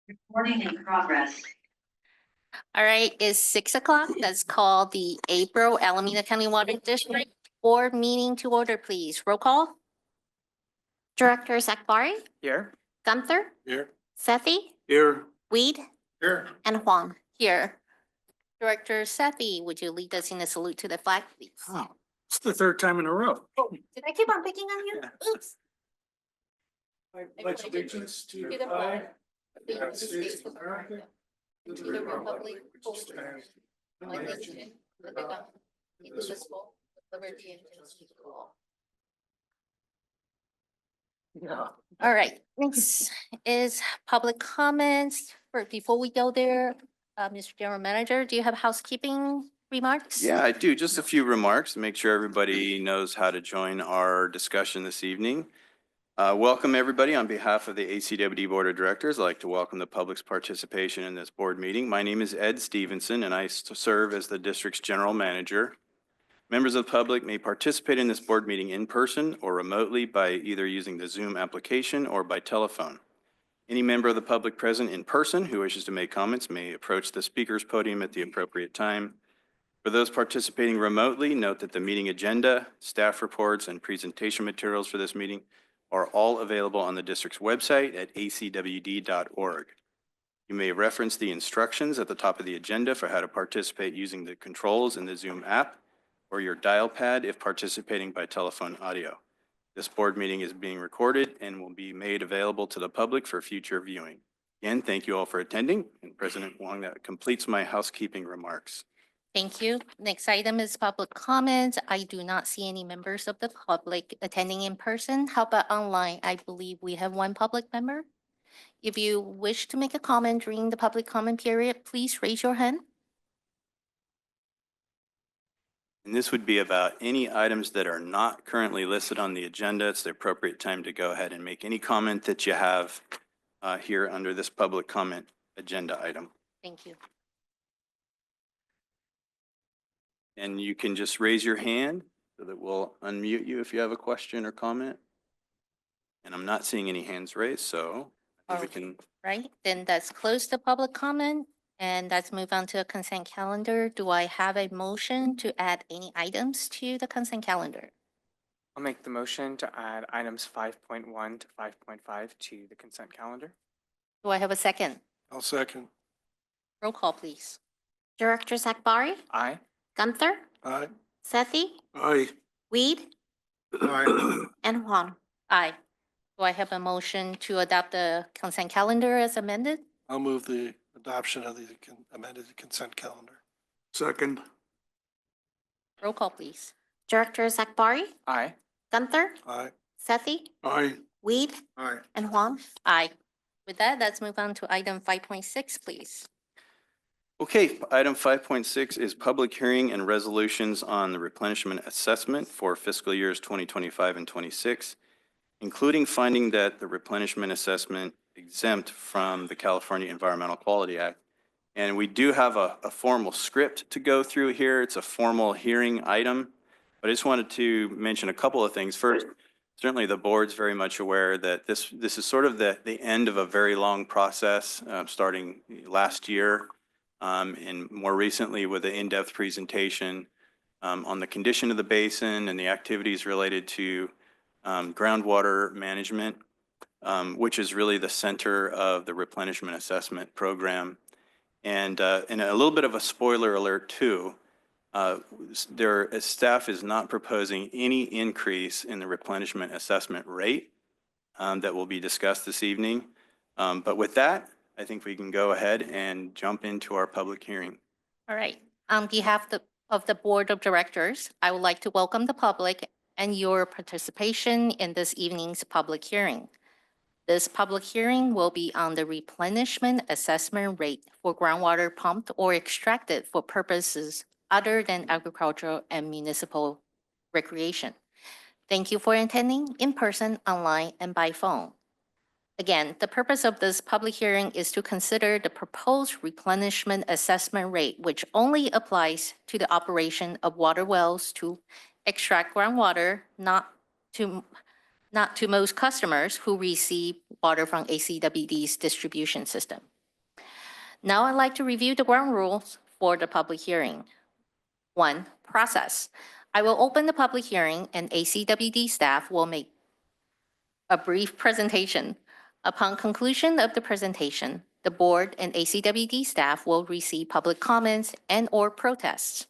Recording in progress. All right, it's 6 o'clock. Let's call the April Alameda County Water District Board meeting to order, please. Roll call. Directors Akbari, Here. Gunther, Here. Sethy, Here. Weed, Here. and Huang here. Director Sethy, would you lead us in a salute to the flag, please? Oh, it's the third time in a row. Did I keep on picking on you? Yeah. Oops. I pledge allegiance to the flag of the United States of America, and to the republic which stands one nation, under God, indivisible, with liberty and justice for all. Yeah. All right, next is public comments. Before we go there, Mr. General Manager, do you have housekeeping remarks? Yeah, I do. Just a few remarks to make sure everybody knows how to join our discussion this evening. Welcome, everybody. On behalf of the ACWD Board of Directors, I'd like to welcome the public's participation in this board meeting. My name is Ed Stevenson, and I serve as the district's general manager. Members of the public may participate in this board meeting in person or remotely by either using the Zoom application or by telephone. Any member of the public present in person who wishes to make comments may approach the speaker's podium at the appropriate time. For those participating remotely, note that the meeting agenda, staff reports, and presentation materials for this meeting are all available on the district's website at acwd.org. You may reference the instructions at the top of the agenda for how to participate using the controls in the Zoom app or your dial pad if participating by telephone audio. This board meeting is being recorded and will be made available to the public for future viewing. Again, thank you all for attending, and President Huang, that completes my housekeeping remarks. Thank you. Next item is public comments. I do not see any members of the public attending in person. How about online? I believe we have one public member. If you wish to make a comment during the public comment period, please raise your hand. And this would be about any items that are not currently listed on the agenda. It's the appropriate time to go ahead and make any comment that you have here under this public comment agenda item. Thank you. And you can just raise your hand so that we'll unmute you if you have a question or comment. And I'm not seeing any hands raised, so I think we can. Right, then let's close the public comment and let's move on to a consent calendar. Do I have a motion to add any items to the consent calendar? I'll make the motion to add items 5.1 to 5.5 to the consent calendar. Do I have a second? I'll second. Roll call, please. Directors Akbari, Aye. Gunther, Aye. Sethy, Aye. Weed, Aye. and Huang. Aye. Do I have a motion to adopt the consent calendar as amended? I'll move the adoption of the amended consent calendar. Second. Roll call, please. Directors Akbari, Aye. Gunther, Aye. Sethy, Aye. Weed, Aye. and Huang. Aye. With that, let's move on to item 5.6, please. Okay, item 5.6 is public hearing and resolutions on the replenishment assessment for fiscal years 2025 and 26, including finding that the replenishment assessment exempt from the California Environmental Quality Act. And we do have a formal script to go through here. It's a formal hearing item, but I just wanted to mention a couple of things. First, certainly the board's very much aware that this is sort of the end of a very long process, starting last year. And more recently with the in-depth presentation on the condition of the basin and the activities related to groundwater management, which is really the center of the replenishment assessment program. And a little bit of a spoiler alert too, staff is not proposing any increase in the replenishment assessment rate that will be discussed this evening. But with that, I think we can go ahead and jump into our public hearing. All right. On behalf of the Board of Directors, I would like to welcome the public and your participation in this evening's public hearing. This public hearing will be on the replenishment assessment rate for groundwater pumped or extracted for purposes other than agricultural and municipal recreation. Thank you for attending in person, online, and by phone. Again, the purpose of this public hearing is to consider the proposed replenishment assessment rate, which only applies to the operation of water wells to extract groundwater, not to most customers who receive water from ACWD's distribution system. Now I'd like to review the ground rules for the public hearing. 1, process. I will open the public hearing and ACWD staff will make a brief presentation. Upon conclusion of the presentation, the board and ACWD staff will receive public comments and/or protests.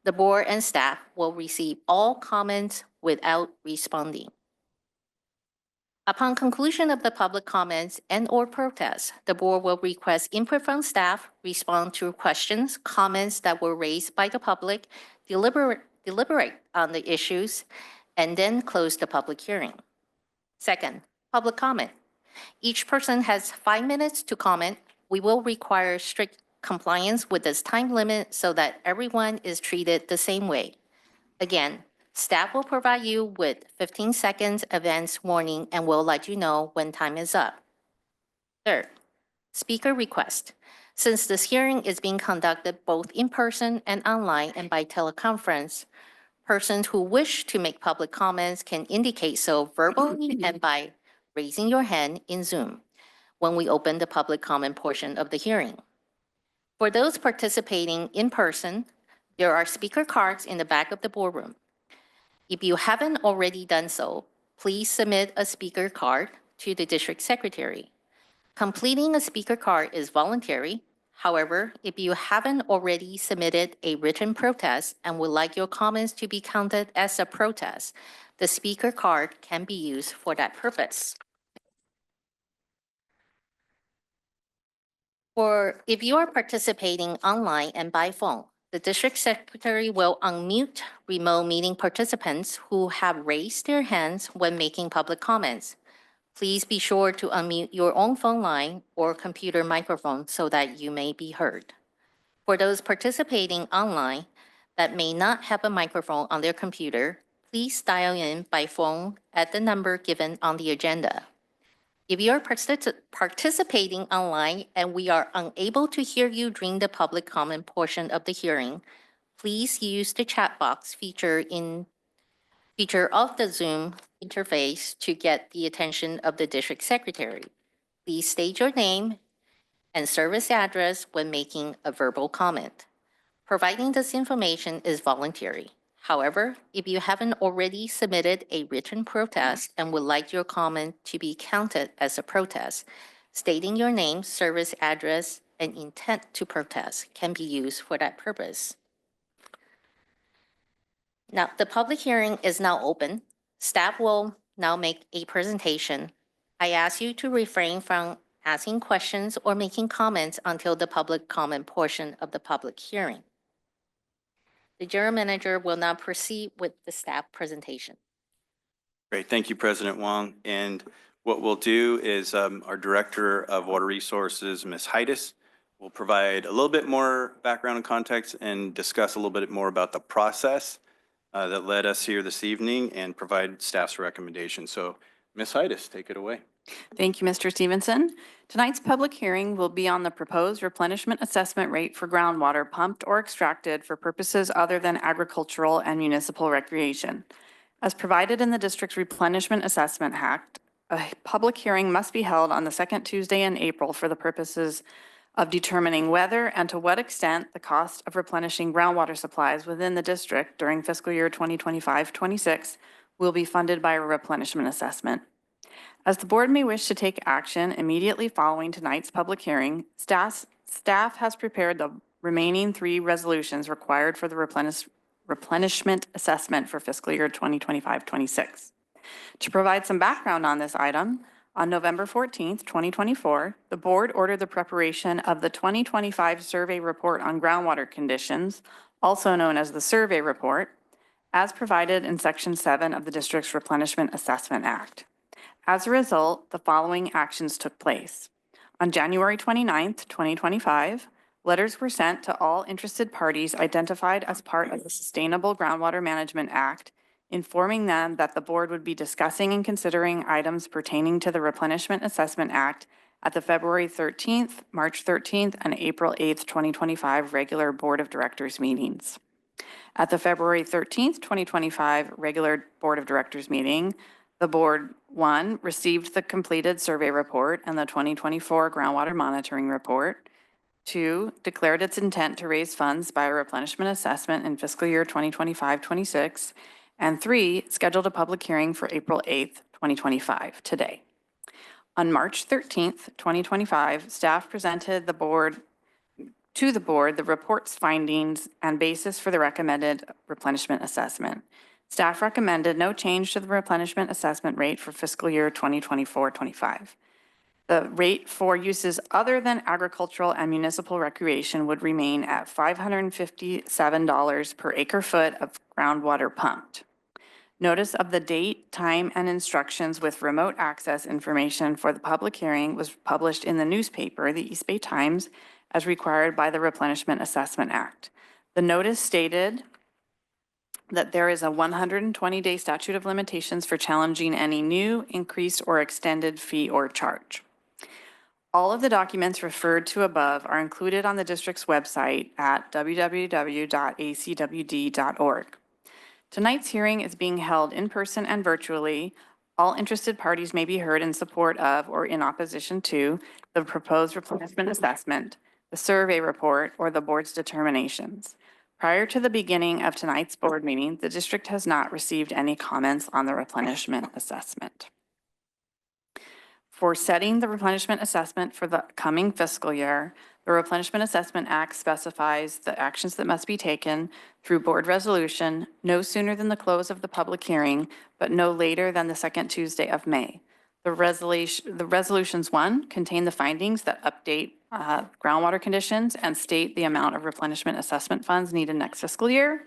The board and staff will receive all comments without responding. Upon conclusion of the public comments and/or protests, the board will request input from staff, respond to questions, comments that were raised by the public, deliberate on the issues, and then close the public hearing. Second, public comment. Each person has 5 minutes to comment. We will require strict compliance with this time limit so that everyone is treated the same way. Again, staff will provide you with 15 seconds advance warning and will let you know when time is up. Third, speaker request. Since this hearing is being conducted both in person and online and by teleconference, persons who wish to make public comments can indicate so verbally and by raising your hand in Zoom when we open the public comment portion of the hearing. For those participating in person, there are speaker cards in the back of the boardroom. If you haven't already done so, please submit a speaker card to the district secretary. Completing a speaker card is voluntary. However, if you haven't already submitted a written protest and would like your comments to be counted as a protest, the speaker card can be used for that purpose. If you are participating online and by phone, the district secretary will unmute remote meeting participants who have raised their hands when making public comments. Please be sure to unmute your own phone line or computer microphone so that you may be heard. For those participating online that may not have a microphone on their computer, please dial in by phone at the number given on the agenda. If you are participating online and we are unable to hear you during the public comment portion of the hearing, please use the chat box feature of the Zoom interface to get the attention of the district secretary. Please state your name and service address when making a verbal comment. Providing this information is voluntary. However, if you haven't already submitted a written protest and would like your comment to be counted as a protest, stating your name, service address, and intent to protest can be used for that purpose. Now, the public hearing is now open. Staff will now make a presentation. I ask you to refrain from asking questions or making comments until the public comment portion of the public hearing. The general manager will now proceed with the staff presentation. Great, thank you, President Huang. And what we'll do is our Director of Water Resources, Ms. Heides, will provide a little bit more background and context and discuss a little bit more about the process that led us here this evening and provide staff's recommendations. So Ms. Heides, take it away. Thank you, Mr. Stevenson. Tonight's public hearing will be on the proposed replenishment assessment rate for groundwater pumped or extracted for purposes other than agricultural and municipal recreation. As provided in the district's Replenishment Assessment Act, a public hearing must be held on the second Tuesday in April for the purposes of determining whether and to what extent the cost of replenishing groundwater supplies within the district during fiscal year 2025-26 will be funded by a replenishment assessment. As the board may wish to take action immediately following tonight's public hearing, staff has prepared the remaining 3 resolutions required for the replenishment assessment for fiscal year 2025-26. To provide some background on this item, on November 14th, 2024, the board ordered the preparation of the 2025 survey report on groundwater conditions, also known as the survey report, as provided in Section 7 of the district's Replenishment Assessment Act. As a result, the following actions took place. On January 29th, 2025, letters were sent to all interested parties identified as part of the Sustainable Groundwater Management Act, informing them that the board would be discussing and considering items pertaining to the Replenishment Assessment Act at the February 13th, March 13th, and April 8th, 2025 regular Board of Directors meetings. At the February 13th, 2025 regular Board of Directors meeting, the board, 1, received the completed survey report and the 2024 groundwater monitoring report. 2, declared its intent to raise funds by a replenishment assessment in fiscal year 2025-26, and 3, scheduled a public hearing for April 8th, 2025, today. On March 13th, 2025, staff presented to the board the report's findings and basis for the recommended replenishment assessment. Staff recommended no change to the replenishment assessment rate for fiscal year 2024-25. The rate for uses other than agricultural and municipal recreation would remain at $557 per acre foot of groundwater pumped. Notice of the date, time, and instructions with remote access information for the public hearing was published in the newspaper, the East Bay Times, as required by the Replenishment Assessment Act. The notice stated that there is a 120-day statute of limitations for challenging any new, increased, or extended fee or charge. All of the documents referred to above are included on the district's website at www.acwd.org. Tonight's hearing is being held in person and virtually. All interested parties may be heard in support of or in opposition to the proposed replenishment assessment, the survey report, or the board's determinations. Prior to the beginning of tonight's board meeting, the district has not received any comments on the replenishment assessment. For setting the replenishment assessment for the coming fiscal year, the Replenishment Assessment Act specifies the actions that must be taken through board resolution no sooner than the close of the public hearing, but no later than the second Tuesday of May. The resolutions, 1, contain the findings that update groundwater conditions and state the amount of replenishment assessment funds needed next fiscal year.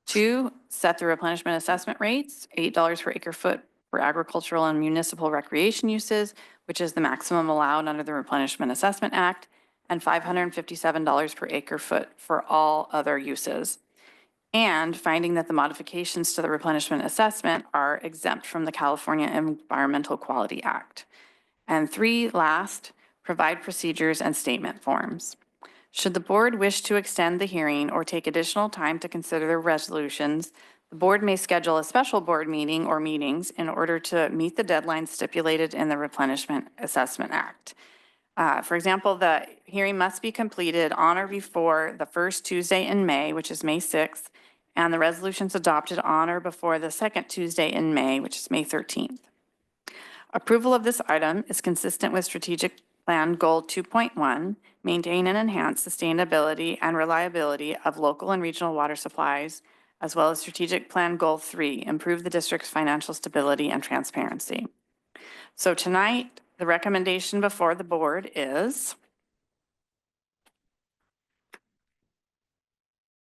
2, set the replenishment assessment rates, $8 per acre foot for agricultural and municipal recreation uses, which is the maximum allowed under the Replenishment Assessment Act, and $557 per acre foot for all other uses. And finding that the modifications to the replenishment assessment are exempt from the California Environmental Quality Act. And 3, last, provide procedures and statement forms. Should the board wish to extend the hearing or take additional time to consider the resolutions, the board may schedule a special board meeting or meetings in order to meet the deadlines stipulated in the Replenishment Assessment Act. For example, the hearing must be completed on or before the first Tuesday in May, which is May 6th, and the resolutions adopted on or before the second Tuesday in May, which is May 13th. Approval of this item is consistent with Strategic Plan Goal 2.1, maintain and enhance sustainability and reliability of local and regional water supplies, as well as Strategic Plan Goal 3, improve the district's financial stability and transparency. So tonight, the recommendation before the board is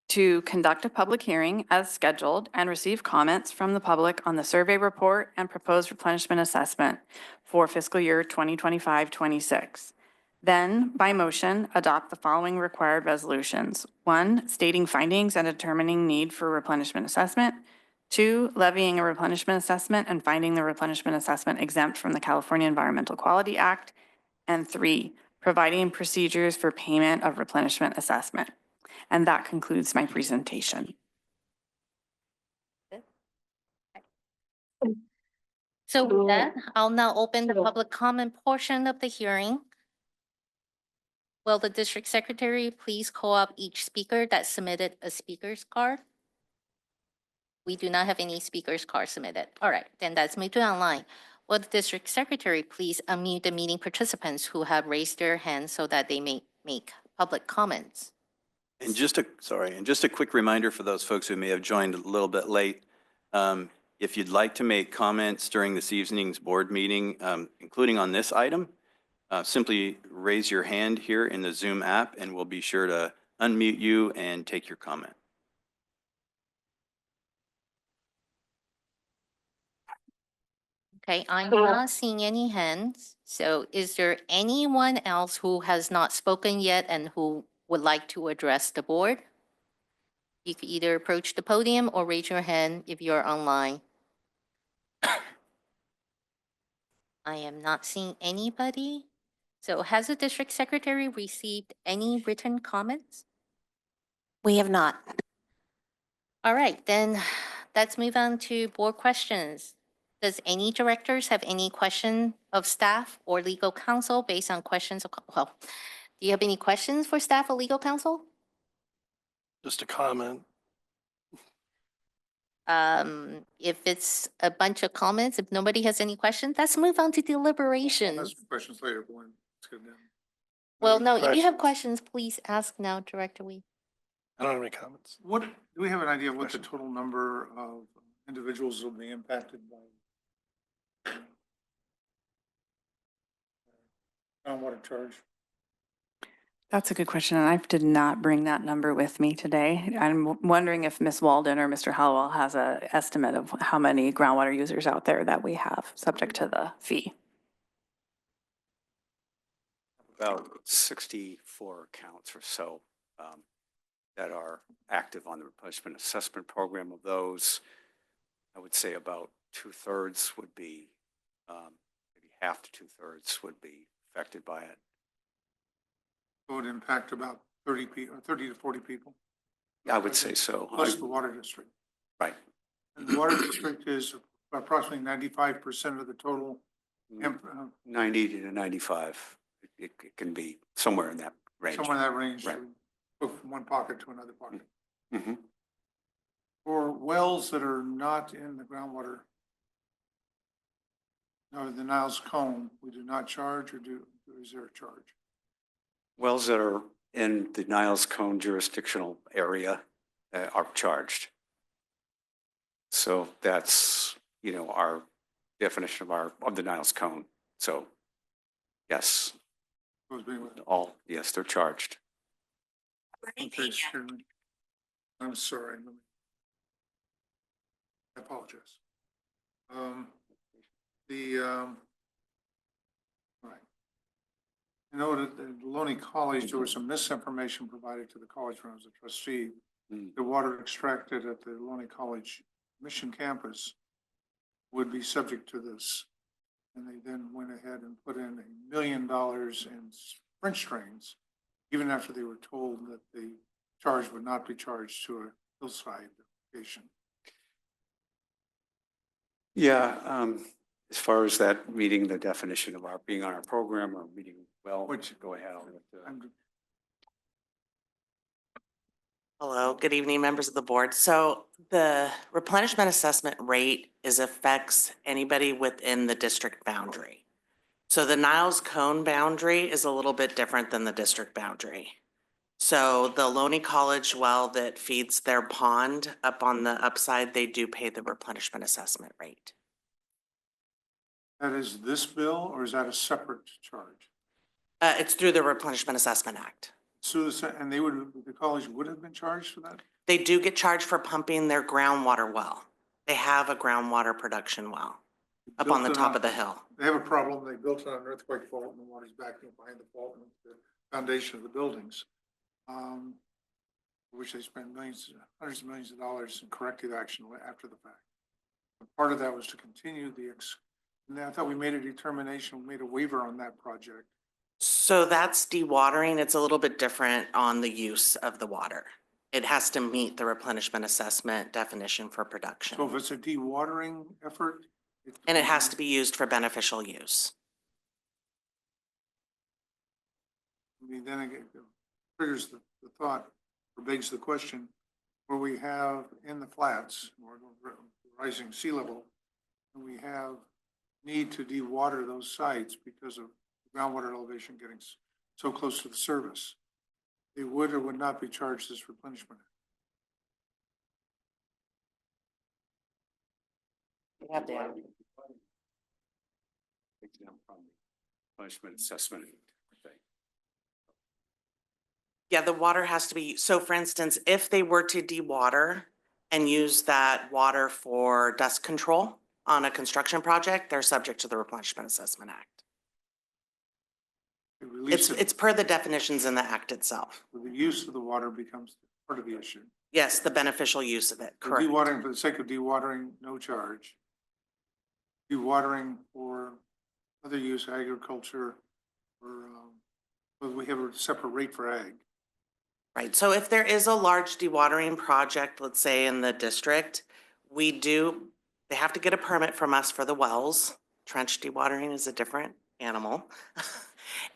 to conduct a public hearing as scheduled and receive comments from the public on the survey report and proposed replenishment assessment for fiscal year 2025-26. Then, by motion, adopt the following required resolutions. 1, stating findings and determining need for replenishment assessment. 2, levying a replenishment assessment and finding the replenishment assessment exempt from the California Environmental Quality Act. And 3, providing procedures for payment of replenishment assessment. And that concludes my presentation. So with that, I'll now open the public comment portion of the hearing. Will the district secretary please call up each speaker that submitted a speaker's card? We do not have any speaker's card submitted. All right, then let's move to online. Will the district secretary please unmute the meeting participants who have raised their hands so that they may make public comments? And just a quick reminder for those folks who may have joined a little bit late. If you'd like to make comments during this evening's board meeting, including on this item, simply raise your hand here in the Zoom app and we'll be sure to unmute you and take your comment. Okay, I'm not seeing any hands. So is there anyone else who has not spoken yet and who would like to address the board? You could either approach the podium or raise your hand if you're online. I am not seeing anybody. So has the district secretary received any written comments? We have not. All right, then let's move on to board questions. Does any directors have any question of staff or legal counsel based on questions of, well, Do you have any questions for staff or legal counsel? Just a comment. If it's a bunch of comments, if nobody has any questions, let's move on to deliberations. Questions later, Glenn. Let's get them. Well, no, if you have Questions? questions, please ask now, Director Wee. I don't have any comments. What, do we have an idea of what the total number of individuals will be impacted by groundwater charge? That's a good question, and I did not bring that number with me today. I'm wondering if Ms. Walden or Mr. Hallowell has a estimate of how many groundwater users out there that we have subject to the fee. About 64 accounts or so that are active on the replenishment assessment program. Of those, I would say about 2/3 would be, maybe half to 2/3 would be affected by it. It would impact about 30 people, 30 to 40 people. I would say so. Plus the water district. Right. And the water district is approximately 95% of the total. 90 to 95. It can be somewhere in that range. Somewhere in that range. Right. Go from one pocket to another pocket. Mhm. For wells that are not in the groundwater, or the Niles Cone, we do not charge, or is there a charge? Wells that are in the Niles Cone jurisdictional area are charged. So that's, our definition of the Niles Cone. So, yes, yes, they're charged. Okay, Chairman. I'm sorry. I apologize. Right. I know that at Loney College, there was some misinformation provided to the college when I was a trustee. Mm. The water extracted at the Loney College Mission campus would be subject to this. And they then went ahead and put in $1 million in French drains, even after they were told that the charge would not be charged to a hillside location. Yeah, as far as that meeting the definition of our being on our program or meeting, well, Which- go ahead. I'll let, Hello, good evening, members of the board. So the replenishment assessment rate affects anybody within the district boundary. So the Niles Cone boundary is a little bit different than the district boundary. So the Loney College well that feeds their pond up on the upside, they do pay the replenishment assessment rate. That is this bill, or is that a separate charge? It's through the Replenishment Assessment Act. So, and the college would have been charged for that? They do get charged for pumping their groundwater well. They have a groundwater production well up on the Built it top of the hill. They have a problem. They built it on an earthquake fault and the water's backing up behind the fault and the foundation of the buildings. Which they spent hundreds of millions of dollars in corrective action after the fact. But part of that was to continue and I thought we made a determination, we made a waiver on that project. So that's dewatering. It's a little bit different on the use of the water. It has to meet the replenishment assessment definition for production. So if it's a dewatering effort. And it has to be used for beneficial use. I mean, then again, it triggers the thought, or begs the question, where we have in the flats, or rising sea level, and we have need to dewater those sites because of groundwater elevation getting so close to the surface, they would or would not be charged this replenishment. We have to add. punishment assessment. Yeah, the water has to be, so for instance, if they were to dewater and use that water for dust control on a construction project, they're subject to the Replenishment Assessment Act. It's per the definitions in the act itself. The use of the water becomes part of the issue. Yes, the beneficial use of it, correct. Dewatering for the sake of dewatering, no charge. Dewatering for other use, agriculture, or we have a separate rate for ag. Right, so if there is a large dewatering project, let's say in the district, they have to get a permit from us for the wells. Trench dewatering is a different animal.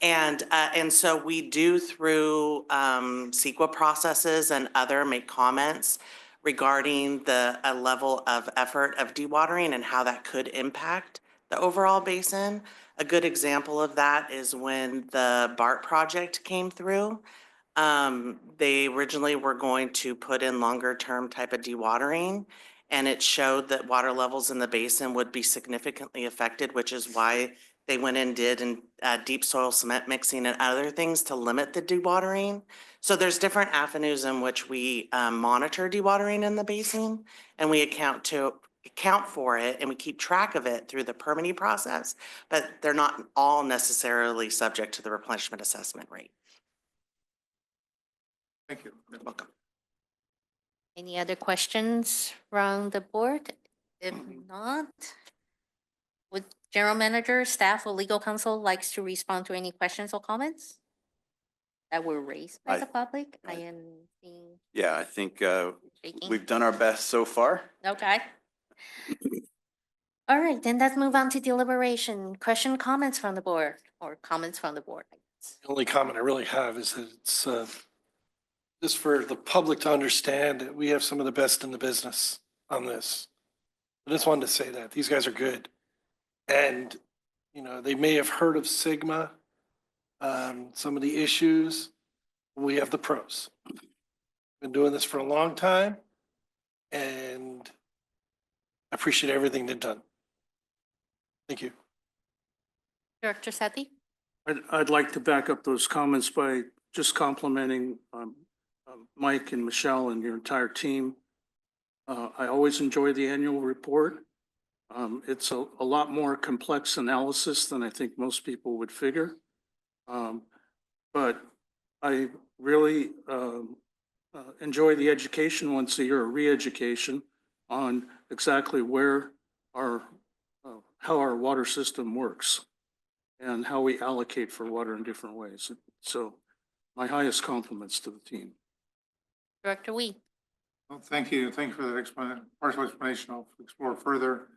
And so we do through CEQA processes and other make comments regarding the level of effort of dewatering and how that could impact the overall basin. A good example of that is when the BART project came through. They originally were going to put in longer term type of dewatering, and it showed that water levels in the basin would be significantly affected, which is why they went and did deep soil cement mixing and other things to limit the dewatering. So there's different avenues in which we monitor dewatering in the basin, and we account for it, and we keep track of it through the permitting process, but they're not all necessarily subject to the replenishment assessment rate. Thank you. You're welcome. Any other questions from the board? If not, would general manager, staff, or legal counsel likes to respond to any questions or comments that were raised by the public? I am seeing Yeah, I think shaking. we've done our best so far. Okay. All right, then let's move on to deliberation. Question, comments from the board, or comments from the board. The only comment I really have is that it's just for the public to understand that we have some of the best in the business on this. I just wanted to say that these guys are good. And, you know, they may have heard of Sigma, some of the issues. We have the pros. Been doing this for a long time, and I appreciate everything they've done. Thank you. Director Sethy? I'd like to back up those comments by just complimenting Mike and Michelle and your entire team. I always enjoy the annual report. It's a lot more complex analysis than I think most people would figure. But I really enjoy the education once a year, re-education on exactly where how our water system works and how we allocate for water in different ways. So my highest compliments to the team. Director Wee? Well, thank you. Thank you for that partial explanation. I'll explore further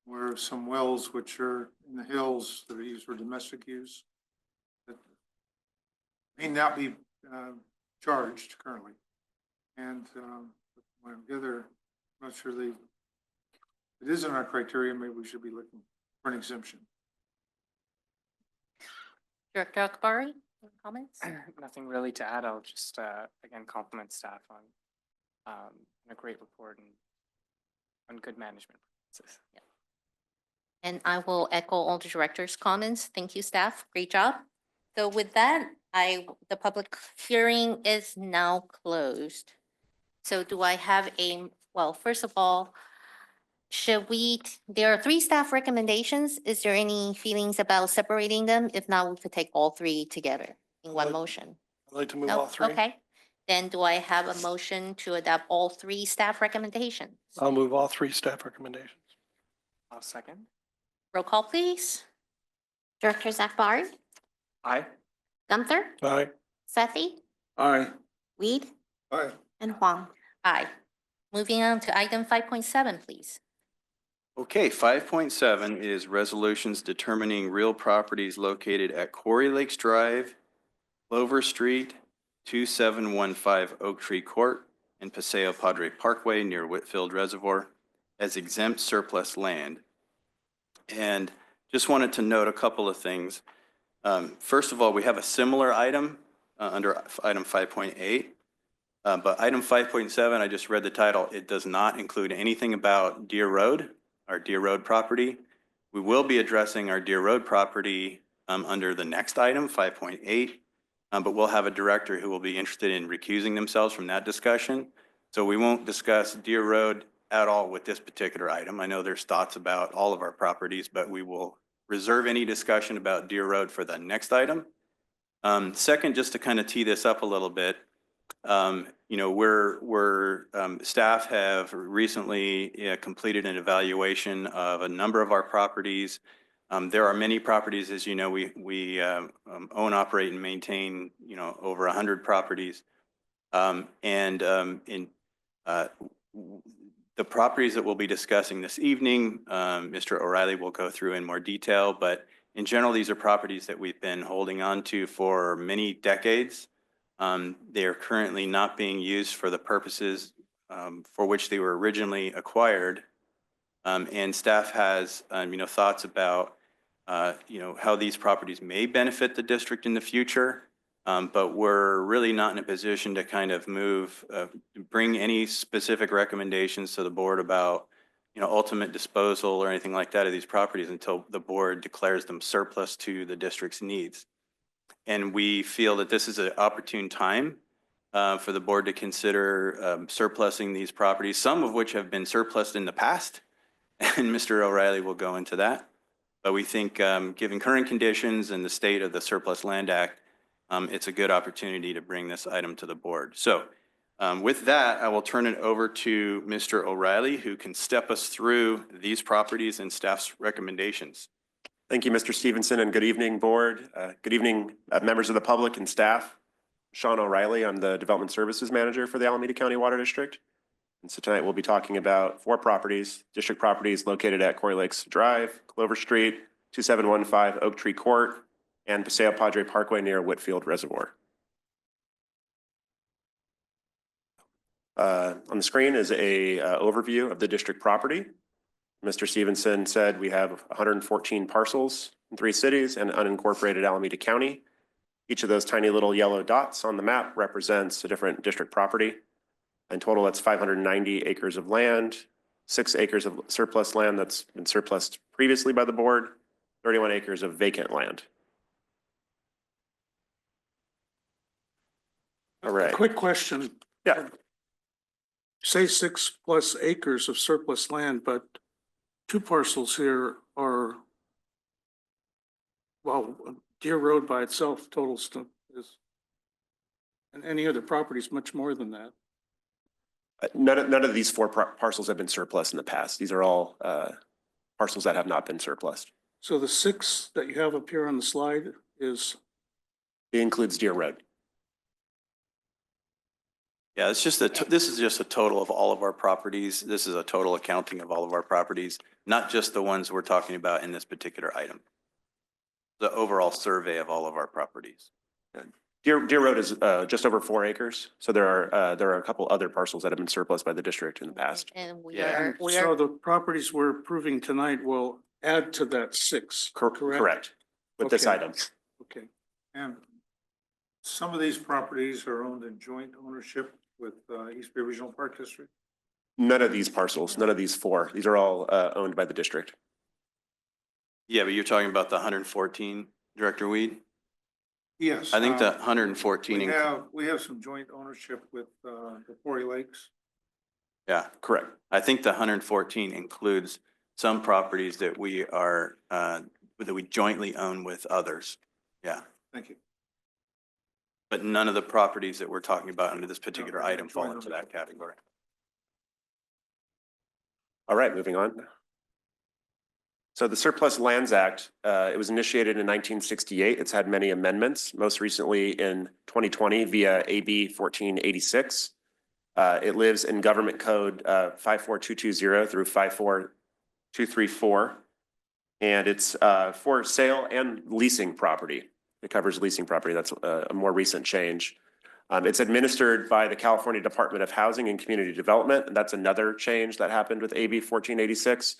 where some wells which are in the hills that are used for domestic use that may not be charged currently. And when together, I'm not sure if it isn't our criteria, maybe we should be looking for an exemption. Director Akbari, any comments? Nothing really to add. I'll just, again, compliment staff on a great report and on good management practices. Yeah. And I will echo all the director's comments. Thank you, staff. Great job. So with that, the public hearing is now closed. So do I have well, first of all, there are 3 staff recommendations. Is there any feelings about separating them? If not, we could take all 3 together in one motion. I'd like to move No? all 3. Okay. Then do I have a motion to adopt all 3 staff recommendations? I'll move all 3 staff recommendations. I'll second. Roll call, please. Directors Akbari, Aye. Gunther, Aye. Sethy, Aye. Weed, Aye. and Huang. Aye. Moving on to item 5.7, please. Okay, 5.7 is resolutions determining real properties located at Quarry Lakes Drive, Clover Street, 2715 Oak Tree Court, and Paseo Padre Parkway near Whitfield Reservoir as exempt surplus land. And just wanted to note a couple of things. First of all, we have a similar item under item 5.8. But item 5.7, I just read the title. It does not include anything about Deer Road, our Deer Road property. We will be addressing our Deer Road property under the next item, 5.8. But we'll have a director who will be interested in recusing themselves from that discussion. So we won't discuss Deer Road at all with this particular item. I know there's thoughts about all of our properties, but we will reserve any discussion about Deer Road for the next item. Second, just to kind of tee this up a little bit, you know, staff have recently completed an evaluation of a number of our properties. There are many properties, as you know, we own, operate, and maintain, you know, over 100 properties. The properties that we'll be discussing this evening, Mr. O'Reilly will go through in more detail, but in general, these are properties that we've been holding on to for many decades. They are currently not being used for the purposes for which they were originally acquired. And staff has, thoughts about, how these properties may benefit the district in the future. But we're really not in a position to kind of bring any specific recommendations to the board about, ultimate disposal or anything like that of these properties until the board declares them surplus to the district's needs. And we feel that this is an opportune time for the board to consider surplusing these properties, some of which have been surplused in the past, and Mr. O'Reilly will go into that. But we think, given current conditions and the state of the Surplus Land Act, it's a good opportunity to bring this item to the board. So with that, I will turn it over to Mr. O'Reilly, who can step us through these properties and staff's recommendations. Thank you, Mr. Stevenson, and good evening, board. Good evening, members of the public and staff. Sean O'Reilly, I'm the Development Services Manager for the Alameda County Water District. And so tonight we'll be talking about 4 properties, district properties located at Quarry Lakes Drive, Clover Street, 2715 Oak Tree Court, and Paseo Padre Parkway near Whitfield Reservoir. On the screen is a overview of the district property. Mr. Stevenson said we have 114 parcels in 3 cities and unincorporated Alameda County. Each of those tiny little yellow dots on the map represents a different district property. In total, that's 590 acres of land, 6 acres of surplus land that's been surplused previously by the board, 31 acres of vacant land. All right. Quick question. Yeah. Say 6+ acres of surplus land, but 2 parcels here are, well, Deer Road by itself totals is, and any other property is much more than that. None of these 4 parcels have been surplus in the past. These are all parcels that have not been surplused. So the 6 that you have up here on the slide is? It includes Deer Road. Yeah, it's just this is just a total of all of our properties. This is a total accounting of all of our properties, not just the ones we're talking about in this particular item. The overall survey of all of our properties. Deer Road is just over 4 acres. So there are a couple other parcels that have been surplus by the district in the past. And we Yeah. are, So the properties we're approving tonight will add to that 6, correct? Correct. With this Okay. item. Okay. And some of these properties are owned in joint ownership with East Bay Regional Park District. None of these parcels, none of these 4, these are all owned by the district. Yeah, but you're talking about the 114, Director Weed? Yes. I think the 114. We have some joint ownership with the Quarry Lakes. Yeah, Correct. I think the 114 includes some properties that we are, that we jointly own with others. Yeah, Thank you. but none of the properties that we're talking about under this particular No, item fall joint into that ownership. category. All right, moving on. So the Surplus Lands Act, it was initiated in 1968. It's had many amendments, most recently in 2020 via AB 1486. It lives in Government Code 54220 through 54234. And it's for sale and leasing property. It covers leasing property. That's a more recent change. It's administered by the California Department of Housing and Community Development. And that's another change that happened with AB 1486.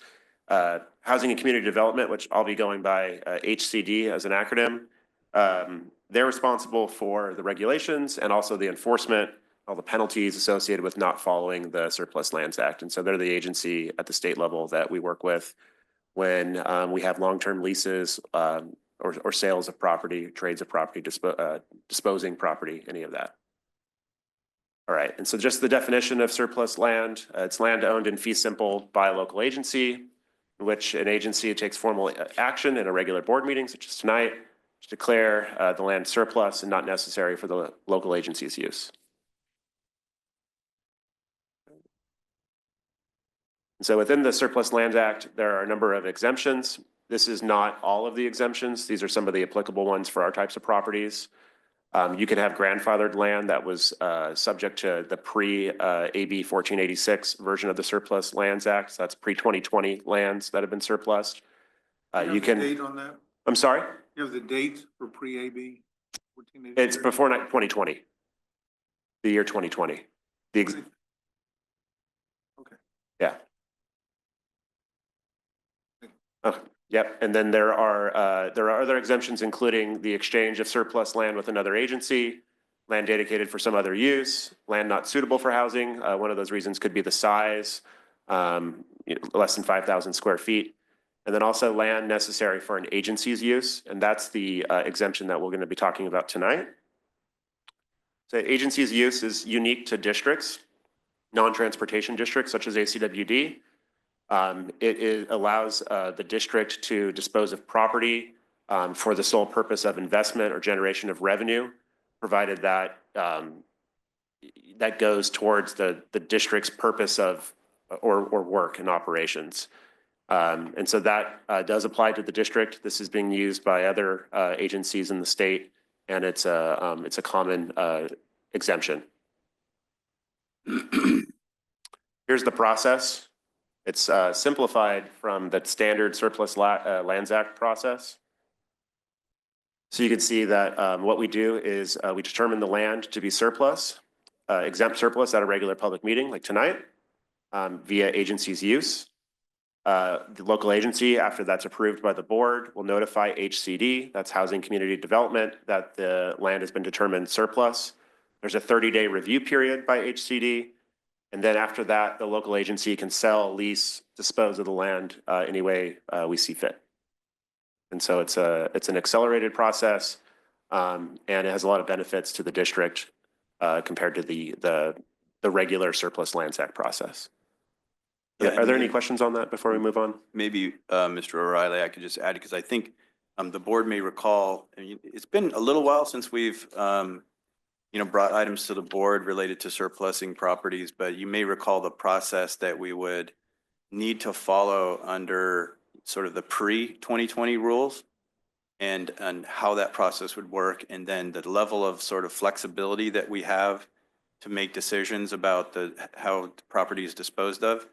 Housing and Community Development, which I'll be going by HCD as an acronym. They're responsible for the regulations and also the enforcement, all the penalties associated with not following the Surplus Lands Act. And so they're the agency at the state level that we work with when we have long-term leases or sales of property, trades of property, disposing property, any of that. All right, and so just the definition of surplus land, it's land owned in fee simple by a local agency, in which an agency takes formal action in a regular board meeting, such as tonight, to declare the land surplus and not necessary for the local agency's use. So within the Surplus Lands Act, there are a number of exemptions. This is not all of the exemptions. These are some of the applicable ones for our types of properties. You can have grandfathered land that was subject to the pre-AB 1486 version of the Surplus Lands Act. So that's pre-2020 lands that have been surplused. You can. Date on that? I'm sorry? You have the date for pre-AB? It's before 2020. The year 2020. Okay. Yeah. Oh, yep. And then there are other exemptions, including the exchange of surplus land with another agency, land dedicated for some other use, land not suitable for housing. One of those reasons could be the size, less than 5,000 square feet. And then also land necessary for an agency's use. And that's the exemption that we're going to be talking about tonight. So agency's use is unique to districts, non-transportation districts such as ACWD. It allows the district to dispose of property for the sole purpose of investment or generation of revenue, provided that that goes towards the district's purpose of or work and operations. And so that does apply to the district. This is being used by other agencies in the state, and it's a common exemption. Here's the process. It's simplified from the standard surplus lands act process. So you can see that what we do is we determine the land to be surplus, exempt surplus at a regular public meeting like tonight via agency's use. The local agency, after that's approved by the board, will notify HCD, that's Housing Community Development, that the land has been determined surplus. There's a 30-day review period by HCD. And then after that, the local agency can sell, lease, dispose of the land any way we see fit. And so it's an accelerated process, and it has a lot of benefits to the district compared to the regular surplus lands act process. Yeah, Are there any questions on that before we move on? Maybe, Mr. O'Reilly, I could just add, because I think the board may recall, it's been a little while since we've brought items to the board related to surplusing properties, but you may recall the process that we would need to follow under sort of the pre-2020 rules and how that process would work, and then the level of sort of flexibility that we have to make decisions about how the property is disposed of.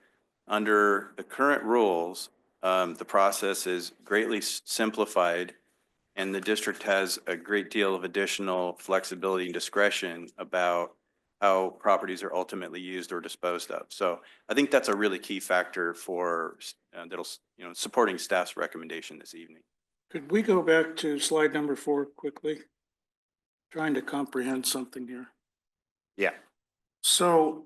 Under the current rules, the process is greatly simplified, and the district has a great deal of additional flexibility and discretion about how properties are ultimately used or disposed of. So I think that's a really key factor for that'll, supporting staff's recommendation this evening. Could we go back to slide number 4 quickly? Trying to comprehend something here. Yeah. So,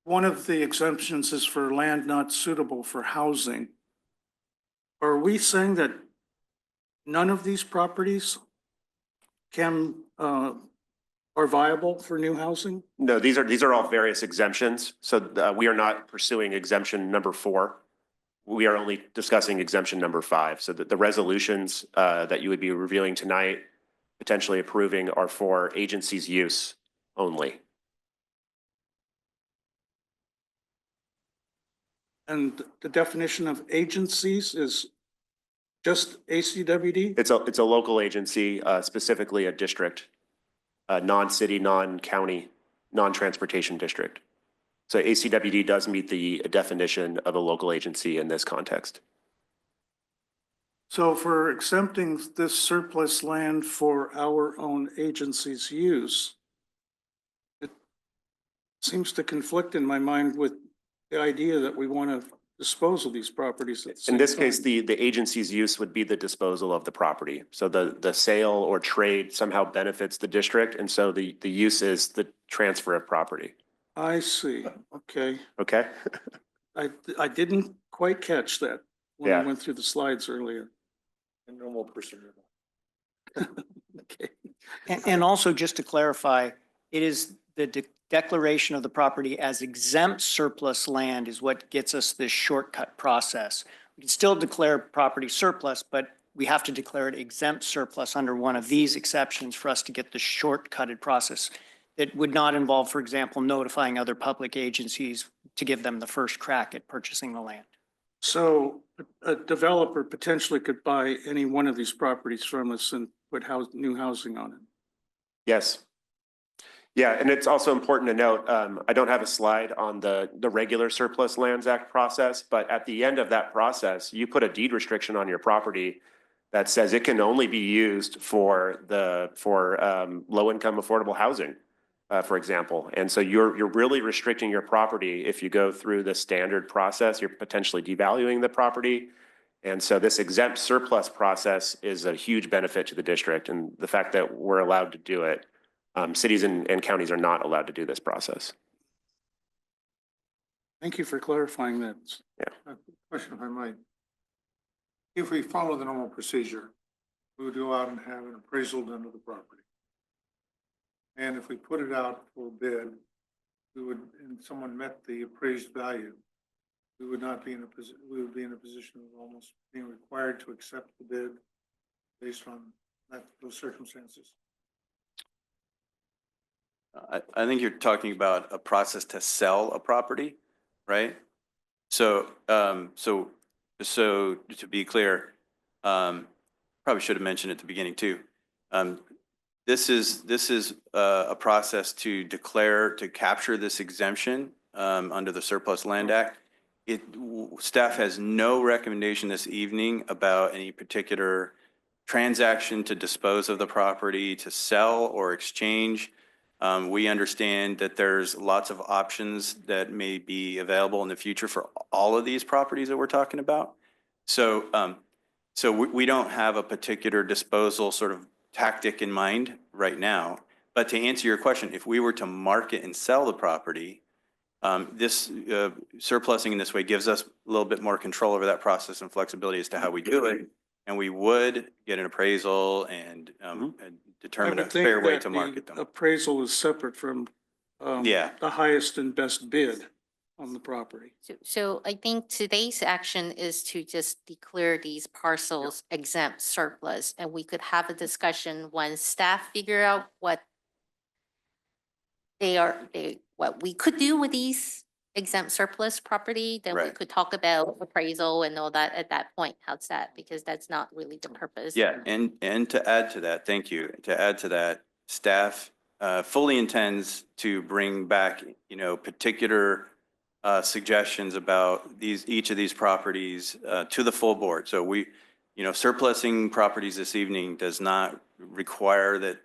one of the exemptions is for land not suitable for housing. Are we saying that none of these properties are viable for new housing? No, these are all various exemptions. So we are not pursuing exemption number 4. We are only discussing exemption number 5. So the resolutions that you would be reviewing tonight, potentially approving, are for agency's use only. And the definition of agencies is just ACWD? It's a local agency, specifically a district, non-city, non-county, non-transportation district. So ACWD does meet the definition of a local agency in this context. So for exempting this surplus land for our own agency's use, it seems to conflict in my mind with the idea that we want to dispose of these properties at the same In this time. case, the agency's use would be the disposal of the property. So the sale or trade somehow benefits the district, and so the use is the transfer of property. I see. Okay. Okay? I didn't quite catch that when I Yeah. went through the slides earlier. A normal person. Okay. And also, just to clarify, it is the declaration of the property as exempt surplus land is what gets us this shortcut process. We can still declare property surplus, but we have to declare it exempt surplus under one of these exceptions for us to get the shortcutted process. It would not involve, for example, notifying other public agencies to give them the first crack at purchasing the land. So a developer potentially could buy any one of these properties from us and put new housing on it. Yes. Yeah, and it's also important to note, I don't have a slide on the regular Surplus Lands Act process, but at the end of that process, you put a deed restriction on your property that says it can only be used for low-income affordable housing, for example. And so you're really restricting your property. If you go through the standard process, you're potentially devaluing the property. And so this exempt surplus process is a huge benefit to the district, and the fact that we're allowed to do it. Cities and counties are not allowed to do this process. Thank you for clarifying that. A question if I might. If we follow the normal procedure, we would go out and have an appraisal done of the property. And if we put it out for bid, and someone met the appraised value, we would not be in we would be in a position of almost being required to accept the bid based on those circumstances. I think you're talking about a process to sell a property, right? So, so to be clear, probably should have mentioned at the beginning too. This is a process to capture this exemption under the Surplus Land Act. Staff has no recommendation this evening about any particular transaction to dispose of the property, to sell or exchange. We understand that there's lots of options that may be available in the future for all of these properties that we're talking about. So, we don't have a particular disposal sort of tactic in mind right now. But to answer your question, if we were to market and sell the property, this surplusing in this way gives us a little bit more control over that process and flexibility as to how we do it. And we would get an appraisal and determine a fair way to market them. Appraisal is separate from Yeah. the highest and best bid on the property. So I think today's action is to just declare these parcels exempt surplus, and we could have a discussion when staff figure out what what we could do with these exempt surplus property, then we Right. could talk about appraisal and all that at that point. How's that? Because that's not really the purpose. Yeah, and to add to that, thank you. To add to that, staff fully intends to bring back, particular suggestions about each of these properties to the full board. So surplusing properties this evening does not require that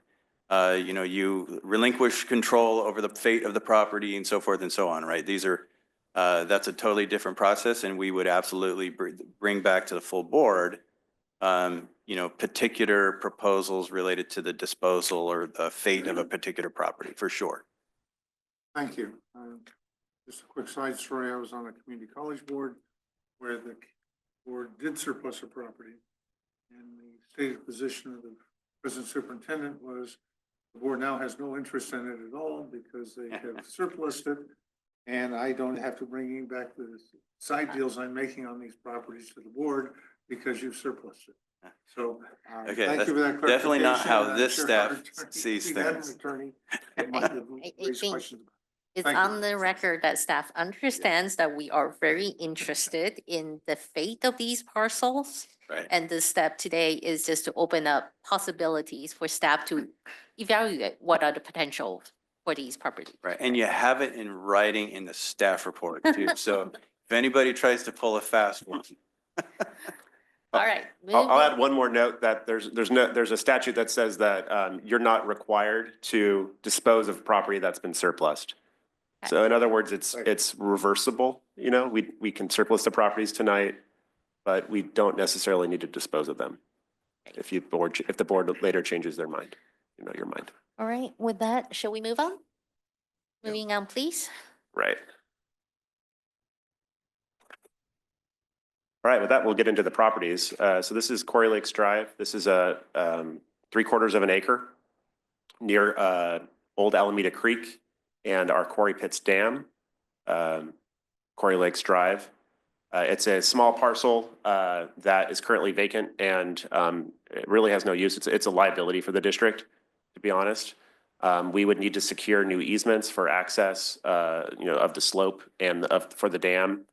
you relinquish control over the fate of the property and so forth and so on, right? That's a totally different process, and we would absolutely bring back to the full board, particular proposals related to the disposal or the fate of a particular property, for sure. Thank you. Just a quick side story. I was on a community college board where the board did surplus a property, and the stated position of the present superintendent was the board now has no interest in it at all because they have surplused it, and I don't have to bring back the side deals I'm making on these properties to the board because you've surplused it. So Okay, thank you for that clarification. definitely not how and I'm this sure staff our attorney- sees we had an things. attorney I- that might have I raised think questions. It's Thank you. on the record that staff understands that we are very interested in the fate of these parcels. Right. And the step today is just to open up possibilities for staff to evaluate what are the potentials for these properties. Right, and you have it in writing in the staff report too. So if anybody tries to pull a fast one. All right. I'll moving- add one more note that there's a statute that says that you're not required to dispose of property that's been surplused. So in other words, it's reversible. We can surplus the properties tonight, but we don't necessarily need to dispose of them. If the board later changes their mind, your mind. All right, with that, shall we move on? Moving on, please. Right. All right, with that, we'll get into the properties. So this is Quarry Lakes Drive. This is a 3/4 of an acre near Old Alameda Creek and our Quarry Pits Dam, Quarry Lakes Drive. It's a small parcel that is currently vacant and it really has no use. It's a liability for the district, to be honest. We would need to secure new easements for access, of the slope and for the dam.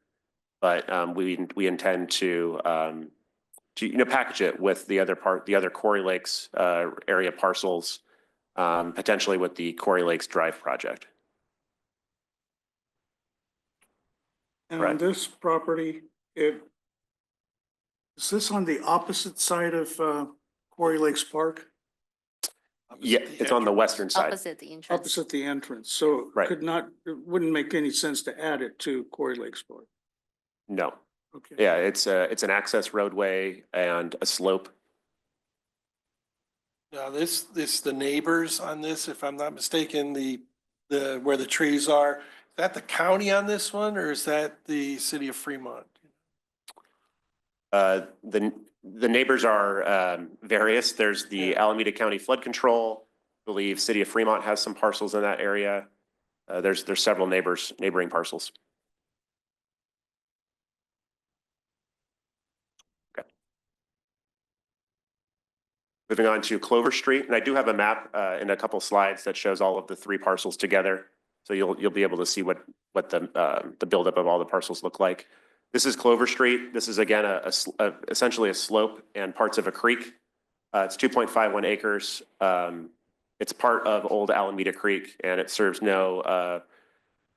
But we intend to package it with the other Quarry Lakes area parcels potentially with the Quarry Lakes Drive project. And on Correct. this property, is this on the opposite side of Quarry Lakes Park? Yeah, it's on the western side. Opposite the entrance. Opposite the entrance, so Right. it wouldn't make any sense to add it to Quarry Lakes Park. No. Okay. Yeah, it's an access roadway and a slope. Now, the neighbors on this, if I'm not mistaken, where the trees are, is that the county on this one, or is that the city of Fremont? The neighbors are various. There's the Alameda County Flood Control. I believe City of Fremont has some parcels in that area. There's several neighboring parcels. Okay. Moving on to Clover Street, and I do have a map in a couple slides that shows all of the three parcels together. So you'll be able to see what the buildup of all the parcels look like. This is Clover Street. This is again essentially a slope and parts of a creek. It's 2.51 acres. It's part of Old Alameda Creek, and it serves no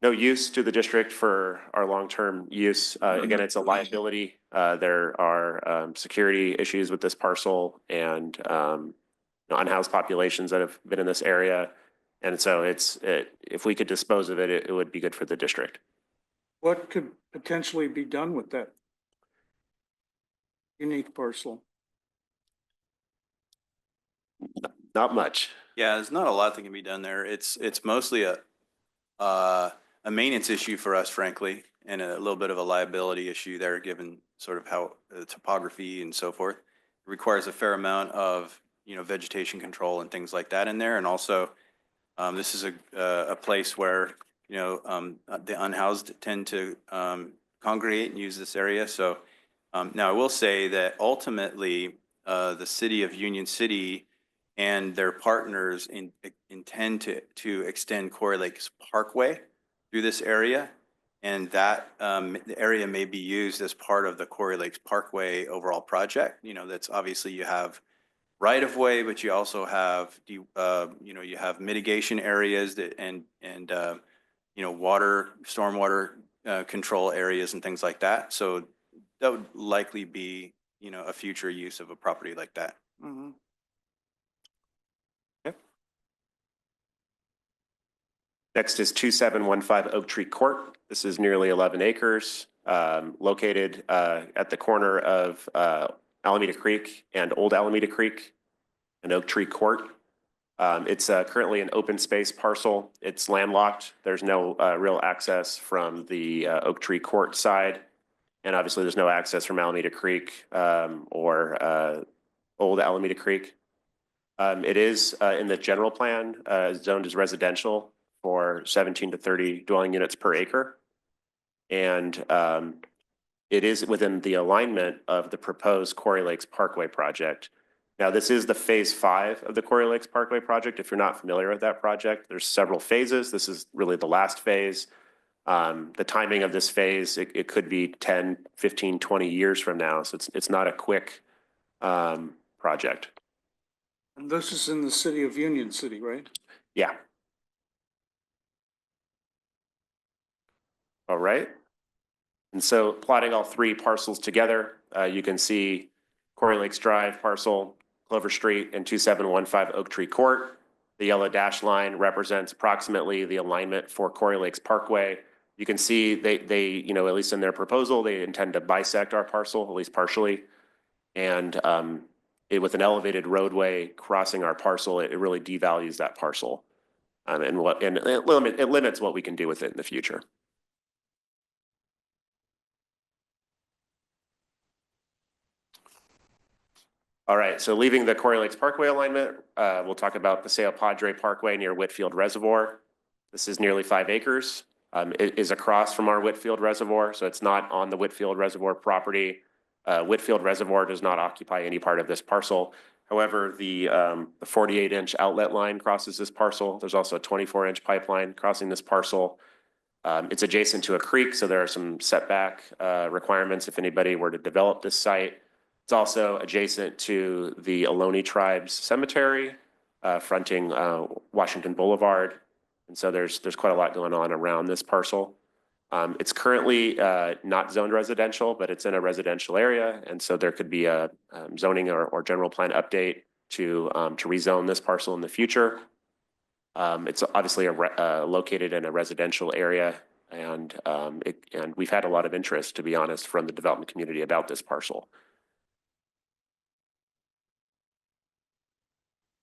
use to the district for our long-term use. Again, it's a liability. There are security issues with this parcel and unhoused populations that have been in this area. And so if we could dispose of it, it would be good for the district. What could potentially be done with that unique parcel? Not much. Yeah, there's not a lot that can be done there. It's mostly a maintenance issue for us, frankly, and a little bit of a liability issue there, given sort of how the topography and so forth. It requires a fair amount of, vegetation control and things like that in there. And also, this is a place where, the unhoused tend to congregate and use this area. So now I will say that ultimately, the city of Union City and their partners intend to extend Quarry Lakes Parkway through this area. And that the area may be used as part of the Quarry Lakes Parkway overall project. That's obviously you have right of way, but you also have, you have mitigation areas and water, stormwater control areas and things like that. So that would likely be, a future use of a property like that. Mhm. Next is 2715 Oak Tree Court. This is nearly 11 acres, located at the corner of Alameda Creek and Old Alameda Creek and Oak Tree Court. It's currently an open space parcel. It's landlocked. There's no real access from the Oak Tree Court side. And obviously there's no access from Alameda Creek or Old Alameda Creek. It is in the general plan zoned as residential for 17 to 30 dwelling units per acre. And it is within the alignment of the proposed Quarry Lakes Parkway project. Now, this is the phase 5 of the Quarry Lakes Parkway project. If you're not familiar with that project, there's several phases. This is really the last phase. The timing of this phase, it could be 10, 15, 20 years from now. So it's not a quick project. And this is in the city of Union City, right? Yeah. All right. And so plotting all three parcels together, you can see Quarry Lakes Drive parcel, Clover Street, and 2715 Oak Tree Court. The yellow dash line represents approximately the alignment for Quarry Lakes Parkway. You can see they at least in their proposal, they intend to bisect our parcel, at least partially. And with an elevated roadway crossing our parcel, it really devalues that parcel. And it limits what we can do with it in the future. All right, so leaving the Quarry Lakes Parkway alignment, we'll talk about Paseo Padre Parkway near Whitfield Reservoir. This is nearly 5 acres. It is across from our Whitfield Reservoir, so it's not on the Whitfield Reservoir property. Whitfield Reservoir does not occupy any part of this parcel. However, the 48-inch outlet line crosses this parcel. There's also a 24-inch pipeline crossing this parcel. It's adjacent to a creek, so there are some setback requirements if anybody were to develop this site. It's also adjacent to the Ohlone Tribes Cemetery, fronting Washington Boulevard. And so there's quite a lot going on around this parcel. It's currently not zoned residential, but it's in a residential area. And so there could be a zoning or general plan update to rezone this parcel in the future. It's obviously located in a residential area, and we've had a lot of interest, to be honest, from the development community about this parcel.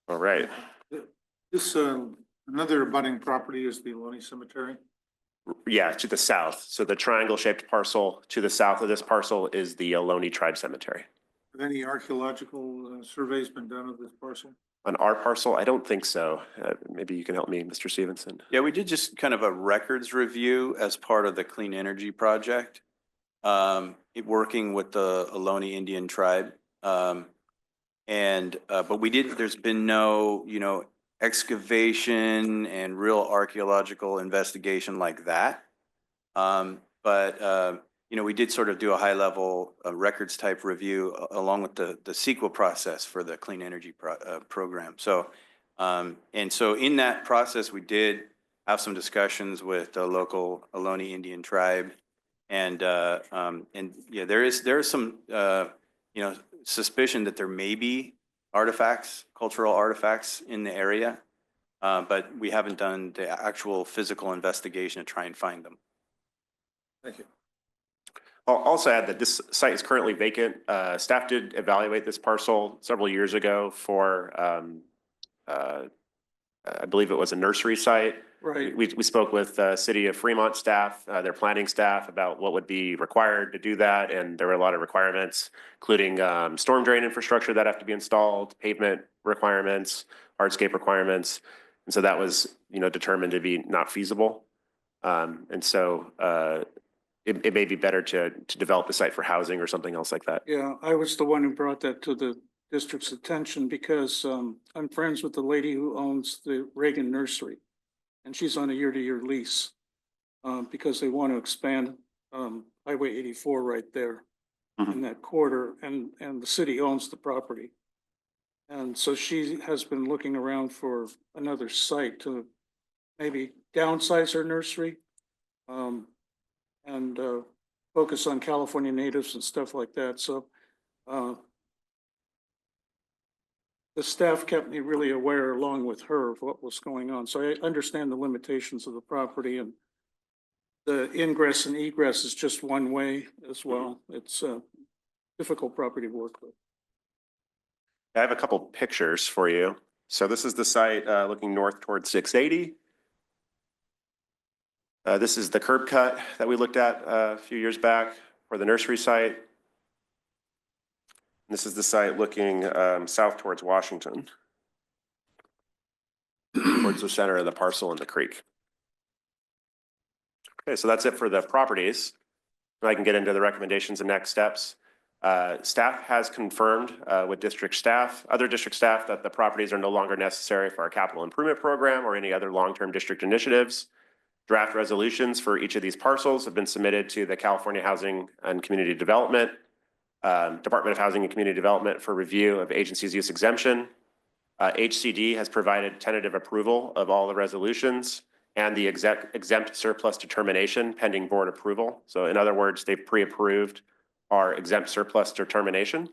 All right. This, another abutting property is the Loney Cemetery. Yeah, to the south. So the triangle-shaped parcel to the south of this parcel is the Ohlone Tribe Cemetery. Have any archaeological surveys been done of this parcel? On our parcel, I don't think so. Maybe you can help me, Mr. Stevenson. Yeah, we did just kind of a records review as part of the clean energy project, working with the Ohlone Indian tribe. But there's been no, excavation and real archaeological investigation like that. We did sort of do a high level records type review along with the CEQA process for the clean energy program. So in that process, we did have some discussions with the local Ohlone Indian tribe. And yeah, there is some, suspicion that there may be artifacts, cultural artifacts in the area. But we haven't done the actual physical investigation to try and find them. Thank you. I'll also add that this site is currently vacant. Staff did evaluate this parcel several years ago for, I believe it was a nursery site. Right. We spoke with City of Fremont staff, their planning staff, about what would be required to do that. And there were a lot of requirements, including storm drain infrastructure that have to be installed, pavement requirements, hardscape requirements. And so that was, determined to be not feasible. It may be better to develop the site for housing or something else like that. Yeah, I was the one who brought that to the district's attention because I'm friends with the lady who owns the Reagan Nursery. And she's on a year-to-year lease because they want to expand Highway 84 right there in that quarter, and the city owns the property. And so she has been looking around for another site to maybe downsize her nursery and focus on California natives and stuff like that. So the staff kept me really aware along with her of what was going on. So I understand the limitations of the property, and the ingress and egress is just one way as well. It's a difficult property to work with. I have a couple pictures for you. So this is the site looking north towards 680. This is the curb cut that we looked at a few years back for the nursery site. This is the site looking south towards Washington, towards the center of the parcel and the creek. Okay, so that's it for the properties. I can get into the recommendations and next steps. Staff has confirmed with other district staff, that the properties are no longer necessary for our capital improvement program or any other long-term district initiatives. Draft resolutions for each of these parcels have been submitted to the California Housing and Community Development, Department of Housing and Community Development for review of agency's use exemption. HCD has provided tentative approval of all the resolutions and the exempt surplus determination pending board approval. So in other words, they've pre-approved our exempt surplus determination.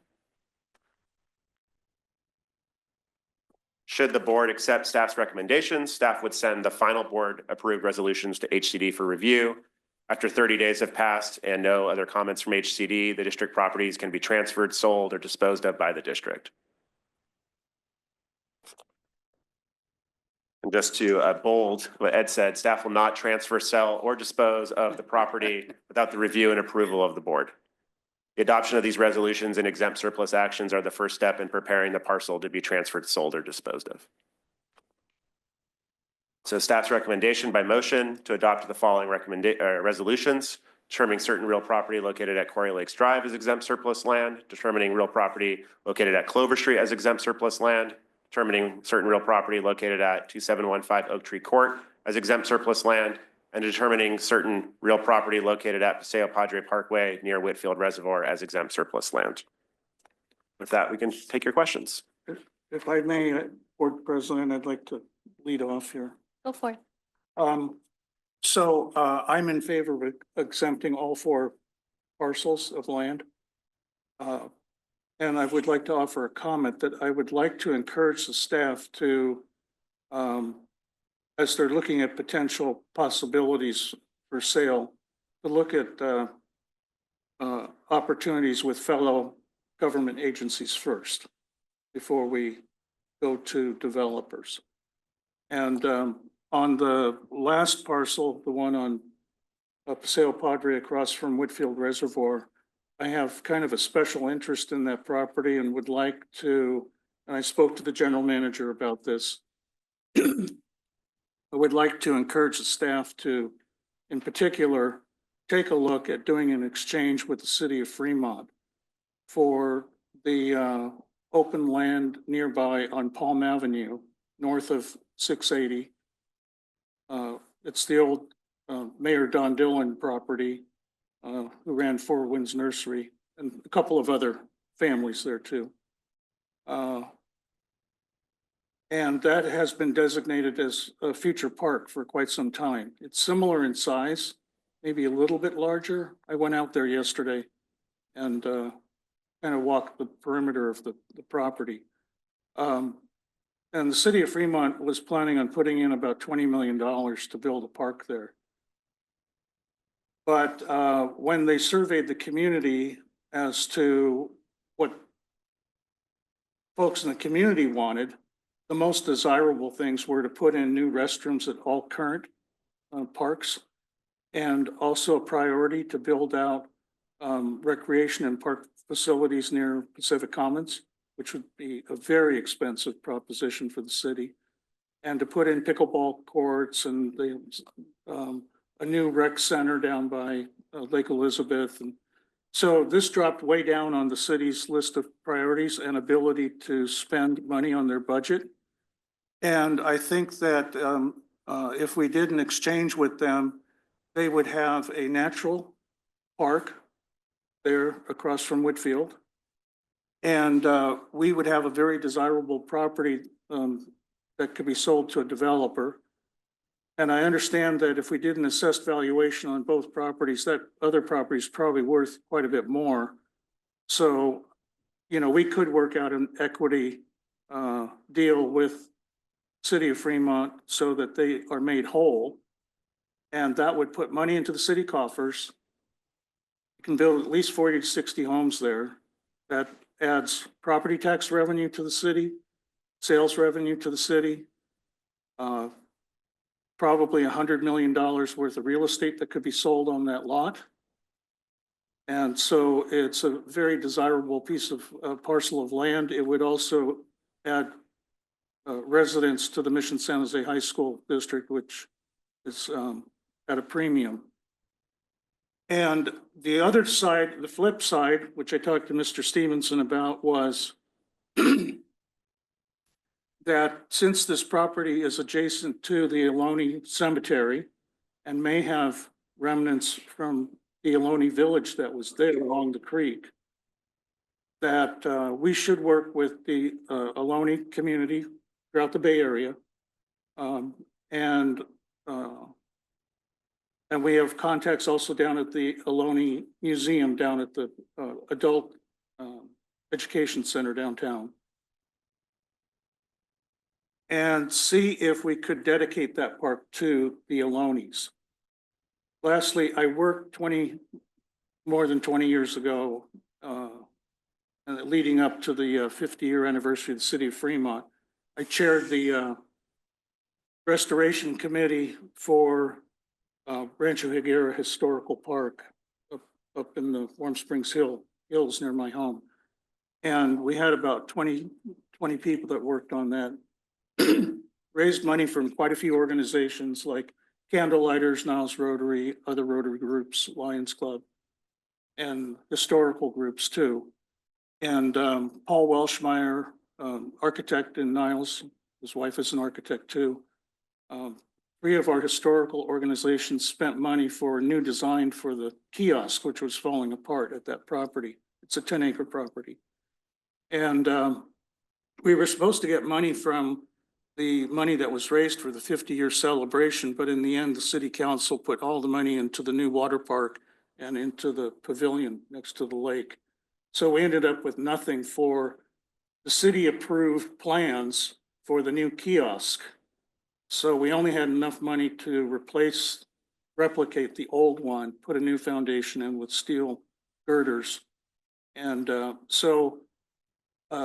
Should the board accept staff's recommendations, staff would send the final board approved resolutions to HCD for review. After 30 days have passed and no other comments from HCD, the district properties can be transferred, sold, or disposed of by the district. And just to bold what Ed said, staff will not transfer, sell, or dispose of the property without the review and approval of the board. The adoption of these resolutions and exempt surplus actions are the first step in preparing the parcel to be transferred, sold, or disposed of. So staff's recommendation by motion to adopt the following resolutions: determining certain real property located at Quarry Lakes Drive as exempt surplus land, determining real property located at Clover Street as exempt surplus land, determining certain real property located at 2715 Oak Tree Court as exempt surplus land, and determining certain real property located at Paseo Padre Parkway near Whitfield Reservoir as exempt surplus land. With that, we can take your questions. If I may, Board President, I'd like to lead off here. Go for it. I'm in favor of exempting all 4 parcels of land. And I would like to offer a comment that I would like to encourage the staff to, as they're looking at potential possibilities for sale, to look at opportunities with fellow government agencies first before we go to developers. And on the last parcel, the one on Paseo Padre across from Whitfield Reservoir, I have kind of a special interest in that property and would like to, and I spoke to the general manager about this. I would like to encourage the staff to, in particular, take a look at doing an exchange with the city of Fremont for the open land nearby on Palm Avenue, north of 680. It's the old Mayor Don Dillon property, who ran Four Winds Nursery, and a couple of other families there too. And that has been designated as a future park for quite some time. It's similar in size, maybe a little bit larger. I went out there yesterday and kind of walked the perimeter of the property. And the city of Fremont was planning on putting in about $20 million to build a park there. But when they surveyed the community as to what folks in the community wanted, the most desirable things were to put in new restrooms at all current parks, and also a priority to build out recreation and park facilities near Pacific Commons, which would be a very expensive proposition for the city, and to put in pickleball courts and a new rec center down by Lake Elizabeth. And so this dropped way down on the city's list of priorities and ability to spend money on their budget. And I think that if we did an exchange with them, they would have a natural park there across from Whitfield. And we would have a very desirable property that could be sold to a developer. And I understand that if we did an assessed valuation on both properties, that other property is probably worth quite a bit more. So, you know, we could work out an equity deal with City of Fremont so that they are made whole. And that would put money into the city coffers. You can build at least 40 to 60 homes there. That adds property tax revenue to the city, sales revenue to the city, probably $100 million worth of real estate that could be sold on that lot. And so it's a very desirable piece of parcel of land. It would also add residents to the Mission San Jose High School District, which is at a premium. And the other side, the flip side, which I talked to Mr. Stevenson about, was that since this property is adjacent to the Ohlone Cemetery and may have remnants from the Ohlone village that was there along the creek, that we should work with the Ohlone community throughout the Bay Area. And we have contacts also down at the Ohlone Museum, down at the Adult Education Center downtown. And see if we could dedicate that park to the Ohlones. Lastly, I worked more than 20 years ago, leading up to the 50-year anniversary of the city of Fremont. I chaired the restoration committee for Rancho Higuera Historical Park up in the Warm Springs Hills near my home. And we had about 20 people that worked on that. Raised money from quite a few organizations like Candlelighters, Niles Rotary, other Rotary groups, Lions Club, and historical groups too. And Paul Welshmeyer, architect in Niles, his wife is an architect too. 3 of our historical organizations spent money for a new design for the kiosk, which was falling apart at that property. It's a 10-acre property. And we were supposed to get money from the money that was raised for the 50-year celebration, but in the end, the city council put all the money into the new water park and into the pavilion next to the lake. So we ended up with nothing for the city-approved plans for the new kiosk. So we only had enough money to replicate the old one, put a new foundation in with steel girders. And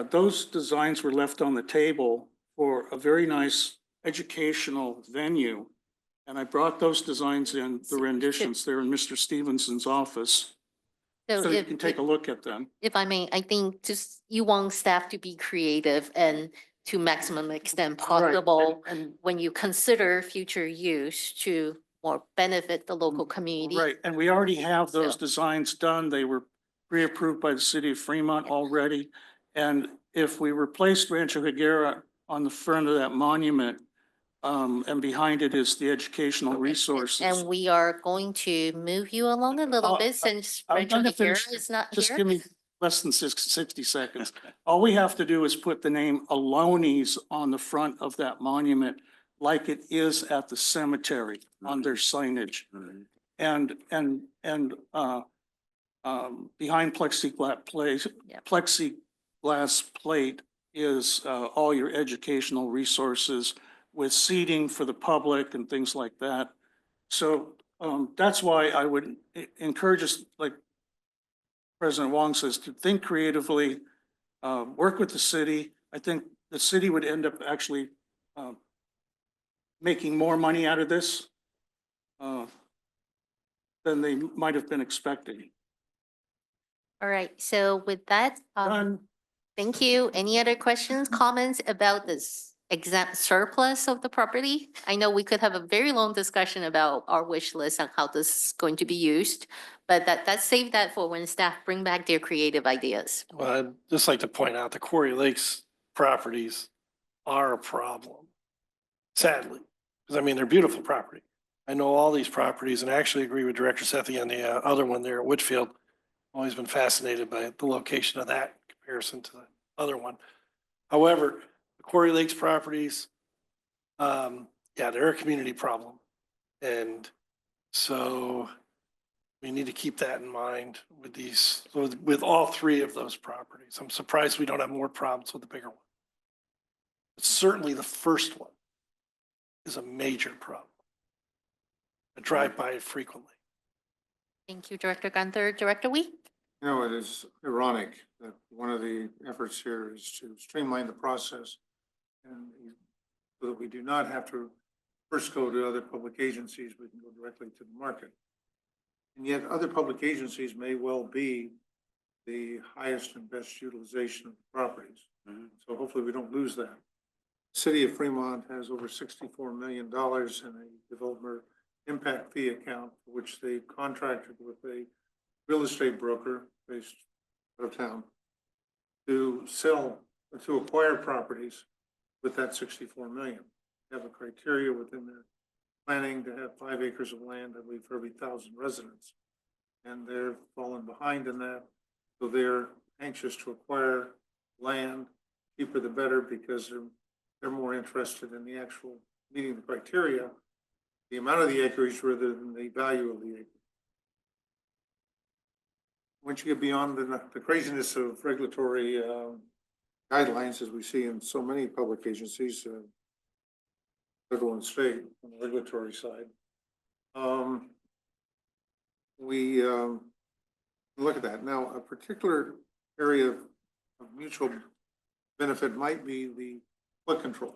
those designs were left on the table for a very nice educational venue. And I brought those designs in, the renditions, they're in Mr. Stevenson's office. So you can take a look at them. If I may, I think just you want staff to be creative and to maximum extent Right, possible and when you consider future use to more benefit the local community. right, and we already have those So- designs done. They were pre-approved by the city of Fremont already. And if we replaced Rancho Higuera on the front of that monument, and behind it is the educational resources. And we are going to move you along a little bit since I'm Rancho gonna Higuera finish. is not Just here. give me less than 60 seconds. All we have to do is put the name Aloni's on the front of that monument like it is at the cemetery on their signage. And behind Yep. plexiglass plate is all your educational resources with seating for the public and things like that. So that's why I would encourage us, like President Huang says, to think creatively, work with the city. I think the city would end up actually making more money out of this than they might have been expecting. All right, so with that, Done. thank you. Any other questions, comments about this exempt surplus of the property? I know we could have a very long discussion about our wish list and how this is going to be used, but that's save that for when staff bring back their creative ideas. Well, I'd just like to point out the Quarry Lakes properties are a problem, sadly. Because I mean, they're beautiful property. I know all these properties and I actually agree with Director Sethy on the other one there at Whitfield. Always been fascinated by the location of that in comparison to the other one. However, the Quarry Lakes properties, yeah, they're a community problem. And so we need to keep that in mind with these, with all three of those properties. I'm surprised we don't have more problems with the bigger one. But certainly the first one is a major problem. I drive by it frequently. Thank you, Director Gunther. Director Wee? You know, it is ironic that one of the efforts here is to streamline the process and so that we do not have to first go to other public agencies, we can go directly to the market. And yet other public agencies may well be the highest and best utilization of the properties. So hopefully we don't lose that. City of Fremont has over $64 million in a developer impact fee account, for which they contracted with a real estate broker based out of town to acquire properties with that 64 million. They have a criteria within their planning to have 5 acres of land, I believe, for every 1,000 residents. And they're falling behind in that. So they're anxious to acquire land, cheaper the better, because they're more interested in the actual meeting the criteria, the amount of the acreage rather than the value of the acreage. Once you get beyond the craziness of regulatory guidelines, as we see in so many public agencies, federal and state on the regulatory side, we look at that. Now, a particular area of mutual benefit might be the flood control.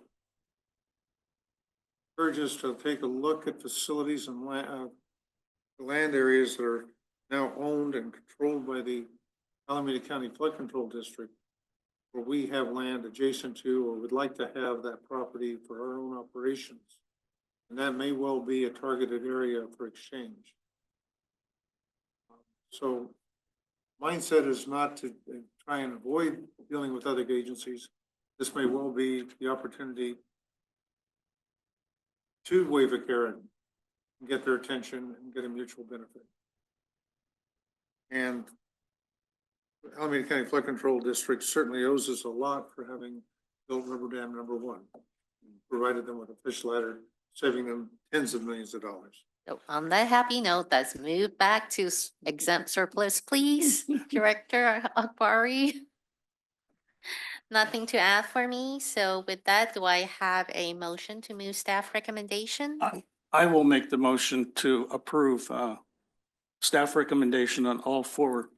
Urge us to take a look at facilities and land areas that are now owned and controlled by the Alameda County Flood Control District, where we have land adjacent to or would like to have that property for our own operations. And that may well be a targeted area for exchange. So mindset is not to try and avoid dealing with other agencies. This may well be the opportunity to wave a carrot and get their attention and get a mutual benefit. And Alameda County Flood Control District certainly owes us a lot for having built rubber dam number one. Provided them with a fish ladder, saving them tens of millions of dollars. So on that happy note, let's move back to exempt surplus, please. Director Akbari. Nothing to add for me. So with that, do I have a motion to move staff recommendation? I will make the motion to approve staff recommendation on all four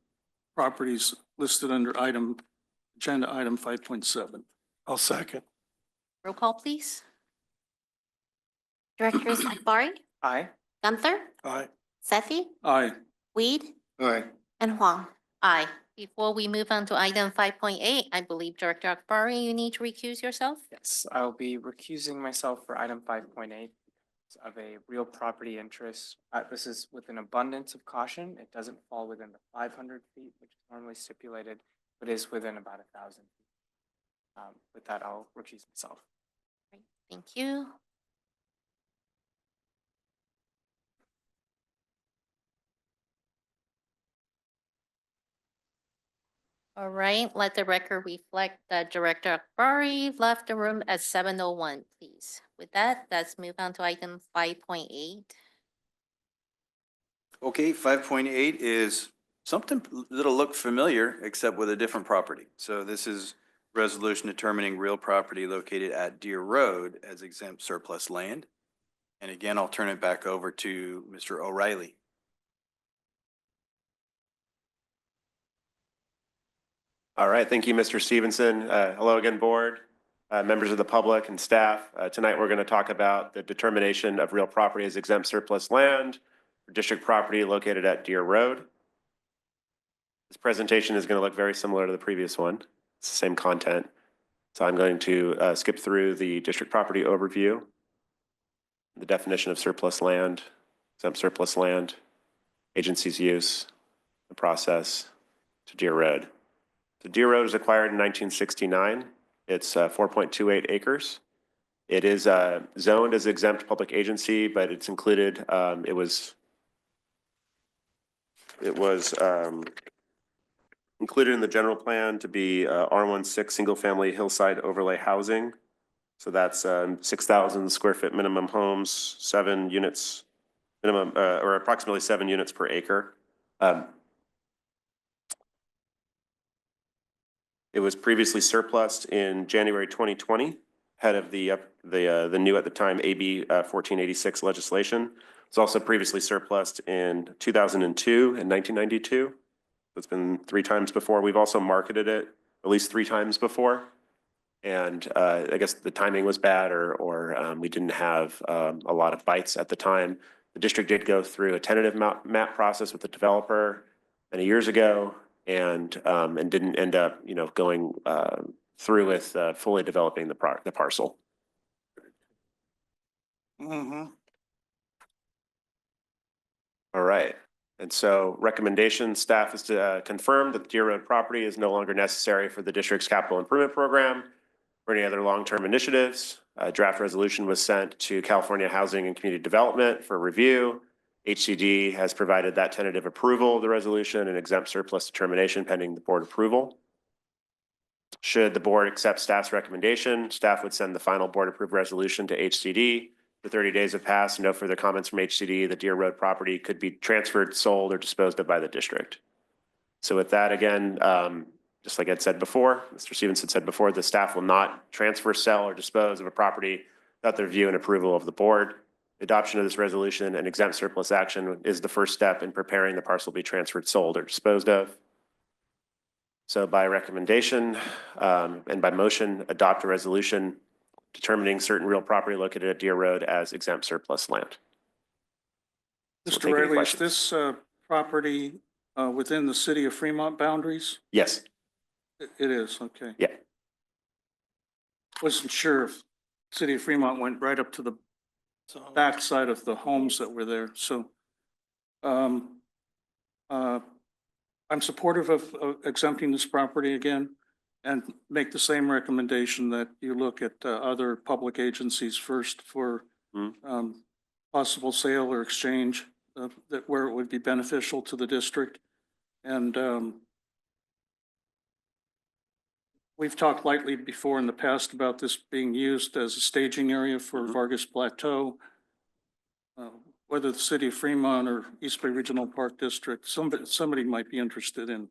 properties listed under agenda item 5.7. I'll second. Roll call, please. Directors Akbari, Aye. Gunther, Aye. Sethy, Aye. Weed, Aye. and Huang. Aye. Before we move on to item 5.8, I believe Director Akbari, you need to recuse yourself. Yes, I'll be recusing myself for item 5.8 of a real property interest. This is with an abundance of caution. It doesn't fall within the 500 feet, which is normally stipulated, but is within about 1,000 feet. With that, I'll recuse myself. Thank you. All right, let the record reflect that Director Akbari left the room at 7:01, please. With that, let's move on to item 5.8. Okay, 5.8 is something that'll look familiar, except with a different property. So this is resolution determining real property located at Deer Road as exempt surplus land. And again, I'll turn it back over to Mr. O'Reilly. All right, thank you, Mr. Stevenson. Hello again, board, members of the public and staff. Tonight, we're going to talk about the determination of real property as exempt surplus land for district property located at Deer Road. This presentation is going to look very similar to the previous one. It's the same content. So I'm going to skip through the district property overview, the definition of surplus land, exempt surplus land, agency's use, the process to Deer Road. The Deer Road was acquired in 1969. It's 4.28 acres. It is zoned as exempt public agency, but it's included, it was included in the general plan to be R16 single family hillside overlay housing. So that's 6,000 square foot minimum homes, 7 units minimum, or approximately 7 units per acre. It was previously surplused in January 2020, ahead of the new at the time AB 1486 legislation. It's also previously surplused in 2002 and 1992. It's been 3 times before. We've also marketed it at least 3 times before. And I guess the timing was bad, or we didn't have a lot of bites at the time. The district did go through a tentative map process with the developer many years ago, and didn't end up, going through with fully developing the parcel. Mm-hmm. All right. And so recommendation, staff is to confirm that the Deer Road property is no longer necessary for the district's capital improvement program or any other long-term initiatives. A draft resolution was sent to California Housing and Community Development for review. HCD has provided that tentative approval of the resolution and exempt surplus determination pending the board approval. Should the board accept staff's recommendation, staff would send the final board approved resolution to HCD. For 30 days have passed, no further comments from HCD. The Deer Road property could be transferred, sold, or disposed of by the district. So with that, again, just like I'd said before, Mr. Stevenson said before, the staff will not transfer, sell, or dispose of a property without the review and approval of the board. Adoption of this resolution and exempt surplus action is the first step in preparing the parcel to be transferred, sold, or disposed of. So by recommendation and by motion, adopt a resolution determining certain real property located at Deer Road as exempt surplus land. So we'll Mr. take any Riley, is questions. this property within the city of Fremont boundaries? Yes. It is, okay. Yeah. Wasn't sure if city of Fremont went right up to the back side of the homes that were there, so I'm supportive of exempting this property again and make the same recommendation that you look at other public agencies first for possible sale or exchange that where it would be beneficial to the district. And we've talked lightly before in the past about this being used as a staging area for Vargas Plateau. Whether the city of Fremont or East Bay Regional Park District, somebody might be interested in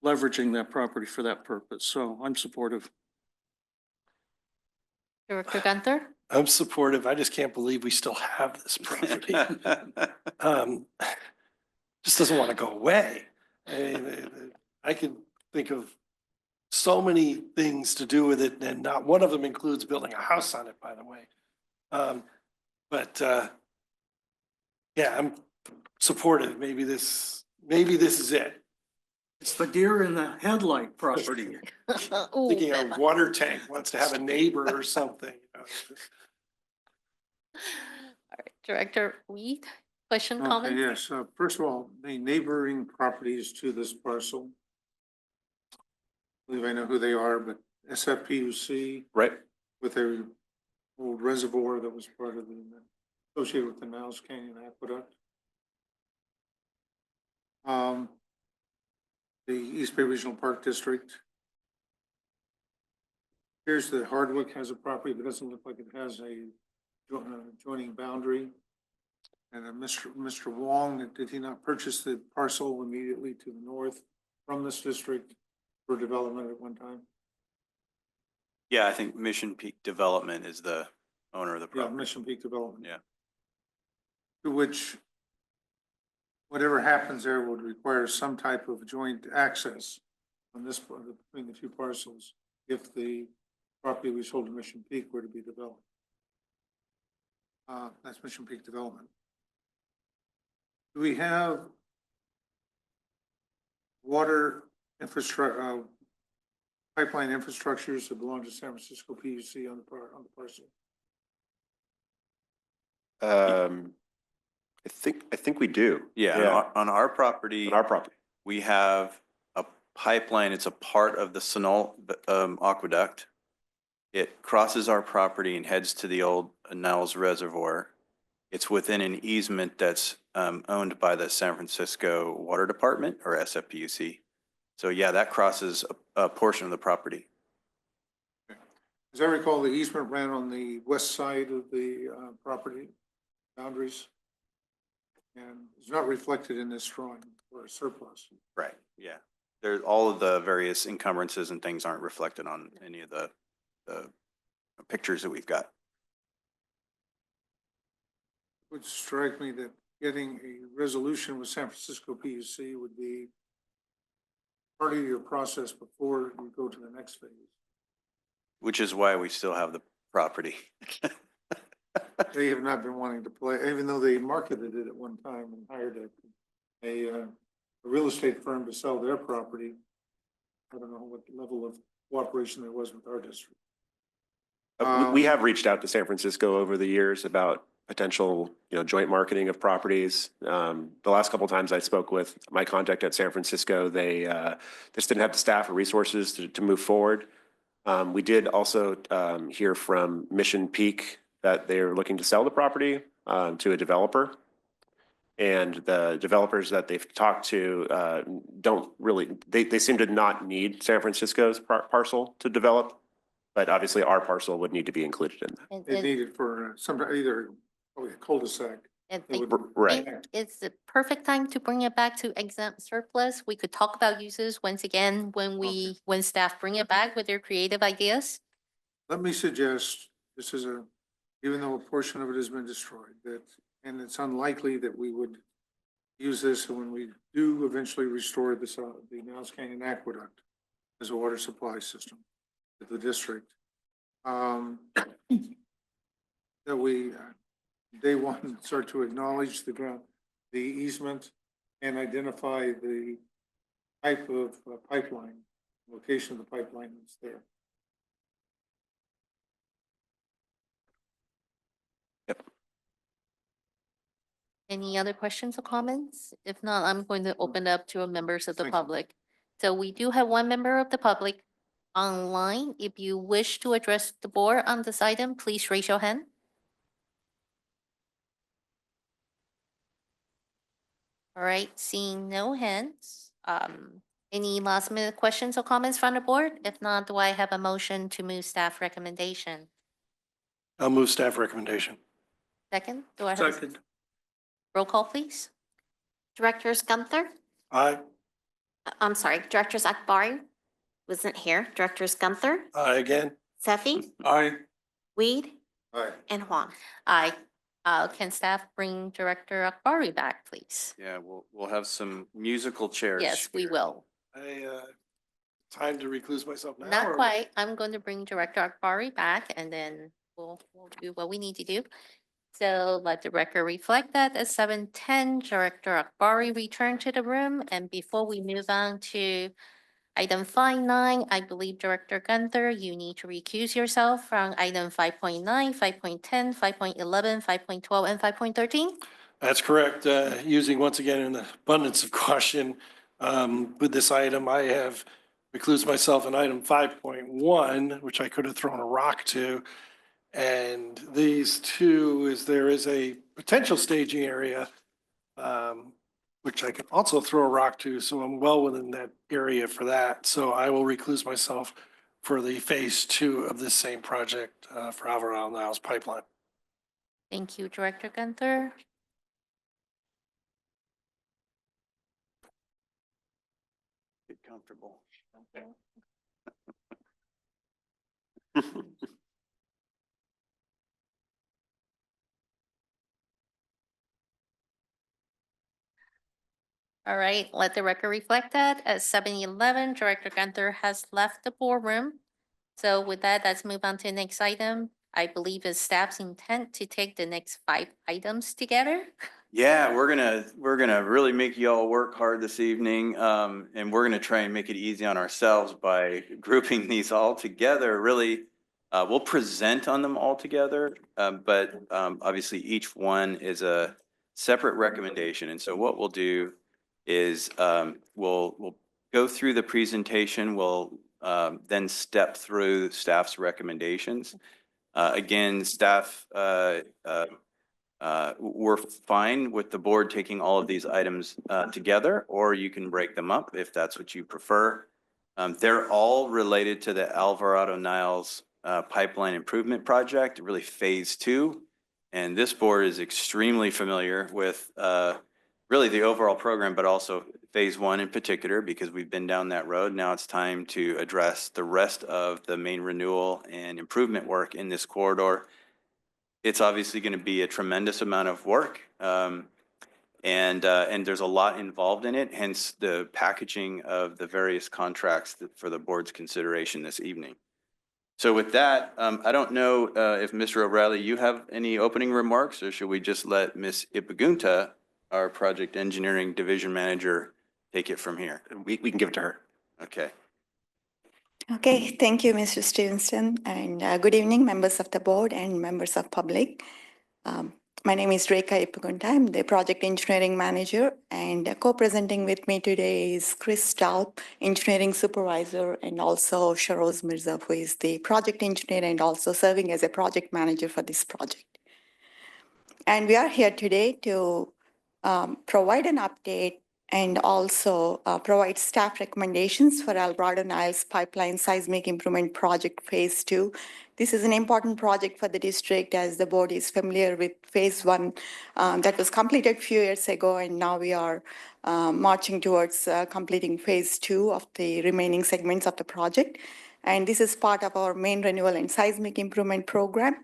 leveraging that property for that purpose. So I'm supportive. Director Gunther? I'm supportive. I just can't believe we still have this property. Just doesn't want to go away. I can think of so many things to do with it, and not one of them includes building a house on it, by the way. Yeah, I'm supportive. Maybe this is it. It's the deer in the headlight property. Ooh. Thinking our water tank wants to have a neighbor or something. All right, Director Weed, question, Okay, comment? yes, first of all, the neighboring properties to this parcel. I believe I know who they are, but SFPUC Right. with their old reservoir that was part of the, associated with the Niles Canyon Aqueduct. The East Bay Regional Park District. Here's the Hardwick has a property, but it doesn't look like it has a joining boundary. And Mr. Huang, did he not purchase the parcel immediately to the north from this district for development at one time? Yeah, I think Mission Peak Development is the owner of the Yeah, property. Mission Peak Development. Yeah. To which whatever happens there would require some type of joint access on this, between the two parcels, if the property we sold to Mission Peak were to be developed. That's Mission Peak Development. Do we have water infrastructure, pipeline infrastructures that belong to San Francisco PUC on the parcel? I think we do. Yeah, on our property. On our property. We have a pipeline. It's a part of the Sunol Aqueduct. It crosses our property and heads to the old Niles Reservoir. It's within an easement that's owned by the San Francisco Water Department, or SFPUC. So yeah, that crosses a portion of the property. As I recall, the easement ran on the west side of the property boundaries. And it's not reflected in this drawing for a surplus. Right, yeah. There's all of the various encumbrances and things aren't reflected on any of the pictures that we've got. It would strike me that getting a resolution with San Francisco PUC would be part of your process before you go to the next phase. Which is why we still have the property. They have not been wanting to play, even though they marketed it at one time and hired a real estate firm to sell their property. I don't know what level of cooperation there was with our district. We have reached out to San Francisco over the years about potential, joint marketing of properties. The last couple of times I spoke with my contact at San Francisco, they just didn't have the staff or resources to move forward. We did also hear from Mission Peak that they're looking to sell the property to a developer. And the developers that they've talked to don't really, they seem to not need San Francisco's parcel to develop, but obviously our parcel would need to be included in that. They need it for some, either a cul-de-sac. And It would- Right. it's the perfect time to bring it back to exempt surplus. We could talk about uses once again when staff bring it back with their creative ideas. Let me suggest, this is even though a portion of it has been destroyed, and it's unlikely that we would use this when we do eventually restore this, the Niles Canyon Aqueduct as a water supply system to the district. That we, day one, start to acknowledge the easement and identify the type of pipeline, location of the pipeline that's there. Any other questions or comments? If not, I'm going to open up to members of the Thank you. public. So we do have one member of the public online. If you wish to address the board on this item, please raise your hand. All right, seeing no hands, Any last minute questions or comments from the board? If not, do I have a motion to move staff recommendation? I'll move staff recommendation. Second, do I have? Second. Roll call, please. Directors Gunther, Aye. I'm sorry, Directors Akbari wasn't here. Directors Gunther, Aye again. Sethy, Aye. Weed, Aye. and Huang. Aye. Can staff bring Director Akbari back, please? Yeah, we'll have some musical chairs. Yes, we here. will. Time to recluse myself now? Not or- quite. I'm going to bring Director Akbari back and then we'll do what we need to do. So let the record reflect that at 7:10, Director Akbari returned to the room. And before we move on to item 5.9, I believe Director Gunther, you need to recuse yourself from item 5.9, 5.10, 5.11, 5.12, and 5.13. That's correct. Using once again an abundance of caution with this item, I have reclused myself in item 5.1, which I could have thrown a rock to. And these two is there is a potential staging area, which I can also throw a rock to. So I'm well within that area for that. So I will recluse myself for the phase 2 of this same project for Alvarado Niles Pipeline. Thank you, Director Gunther. Get comfortable. All right, let the record reflect that at 7:11, Director Gunther has left the boardroom. So with that, let's move on to the next item. I believe it's staff's intent to take the next 5 items together. Yeah, we're gonna really make you all work hard this evening, and we're gonna try and make it easy on ourselves by grouping these all together. Really, we'll present on them all together, but obviously each one is a separate recommendation. And so what we'll do is we'll go through the presentation. We'll then step through staff's recommendations. Again, staff. We're fine with the board taking all of these items together, or you can break them up if that's what you prefer. They're all related to the Alvarado Niles Pipeline Improvement Project, really phase 2. And this board is extremely familiar with really the overall program, but also phase 1 in particular, because we've been down that road. Now it's time to address the rest of the main renewal and improvement work in this corridor. It's obviously going to be a tremendous amount of work, and there's a lot involved in it, hence the packaging of the various contracts for the board's consideration this evening. So with that, I don't know if Mr. O'Reilly, you have any opening remarks, or should we just let Ms. Ipagunta, our Project Engineering Division Manager, take it from here? We can give it to her. Okay. Okay, thank you, Mr. Stevenson, and good evening, members of the board and members of public. My name is Rekha Ipagunta. I'm the Project Engineering Manager, and co-presenting with me today is Chris Stalp, Engineering Supervisor, and also Sharoz Mirza, who is the Project Engineer and also serving as a Project Manager for this project. And we are here today to provide an update and also provide staff recommendations for Alvarado Niles Pipeline Seismic Improvement Project Phase 2. This is an important project for the district, as the board is familiar with Phase 1 that was completed a few years ago, and now we are marching towards completing Phase 2 of the remaining segments of the project. And this is part of our main renewal and seismic improvement program.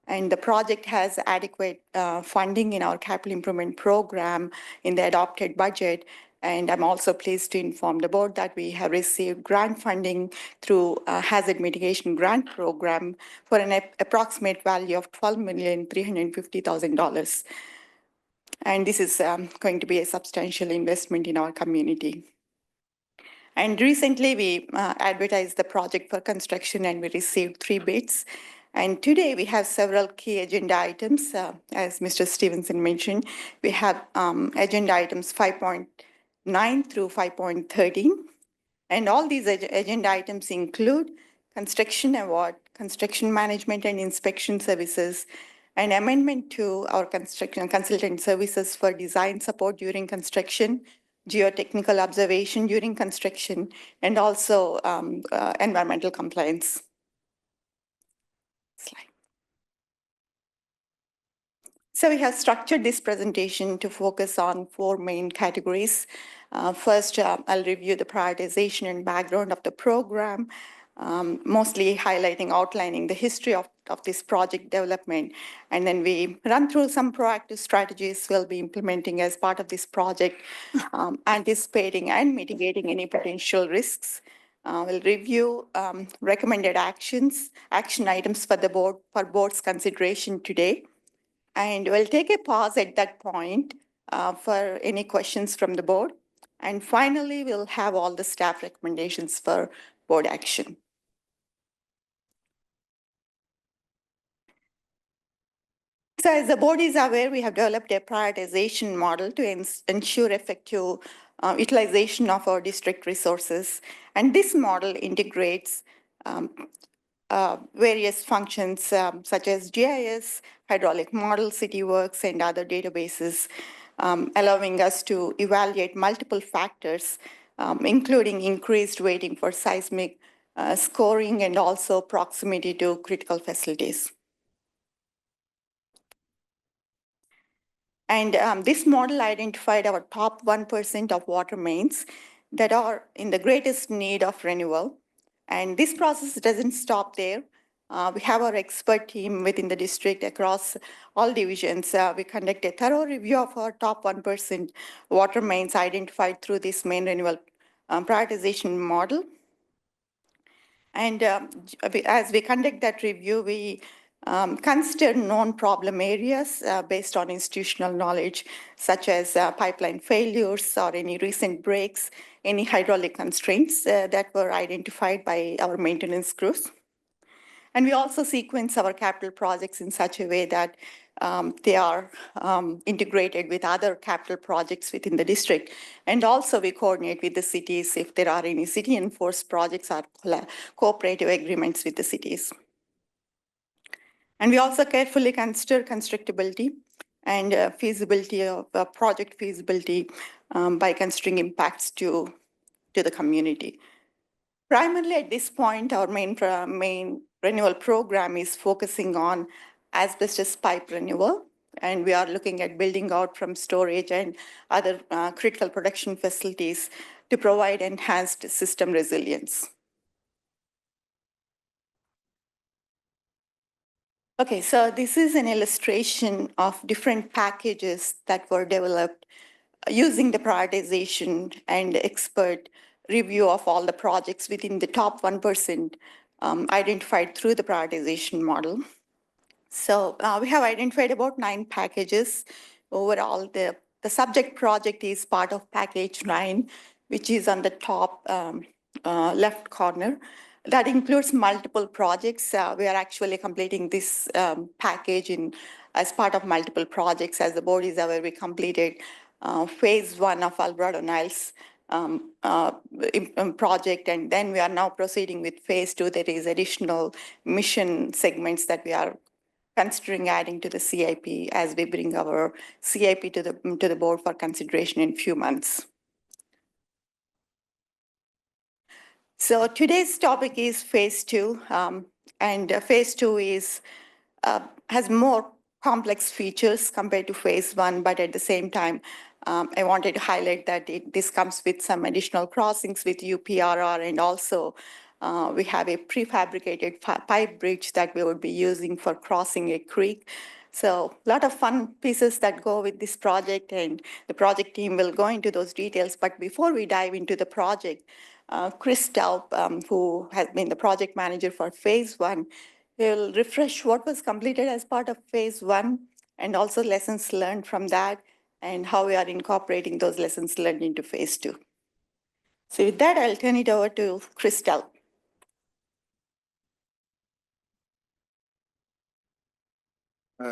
And the project has adequate funding in our capital improvement program in the adopted budget. And I'm also pleased to inform the board that we have received grant funding through a hazard mitigation grant program for an approximate value of $12,350,000. And this is going to be a substantial investment in our community. And recently we advertised the project for construction and we received 3 bids. And today we have several key agenda items. As Mr. Stevenson mentioned, we have agenda items 5.9 through 5.13. And all these agenda items include construction award, construction management and inspection services, an amendment to our construction consultant services for design support during construction, geotechnical observation during construction, and also environmental compliance. Slide. So we have structured this presentation to focus on 4 main categories. First, I'll review the prioritization and background of the program, mostly highlighting, outlining the history of this project development. And then we run through some proactive strategies we'll be implementing as part of this project, anticipating and mitigating any potential risks. We'll review recommended action items for the board, for board's consideration today. And we'll take a pause at that point for any questions from the board. And finally, we'll have all the staff recommendations for board action. So as the board is aware, we have developed a prioritization model to ensure effective utilization of our district resources. And this model integrates various functions such as GIS, hydraulic model, CityWorks, and other databases, allowing us to evaluate multiple factors, including increased weighting for seismic scoring and also proximity to critical facilities. And this model identified our top 1% of water mains that are in the greatest need of renewal. And this process doesn't stop there. We have our expert team within the district across all divisions. We conduct a thorough review of our top 1% water mains identified through this main renewal prioritization model. And as we conduct that review, we consider known problem areas based on institutional knowledge, such as pipeline failures or any recent breaks, any hydraulic constraints that were identified by our maintenance crews. And we also sequence our capital projects in such a way that they are integrated with other capital projects within the district. And also we coordinate with the cities if there are any city-enforced projects or cooperative agreements with the cities. And we also carefully consider constructability and feasibility of project feasibility by considering impacts to the community. Primarily at this point, our main renewal program is focusing on asbestos pipe renewal, and we are looking at building out from storage and other critical production facilities to provide enhanced system resilience. Okay, so this is an illustration of different packages that were developed using the prioritization and expert review of all the projects within the top 1% identified through the prioritization model. So we have identified about 9 packages. Overall, the subject project is part of package 9, which is on the top left corner. That includes multiple projects. We are actually completing this package as part of multiple projects. As the board is aware, we completed phase 1 of Alvarado Niles project, and then we are now proceeding with phase 2. There is additional mission segments that we are considering adding to the CIP as we bring our CIP to the board for consideration in a few months. So today's topic is phase 2, and phase 2 has more complex features compared to phase 1, but at the same time, I wanted to highlight that this comes with some additional crossings with UPRR, and also we have a prefabricated pipe bridge that we would be using for crossing a creek. So a lot of fun pieces that go with this project, and the project team will go into those details. But before we dive into the project, Chris Delp, who has been the project manager for phase 1, will refresh what was completed as part of phase 1 and also lessons learned from that and how we are incorporating those lessons learned into phase 2. So with that, I'll turn it over to Chris Delp.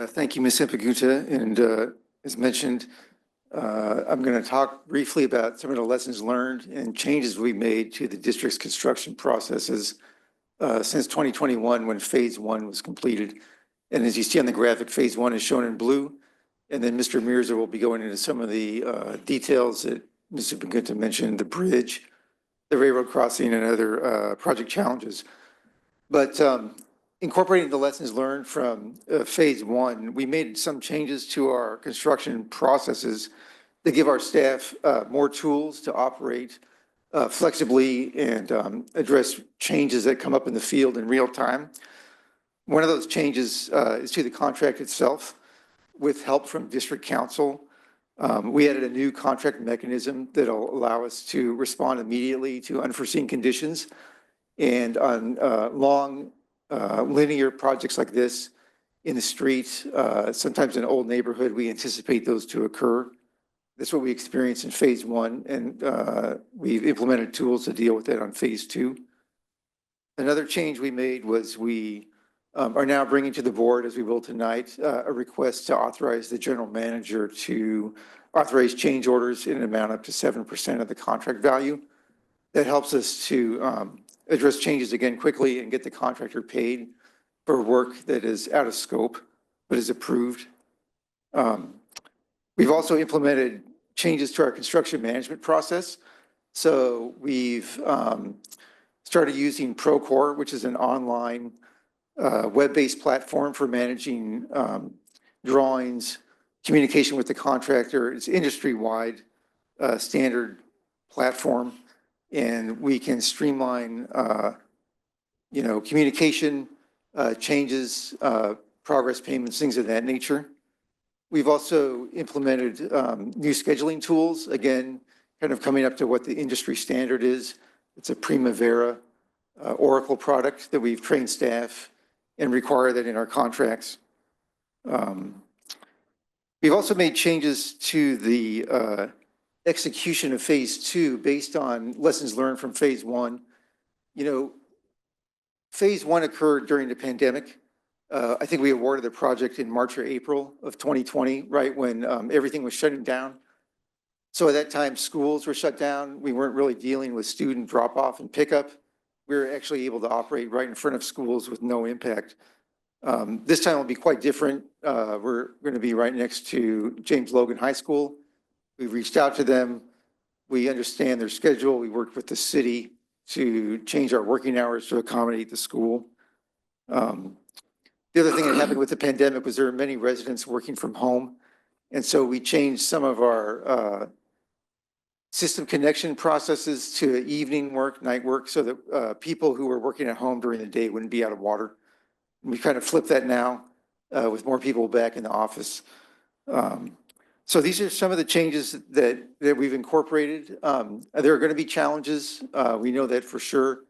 Thank you, Ms. Ipagunta. And as mentioned, I'm going to talk briefly about some of the lessons learned and changes we made to the district's construction processes since 2021 when phase 1 was completed. And as you see on the graphic, phase 1 is shown in blue. And then Mr. Mirza will be going into some of the details that Mr. Gunther mentioned, the bridge, the railroad crossing, and other project challenges. But incorporating the lessons learned from phase one, we made some changes to our construction processes to give our staff more tools to operate flexibly and address changes that come up in the field in real time. One of those changes is to the contract itself. With help from district council, we added a new contract mechanism that'll allow us to respond immediately to unforeseen conditions. And on long linear projects like this in the street, sometimes in an old neighborhood, we anticipate those to occur. That's what we experienced in phase one, and we've implemented tools to deal with that on phase two. Another change we made was we are now bringing to the board, as we will tonight, a request to authorize the general manager to authorize change orders in an amount up to 7% of the contract value. That helps us to address changes again quickly and get the contractor paid for work that is out of scope but is approved. We've also implemented changes to our construction management process. So we've started using Procore, which is an online web-based platform for managing drawings, communication with the contractor. It's industry-wide standard platform, and we can streamline, communication, changes, progress payments, things of that nature. We've also implemented new scheduling tools, again, kind of coming up to what the industry standard is. It's a Primavera Oracle product that we've trained staff and require that in our contracts. We've also made changes to the execution of phase two based on lessons learned from phase one. Phase one occurred during the pandemic. I think we awarded the project in March or April of 2020, right when everything was shutting down. So at that time, schools were shut down. We weren't really dealing with student drop-off and pickup. We were actually able to operate right in front of schools with no impact. This time will be quite different. We're going to be right next to James Logan High School. We've reached out to them. We understand their schedule. We worked with the city to change our working hours to accommodate the school. The other thing that happened with the pandemic was there were many residents working from home. And so we changed some of our system connection processes to evening work, night work, so that people who were working at home during the day wouldn't be out of water. We kind of flipped that now with more people back in the office. So these are some of the changes that we've incorporated. There are going to be challenges. We know that for sure.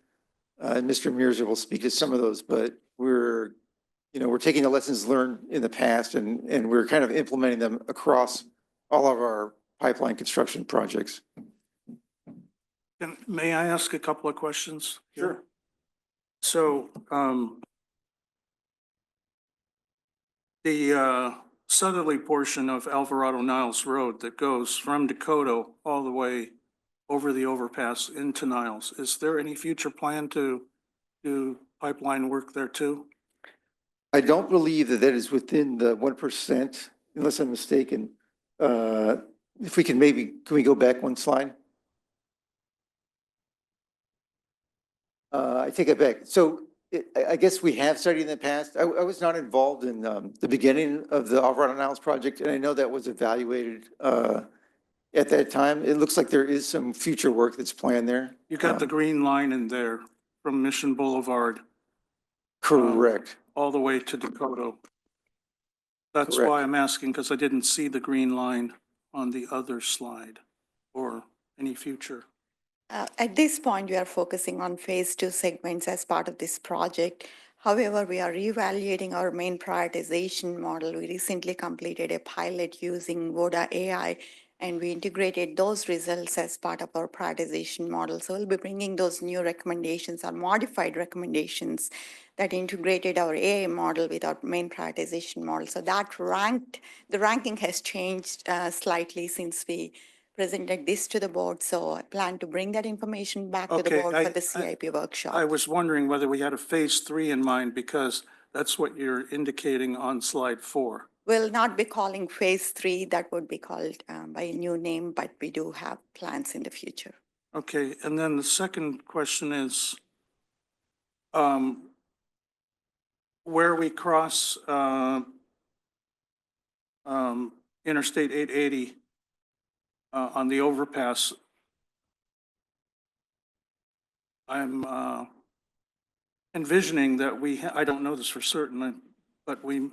Mr. Mirza will speak to some of those, but we're taking the lessons learned in the past and we're kind of implementing them across all of our pipeline construction projects. And may I ask a couple of questions? Sure. So, the southerly portion of Alvarado Niles Road that goes from Dakota all the way over the overpass into Niles, is there any future plan to do pipeline work there too? I don't believe that is within the 1%, unless I'm mistaken. If we can can we go back one slide? I take it back. So I guess we have studied in the past. I was not involved in the beginning of the Alvarado Niles project, and I know that was evaluated at that time. It looks like there is some future work that's planned there. You got the green line in there from Mission Boulevard. Correct. All the way to Dakota. That's Correct. why I'm asking, because I didn't see the green line on the other slide or any future. At this point, we are focusing on phase two segments as part of this project. However, we are reevaluating our main prioritization model. We recently completed a pilot using VODA AI, and we integrated those results as part of our prioritization model. So we'll be bringing those new recommendations or modified recommendations that integrated our AI model with our main prioritization model. So the ranking has changed slightly since we presented this to the board. So I plan to bring that information back to the Okay, board for the CIP workshop. I was wondering whether we had a phase three in mind because that's what you're indicating on slide 4. Will not be calling phase 3, that would be called by a new name, but we do have plans in the future. Okay, and then the second question is, where we cross, Interstate 880, on the overpass, I'm, envisioning that I don't know this for certain, but we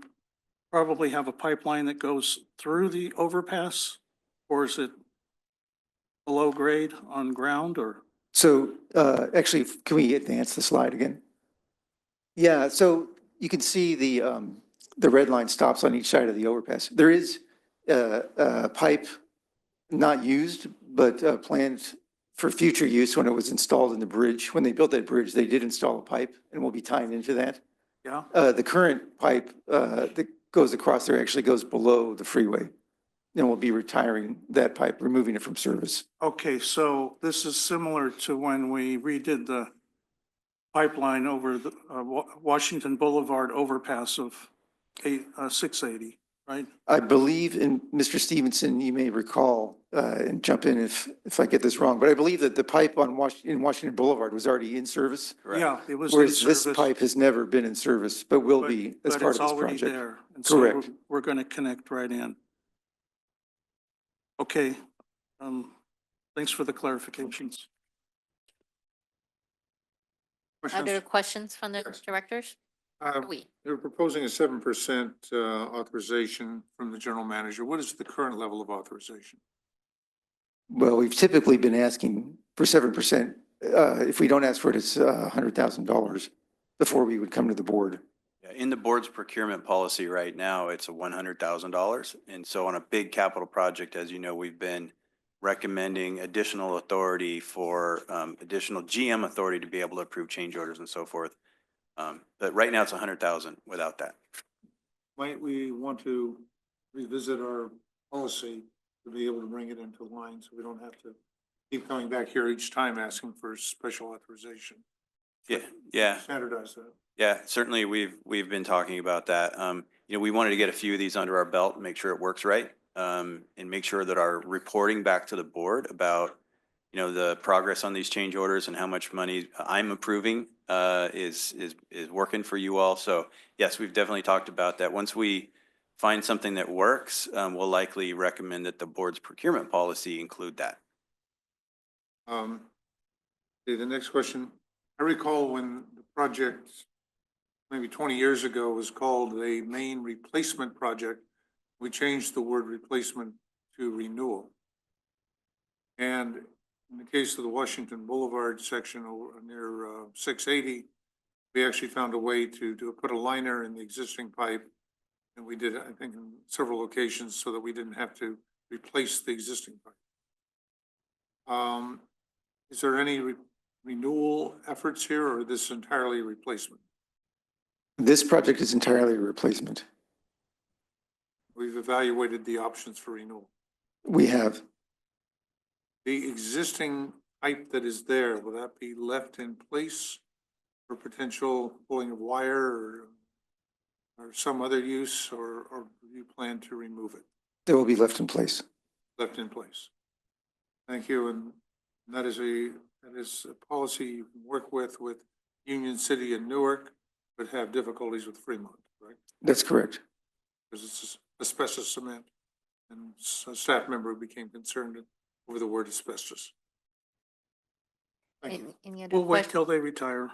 probably have a pipeline that goes through the overpass, or is it below grade on ground, or? So actually, can we advance the slide again? Yeah, so you can see the red line stops on each side of the overpass. There is a pipe not used, but planned for future use when it was installed in the bridge. When they built that bridge, they did install a pipe and we'll be tying into that. Yeah, The current pipe that goes across there actually goes below the freeway. And we'll be retiring that pipe, removing it from service. okay, so this is similar to when we redid the pipeline over the Washington Boulevard overpass of 680, right? I believe, and Mr. Stevenson, you may recall, and jump in if I get this wrong, but I believe that the pipe on in Washington Boulevard was already in service. Yeah, it was in Whereas this service, pipe has never been in service, but will be as but part it's of this already project. there. And so Correct. we're going to connect right in. Okay, thanks for the clarifications. Other questions from the directors? We. They're proposing a 7% authorization from the general manager. What is the current level of authorization? Well, we've typically been asking for 7%. If we don't ask for it, it's $100,000 before we would come to the board. Yeah, in the board's procurement policy right now, it's a $100,000. And so on a big capital project, as you know, we've been recommending additional authority for additional GM authority to be able to approve change orders and so forth. But right now it's 100,000 without that. Might we want to revisit our policy to be able to bring it into line so we don't have to keep coming back here each time asking for special authorization? Yeah. Standardize that. Yeah, certainly we've been talking about that. You know, we wanted to get a few of these under our belt and make sure it works right. And make sure that our reporting back to the board about, you know, the progress on these change orders and how much money I'm approving is working for you all. So yes, we've definitely talked about that. Once we find something that works, we'll likely recommend that the board's procurement policy include that. Okay, the next question. I recall when the project, maybe 20 years ago, was called a main replacement project, we changed the word replacement to renewal. And in the case of the Washington Boulevard section over near 680, we actually found a way to put a liner in the existing pipe. And we did, I think, in several locations so that we didn't have to replace the existing pipe. Is there any renewal efforts here, or this entirely replacement? This project is entirely a replacement. We've evaluated the options for renewal. We have. The existing pipe that is there, will that be left in place for potential pulling of wire or some other use, or do you plan to remove it? It will be left in place. Left in place. Thank you. And that is a policy you can work with Union City and Newark, but have difficulties with Fremont, right? That's correct. Because it's asbestos cement, and a staff member became concerned over the word asbestos. Thank you. Any other We'll wait questions? till they retire.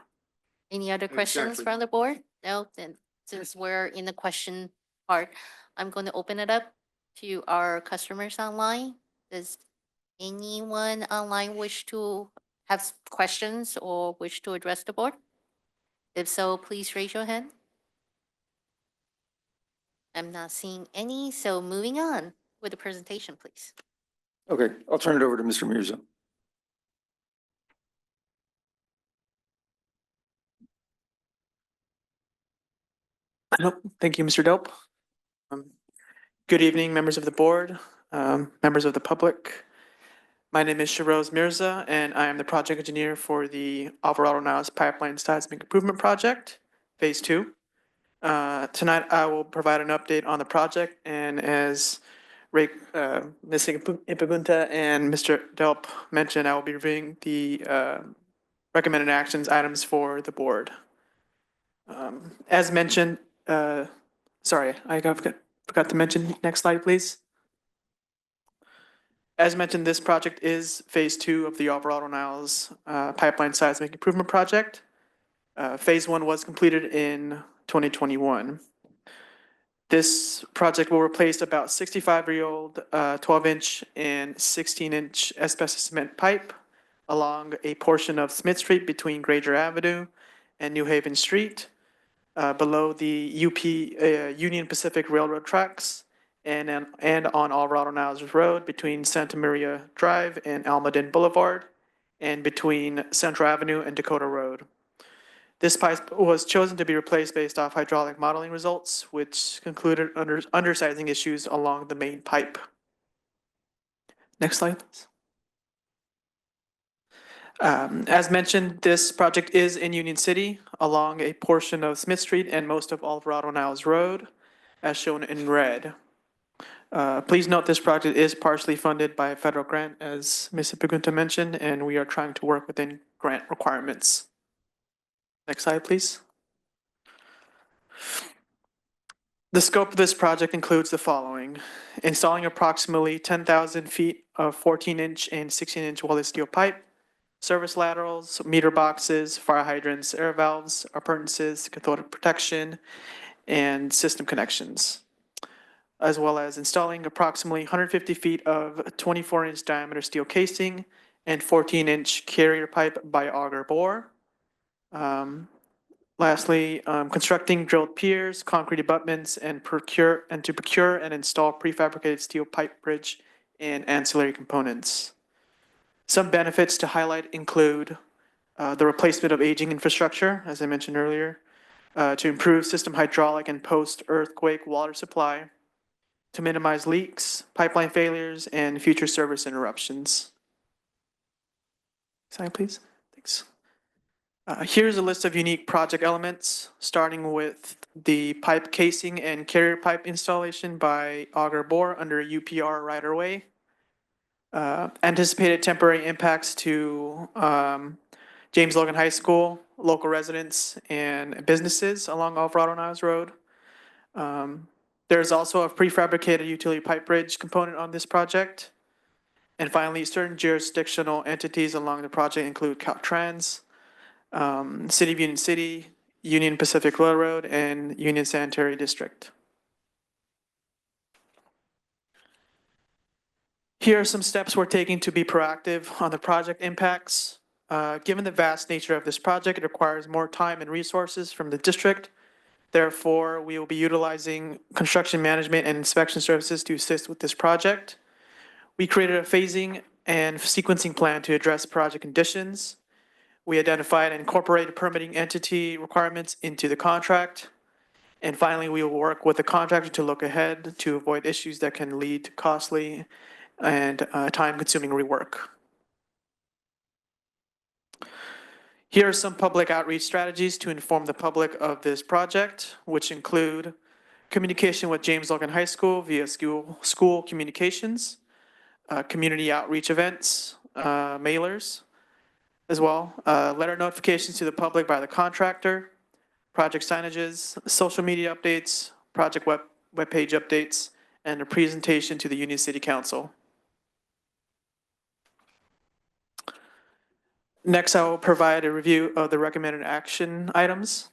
Any other questions Exactly. from the board? No, then since we're in the question part, I'm going to open it up to our customers online. Does anyone online wish to have questions or wish to address the board? If so, please raise your hand. I'm not seeing any, so moving on with the presentation, please. Okay, I'll turn it over to Mr. Mirza. Thank you, Mr. Dope. Good evening, members of the board, members of the public. My name is Shiroz Mirza, and I am the project engineer for the Alvarado Niles Pipeline Seismic Improvement Project, Phase 2. Tonight, I will provide an update on the project, and as Ms. Ipagunta and Mr. Delp mentioned, I will be reviewing the recommended actions items for the board. As mentioned, sorry, forgot to mention, next slide, please. As mentioned, this project is phase 2 of the Alvarado Niles Pipeline Seismic Improvement Project. Phase 1 was completed in 2021. This project will replace about 65-year-old 12-inch and 16-inch asbestos cement pipe along a portion of Smith Street between Granger Avenue and New Haven Street, below the UP Union Pacific Railroad tracks, and on Alvarado Niles Road between Santa Maria Drive and Almaden Boulevard, and between Central Avenue and Dakota Road. This pipe was chosen to be replaced based off hydraulic modeling results, which concluded undersizing issues along the main pipe. Next slide, please. As mentioned, this project is in Union City along a portion of Smith Street and most of Alvarado Niles Road, as shown in red. Please note this project is partially funded by a federal grant, as Ms. Ipagunta mentioned, and we are trying to work within grant requirements. Next slide, please. The scope of this project includes the following: installing approximately 10,000 feet of 14-inch and 16-inch welded steel pipe, service laterals, meter boxes, fire hydrants, air valves, appurtenances, cathodic protection, and system connections, as well as installing approximately 150 feet of 24-inch diameter steel casing and 14-inch carrier pipe by auger bore. Lastly, constructing drilled piers, concrete abutments, and procure and install prefabricated steel pipe bridge and ancillary components. Some benefits to highlight include the replacement of aging infrastructure, as I mentioned earlier, to improve system hydraulic and post-earthquake water supply, to minimize leaks, pipeline failures, and future service interruptions. Slide, please. Thanks. Here's a list of unique project elements, starting with the pipe casing and carrier pipe installation by auger bore under UPR right-of-way. Anticipated temporary impacts to James Logan High School, local residents, and businesses along Alvarado Niles Road. There's also a prefabricated utility pipe bridge component on this project. And finally, certain jurisdictional entities along the project include Caltrans, City of Union City, Union Pacific Railroad, and Union Sanitary District. Here are some steps we're taking to be proactive on the project impacts. Given the vast nature of this project, it requires more time and resources from the district. Therefore, we will be utilizing construction management and inspection services to assist with this project. We created a phasing and sequencing plan to address project conditions. We identified and incorporated permitting entity requirements into the contract. And finally, we will work with the contractor to look ahead to avoid issues that can lead to costly and time-consuming rework. Here are some public outreach strategies to inform the public of this project, which include communication with James Logan High School via school communications, community outreach events, mailers as well, letter notifications to the public by the contractor, project signages, social media updates, project webpage updates, and a presentation to the Union City Council. Next, I will provide a review of the recommended action items.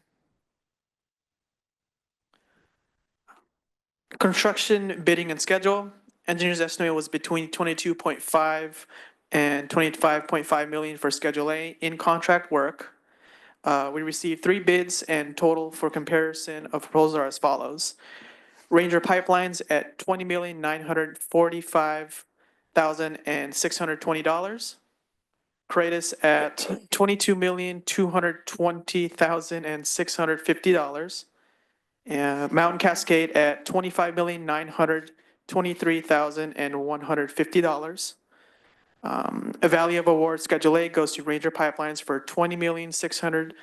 Construction bidding and schedule. Engineers estimate was between 22.5 and 25.5 million for Schedule A in contract work. We received 3 bids, and total for comparison of proposals are as follows. Ranger Pipelines at $20,945,620. Kratos at $22,220,650. Mountain Cascade at $25,923,150. A value of award Schedule A goes to Ranger Pipelines for $20,622,650.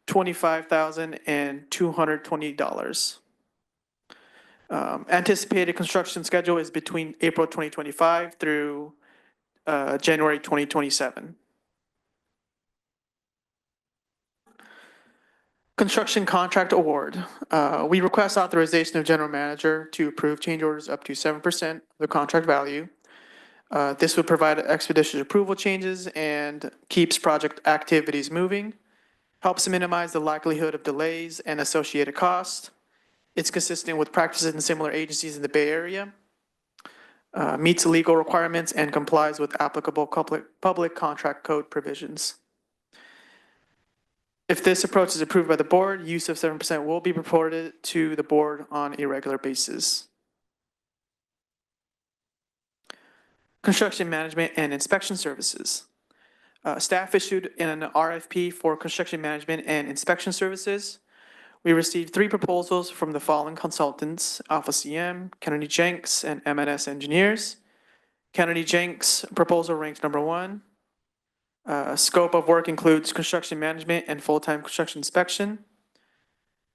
$25,220. Anticipated construction schedule is between April 2025 through January 2027. Construction contract award. We request authorization of general manager to approve change orders up to 7% of the contract value. This would provide expeditious approval changes and keeps project activities moving, helps minimize the likelihood of delays and associated costs. It's consistent with practices in similar agencies in the Bay Area, meets legal requirements, and complies with applicable public contract code provisions. If this approach is approved by the board, use of 7% will be reported to the board on a regular basis. Construction management and inspection services. Staff issued an RFP for construction management and inspection services. We received 3 proposals from the following consultants: Alpha CM, Kennedy Jenks, and M&S Engineers. Kennedy Jenks proposal ranked number 1. Scope of work includes construction management and full-time construction inspection.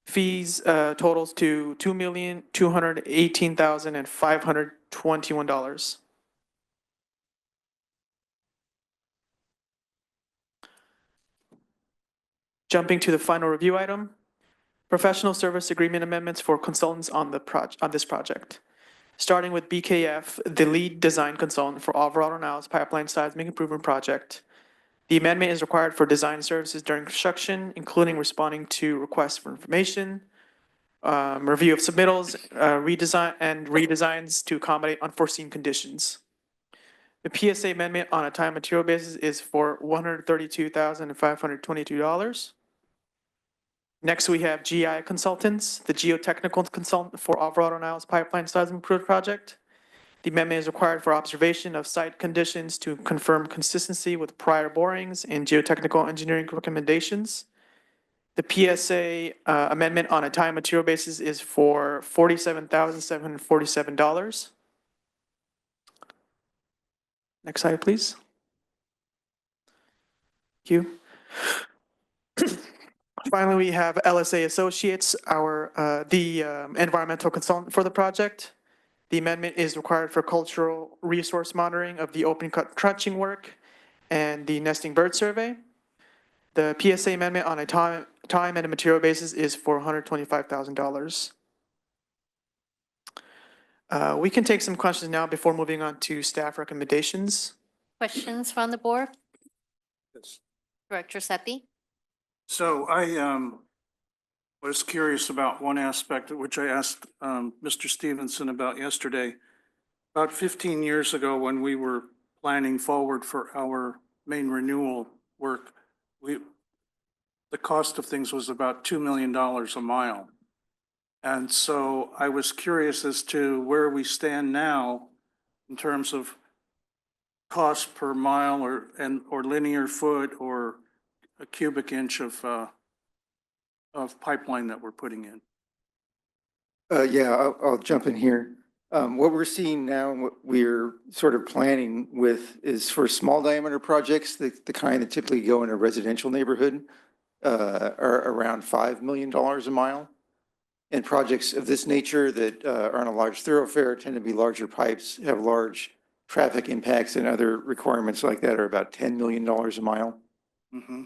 Fees totals to $2,218,521. Jumping to the final review item, professional service agreement amendments for consultants on this project. Starting with BKF, the lead design consultant for Alvarado Niles Pipeline Seismic Improvement Project. The amendment is required for design services during construction, including responding to requests for information, review of submittals, redesigns to accommodate unforeseen conditions. The PSA amendment on a time and material basis is for $132,522. Next, we have GI Consultants, the geotechnical consultant for Alvarado Niles Pipeline Seismic Improvement Project. The amendment is required for observation of site conditions to confirm consistency with prior borings and geotechnical engineering recommendations. The PSA amendment on a time and material basis is for $47,747. Next slide, please. Thank you. Finally, we have LSA Associates, the environmental consultant for the project. The amendment is required for cultural resource monitoring of the open cut trenching work and the nesting bird survey. The PSA amendment on a time and a material basis is for $125,000. We can take some questions now before moving on to staff recommendations. Questions from the board? Yes. Director Sethy? So I was curious about one aspect which I asked Mr. Stevenson about yesterday. About 15 years ago, when we were planning forward for our main renewal work, the cost of things was about $2 million a mile. And so I was curious as to where we stand now in terms of cost per mile or linear foot or a cubic inch of pipeline that we're putting in. Yeah, I'll jump in here. What we're seeing now and what we're sort of planning with is for small diameter projects, the kind that typically go in a residential neighborhood, are around $5 million a mile. And projects of this nature that are on a large thoroughfare tend to be larger pipes, have large traffic impacts, and other requirements like that are about $10 million a mile. Mm-hmm.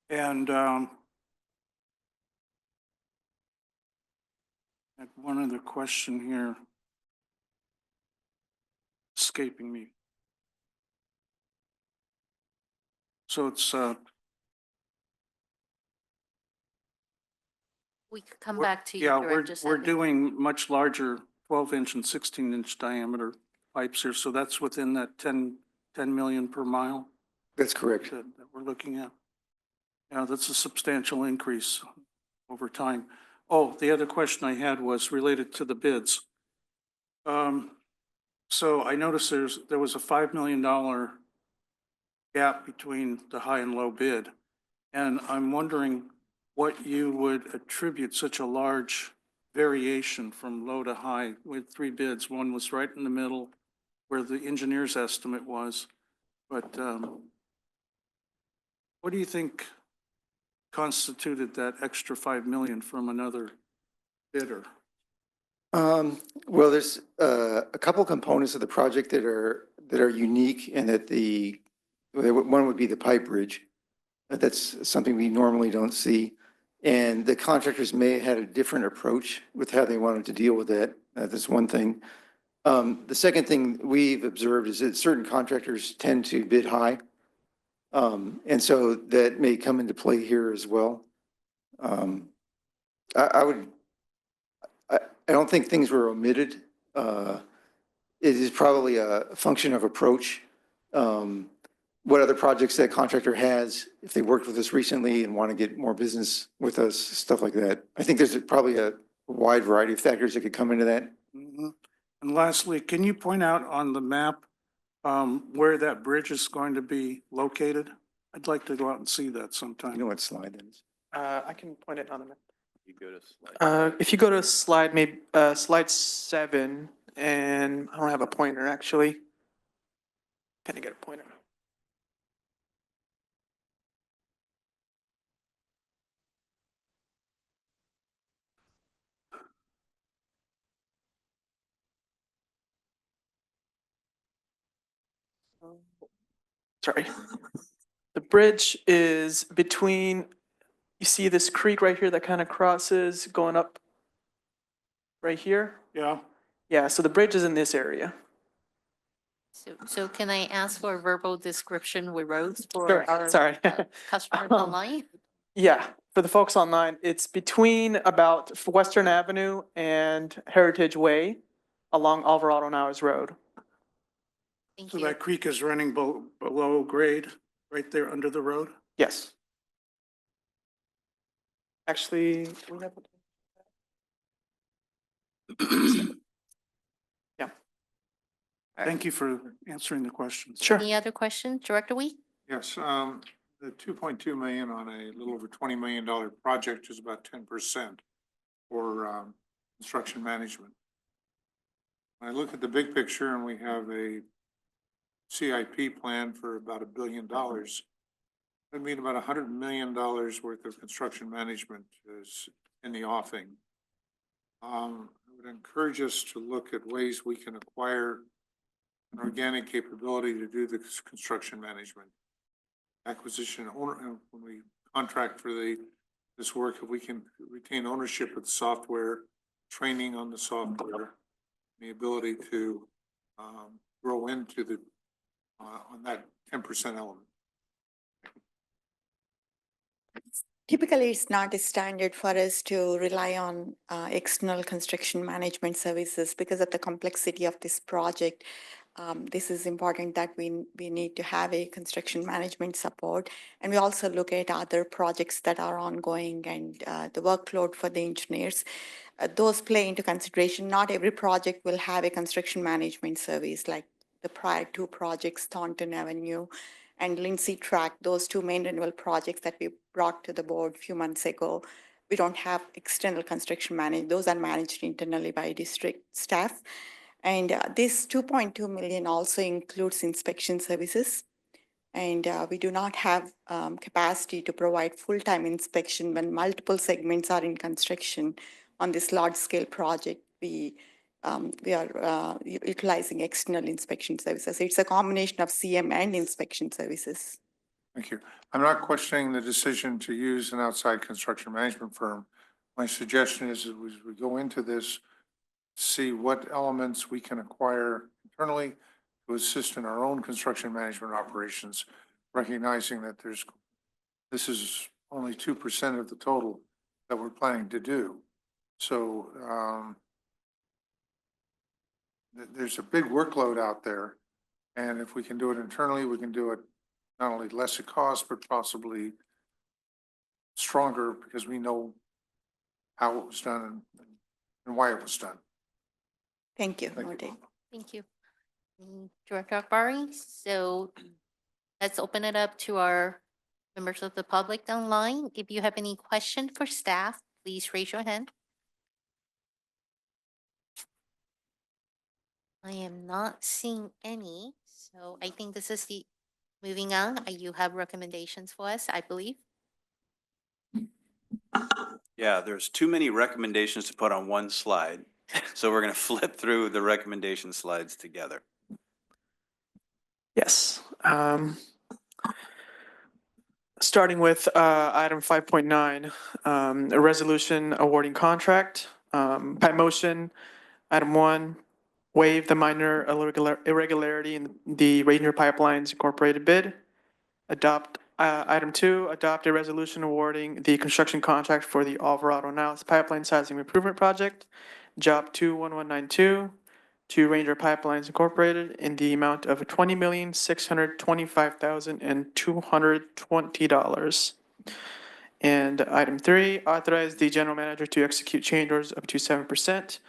And I have one other question here, escaping me. So it's We could come back to you, yeah, Director we're Sethy. doing much larger 12-inch and 16-inch diameter pipes here, so that's within that 10 million per mile That's correct. that we're looking at. Yeah, that's a substantial increase over time. Oh, the other question I had was related to the bids. So I noticed there was a $5 million gap between the high and low bid. And I'm wondering what you would attribute such a large variation from low to high with 3 bids. One was right in the middle where the engineer's estimate was, but what do you think constituted that extra 5 million from another bidder? Well, there's a couple components of the project that are unique and that one would be the pipe bridge. That's something we normally don't see. And the contractors may have had a different approach with how they wanted to deal with that. That's one thing. The second thing we've observed is that certain contractors tend to bid high. And so that may come into play here as well. I don't think things were omitted. It is probably a function of approach. What other projects that contractor has, if they worked with us recently and want to get more business with us, stuff like that. I think there's probably a wide variety of factors that could come into that. Mhm. And lastly, can you point out on the map where that bridge is going to be located? I'd like to go out and see that sometime. You know what slide that is? I can point it on the map. You go to slide. If you go to slide, maybe, slide 7, and I don't have a pointer actually. Can I get a pointer? Sorry. The bridge is between, you see this creek right here that kind of crosses going up right here? Yeah, Yeah, so the bridge is in this area. So can I ask for a verbal description with roads for Sure, our sorry. customers Um, online? Yeah, for the folks online, it's between about Western Avenue and Heritage Way along Alvarado Nowers Road. Thank so you. that creek is running below grade, right there under the road? Yes. Actually, do we have? Yeah. Thank you for answering the questions. Sure. Any other questions, Director Wee? Yes, the 2.2 million on a little over $20 million project is about 10% for construction management. When I look at the big picture and we have a CIP plan for about $1 billion, that mean about $100 million worth of construction management is in the offing. I would encourage us to look at ways we can acquire an organic capability to do the construction management. Acquisition owner, when we contract for this work, if we can retain ownership of the software, training on the software, the ability to grow into the on that 10% element. Typically, it's not a standard for us to rely on external construction management services because of the complexity of this project. This is important that we need to have a construction management support. And we also look at other projects that are ongoing and the workload for the engineers. Those play into consideration. Not every project will have a construction management service like the prior two projects, Thornton Avenue and Lindsay Track, those two main renewal projects that we brought to the board a few months ago. We don't have external construction managed. Those are managed internally by district staff. And this 2.2 million also includes inspection services. And we do not have capacity to provide full-time inspection when multiple segments are in construction on this large-scale project. We are utilizing external inspection services. It's a combination of CM and inspection services. Thank you. I'm not questioning the decision to use an outside construction management firm. My suggestion is that as we go into this, see what elements we can acquire internally to assist in our own construction management operations, recognizing that this is only 2% of the total that we're planning to do. So there's a big workload out there. And if we can do it internally, we can do it not only less it costs, but possibly stronger because we know how it was done and why it was done. Thank you. Thank you. Thank you. Director Akbari, so let's open it up to our members of the public online. If you have any question for staff, please raise your hand. I am not seeing any, so I think this is the Moving on, you have recommendations for us, I believe. Yeah, there's too many recommendations to put on one slide. So we're going to flip through the recommendation slides together. Yes. Starting with item 5.9, a resolution awarding contract. By motion, item 1, waive the minor irregularity in the Rainier Pipelines Incorporated bid. Adopt, item 2, adopt a resolution awarding the construction contract for the Alvarado Niles Pipeline Sizing Improvement Project, Job 21192, to Ranger Pipelines Incorporated in the amount of $20,625,220. And item 3, authorize the general manager to execute change orders up to 7%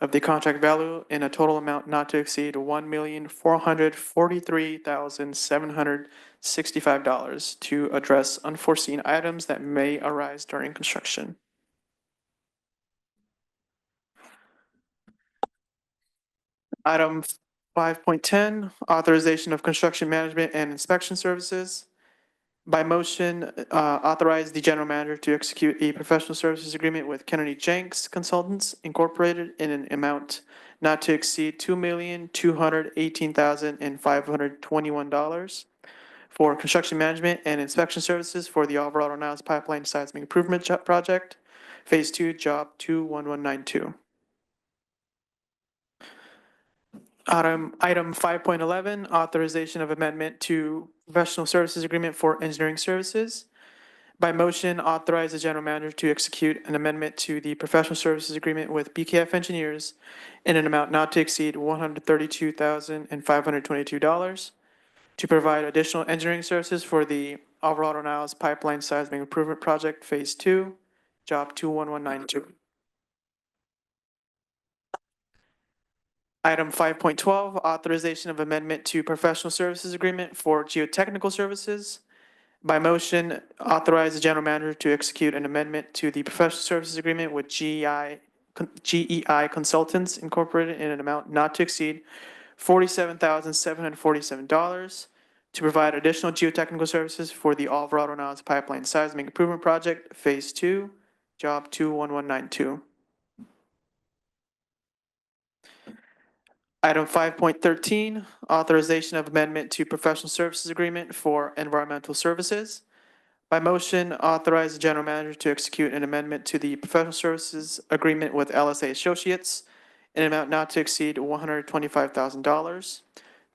of the contract value in a total amount not to exceed $1,443,765 to address unforeseen items that may arise during construction. Item 5.10, authorization of construction management and inspection services. By motion, authorize the general manager to execute a professional services agreement with Kennedy Jenks Consultants Incorporated in an amount not to exceed $2,218,521 for construction management and inspection services for the Alvarado Niles Pipeline Seismic Improvement Project, Phase 2, Job 21192. Item 5.11, authorization of amendment to professional services agreement for engineering services. By motion, authorize the general manager to execute an amendment to the professional services agreement with BKF Engineers in an amount not to exceed $132,522 to provide additional engineering services for the Alvarado Niles Pipeline Seismic Improvement Project, Phase 2, Job 21192. Item 5.12, authorization of amendment to professional services agreement for geotechnical services. By motion, authorize the general manager to execute an amendment to the professional services agreement with GEI Consultants Incorporated in an amount not to exceed $47,747 to provide additional geotechnical services for the Alvarado Niles Pipeline Seismic Improvement Project, Phase 2, Job 21192. Item 5.13, authorization of amendment to professional services agreement for environmental services. By motion, authorize the general manager to execute an amendment to the professional services agreement with LSA Associates in an amount not to exceed $125,000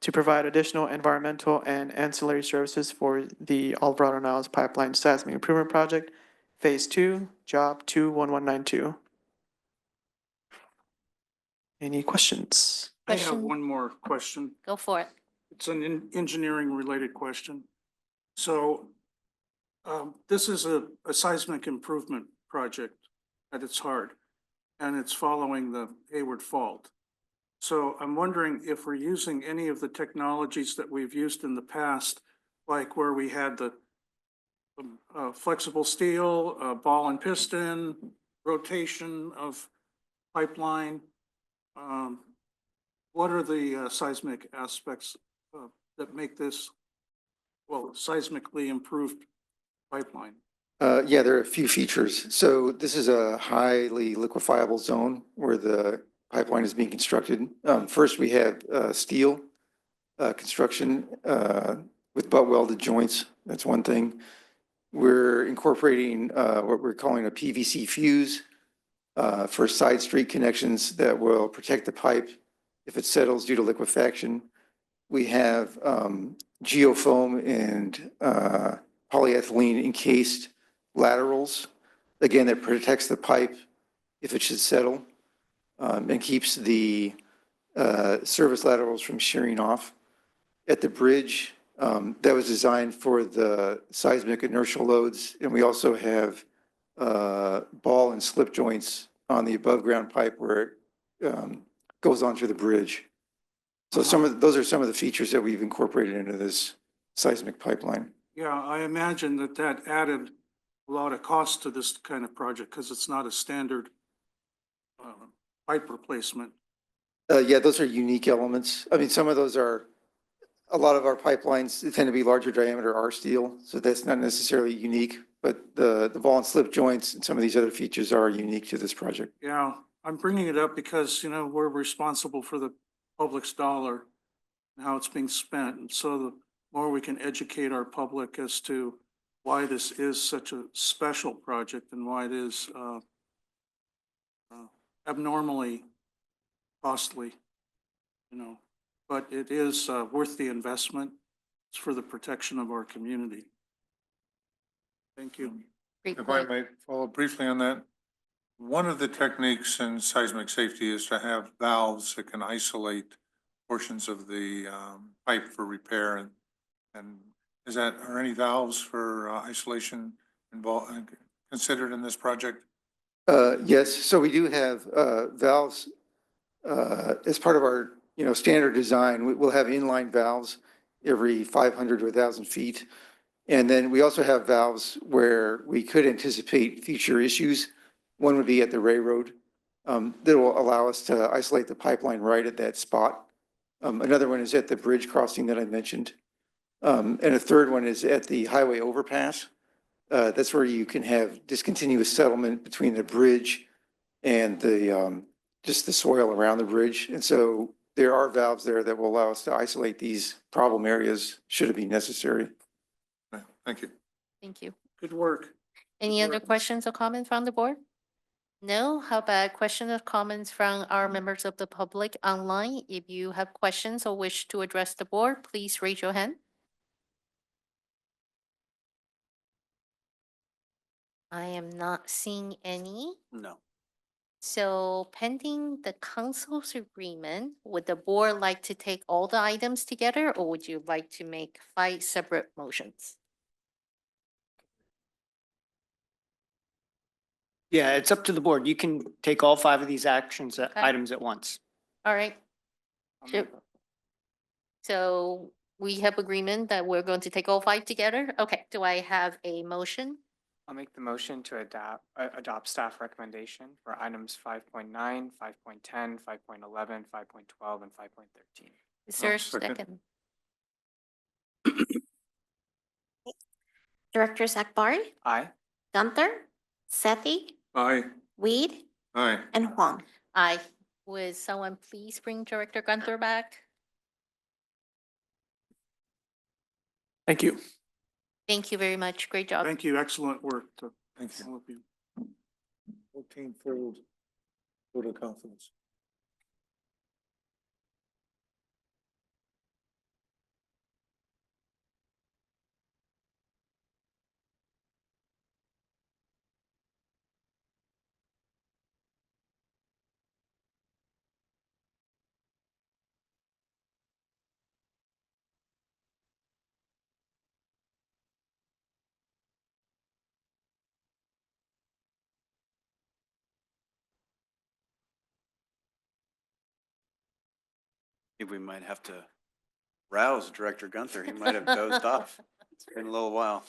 to provide additional environmental and ancillary services for the Alvarado Niles Pipeline Seismic Improvement Project, Phase 2, Job 21192. Any questions? I have Question. one more question. Go for it. It's an engineering related question. So this is a seismic improvement project at its heart, and it's following the Hayward Fault. So I'm wondering if we're using any of the technologies that we've used in the past, like where we had the flexible steel, ball and piston, rotation of pipeline. What are the seismic aspects that make this, well, seismically improved pipeline? Yeah, there are a few features. So this is a highly liquefiable zone where the pipeline is being constructed. First, we have steel construction with butt welded joints. That's one thing. We're incorporating what we're calling a PVC fuse for side street connections that will protect the pipe if it settles due to liquefaction. We have geofoam and polyethylene encased laterals, again, that protects the pipe if it should settle and keeps the service laterals from shearing off. At the bridge, that was designed for the seismic inertial loads, and we also have ball and slip joints on the above ground pipe where it goes onto the bridge. So those are some of the features that we've incorporated into this seismic pipeline. Yeah, I imagine that added a lot of cost to this kind of project because it's not a standard pipe replacement. Yeah, those are unique elements. I mean, some of those are a lot of our pipelines tend to be larger diameter R steel, so that's not necessarily unique, but the ball and slip joints and some of these other features are unique to this project. Yeah, I'm bringing it up because, you know, we're responsible for the public's dollar and how it's being spent. And so the more we can educate our public as to why this is such a special project and why it is abnormally costly, you know, but it is worth the investment. It's for the protection of our community. Thank you. Great If I point. may follow briefly on that, one of the techniques in seismic safety is to have valves that can isolate portions of the pipe for repair. And is that, are any valves for isolation involved, considered in this project? Yes, so we do have valves as part of our, standard design. We'll have inline valves every 500 to 1,000 feet. And then we also have valves where we could anticipate future issues. One would be at the railroad that will allow us to isolate the pipeline right at that spot. Another one is at the bridge crossing that I mentioned. And a third one is at the highway overpass. That's where you can have discontinuous settlement between the bridge and the just the soil around the bridge. And so there are valves there that will allow us to isolate these problem areas should it be necessary. Thank you. Thank you. Good work. Any other questions or comments from the board? No? How about questions or comments from our members of the public online? If you have questions or wish to address the board, please raise your hand. I am not seeing any. No. So pending the council's agreement, would the board like to take all the items together or would you like to make 5 separate motions? Yeah, it's up to the board. You can take all 5 of these actions, items at once. All right. I'll Sure. make a- So we have agreement that we're going to take all 5 together? Okay, do I have a motion? I'll make the motion to adopt staff recommendation for items 5.9, 5.10, 5.11, 5.12, and 5.13. Is there a Second. second? Directors Akbari, Aye. Gunther, Sethy, Aye. Weed, Aye. and Huang. Aye. Would someone please bring Director Gunther back? Thank you. Thank you very much. Great job. Thank you. Excellent work to Thank you. all of you. 14-fold vote of confidence. I think we might have to rouse Director Gunther. He might have dozed off. It's been a little while.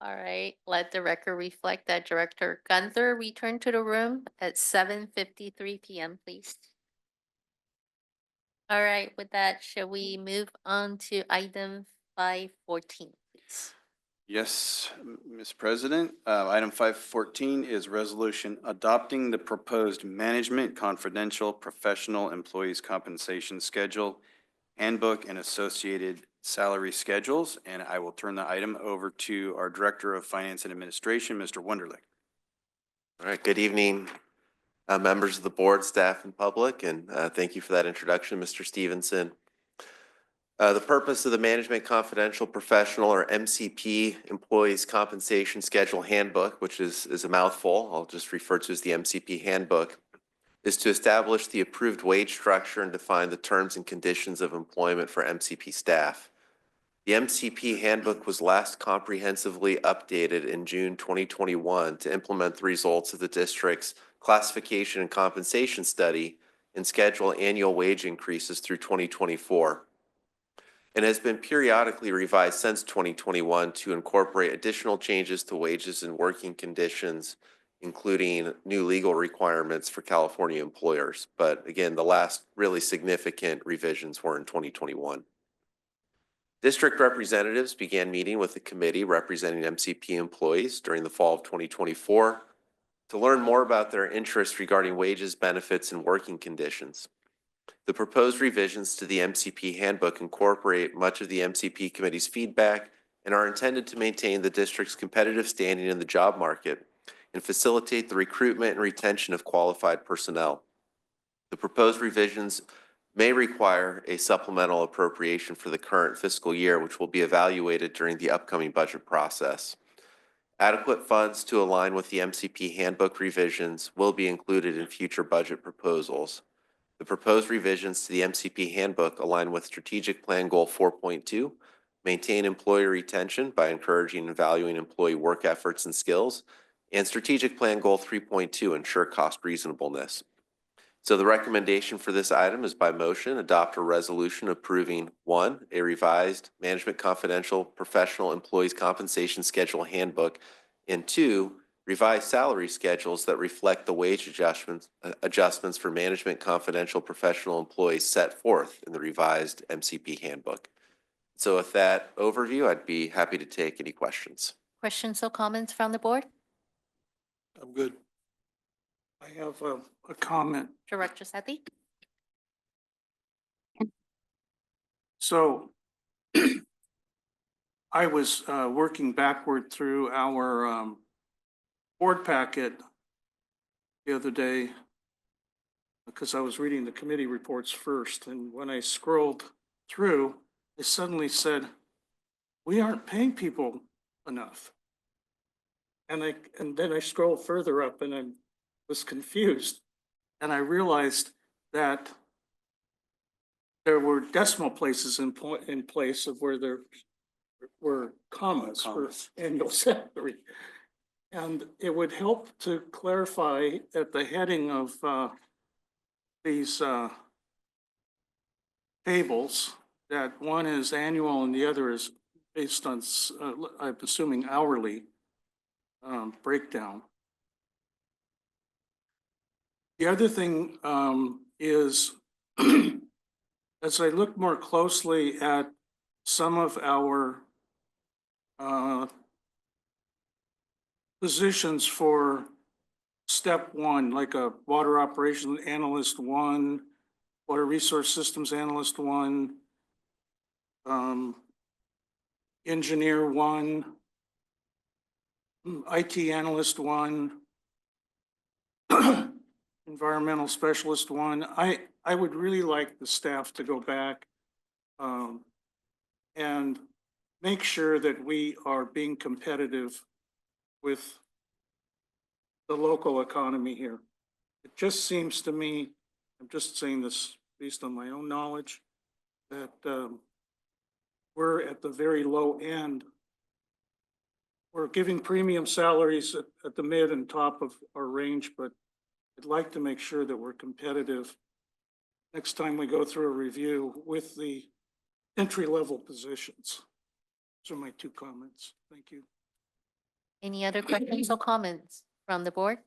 All right, let the record reflect that Director Gunther returned to the room at 7:53 PM, please. All right, with that, shall we move on to item 514, please? Yes, Ms. President. Item 514 is resolution adopting the proposed management confidential professional employees compensation schedule, handbook, and associated salary schedules. And I will turn the item over to our Director of Finance and Administration, Mr. Wunderlich. All right, good evening, members of the board, staff, and public, and thank you for that introduction, Mr. Stevenson. The purpose of the Management Confidential Professional, or MCP, Employees Compensation Schedule Handbook, which is a mouthful, I'll just refer to as the MCP Handbook, is to establish the approved wage structure and define the terms and conditions of employment for MCP staff. The MCP handbook was last comprehensively updated in June 2021 to implement the results of the district's classification and compensation study and schedule annual wage increases through 2024. and has been periodically revised since 2021 to incorporate additional changes to wages and working conditions, including new legal requirements for California employers. But again, the last really significant revisions were in 2021. District representatives began meeting with the committee representing MCP employees during the fall of 2024 to learn more about their interests regarding wages, benefits, and working conditions. The proposed revisions to the MCP handbook incorporate much of the MCP committee's feedback and are intended to maintain the district's competitive standing in the job market and facilitate the recruitment and retention of qualified personnel. The proposed revisions may require a supplemental appropriation for the current fiscal year, which will be evaluated during the upcoming budget process. Adequate funds to align with the MCP handbook revisions will be included in future budget proposals. The proposed revisions to the MCP handbook align with Strategic Plan Goal 4.2, maintain employee retention by encouraging and valuing employee work efforts and skills, and Strategic Plan Goal 3.2, ensure cost reasonableness. So the recommendation for this item is by motion, adopt a resolution approving 1, a revised Management Confidential Professional Employees Compensation Schedule Handbook, and 2, revised salary schedules that reflect the wage adjustments for Management Confidential Professional Employees set forth in the revised MCP handbook. So with that overview, I'd be happy to take any questions. Questions or comments from the board? I'm good. I have a comment. Director Sethy? So I was working backward through our board packet the other day because I was reading the committee reports first. And when I scrolled through, it suddenly said, we aren't paying people enough. And then I scrolled further up and I was confused. And I realized that there were decimal places in place of where there were commas for annual salary. And it would help to clarify at the heading of these tables that one is annual and the other is based on, I'm assuming, hourly breakdown. The other thing is, as I look more closely at some of our positions for step 1, like a water operations analyst 1, water resource systems analyst 1, engineer 1, IT analyst 1, environmental specialist 1. I would really like the staff to go back and make sure that we are being competitive with the local economy here. It just seems to me, I'm just saying this based on my own knowledge, that we're at the very low end. We're giving premium salaries at the mid and top of our range, but I'd like to make sure that we're competitive next time we go through a review with the entry-level positions. Those are my 2 comments. Thank you. Any other questions or comments from the board?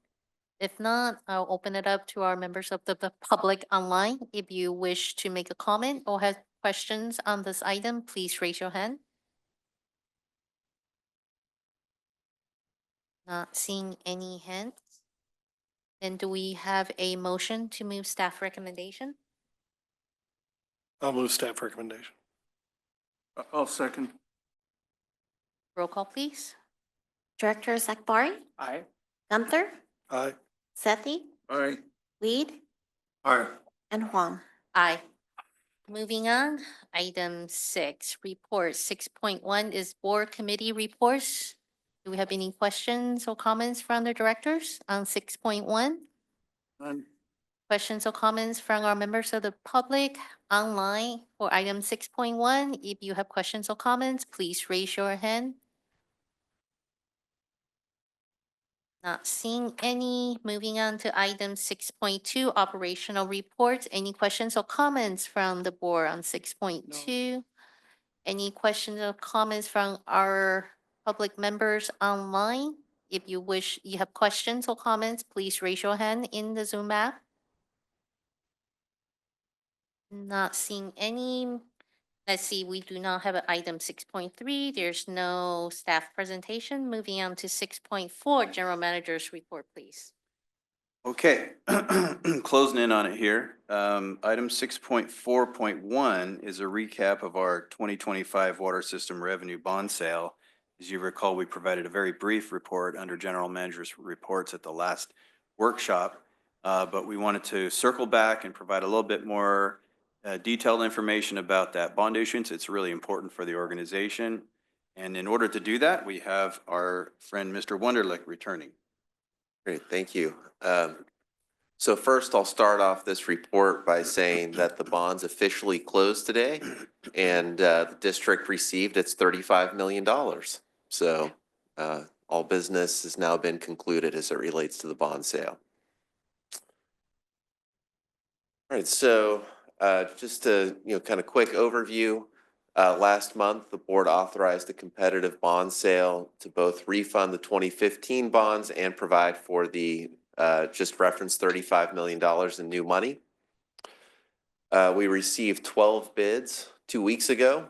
If not, I'll open it up to our members of the public online. If you wish to make a comment or have questions on this item, please raise your hand. Not seeing any hands. Then do we have a motion to move staff recommendation? I'll move staff recommendation. I'll second. Roll call, please. Directors Akbari, Aye. Gunther, Aye. Sethy, Aye. Weed, Aye. and Huang. Aye. Moving on, item 6, report 6.1 is board committee reports. Do we have any questions or comments from the directors on 6.1? None. Questions or comments from our members of the public online for item 6.1? If you have questions or comments, please raise your hand. Not seeing any. Moving on to item 6.2, operational reports. Any questions or comments from the board on 6.2? Any questions or comments from our public members online? If you wish, you have questions or comments, please raise your hand in the Zoom app. Not seeing any. Let's see, we do not have an item 6.3. There's no staff presentation. Moving on to 6.4, General Manager's report, please. Okay, closing in on it here. Item 6.4.1 is a recap of our 2025 water system revenue bond sale. As you recall, we provided a very brief report under General Manager's reports at the last workshop, but we wanted to circle back and provide a little bit more detailed information about that bond issuance. It's really important for the organization. And in order to do that, we have our friend, Mr. Wunderlich, returning. Great, thank you. So first, I'll start off this report by saying that the bonds officially closed today, and the district received its $35 million. So all business has now been concluded as it relates to the bond sale. All right, so just a kind of quick overview. Last month, the board authorized a competitive bond sale to both refund the 2015 bonds and provide for the just referenced $35 million in new money. We received 12 bids 2 weeks ago,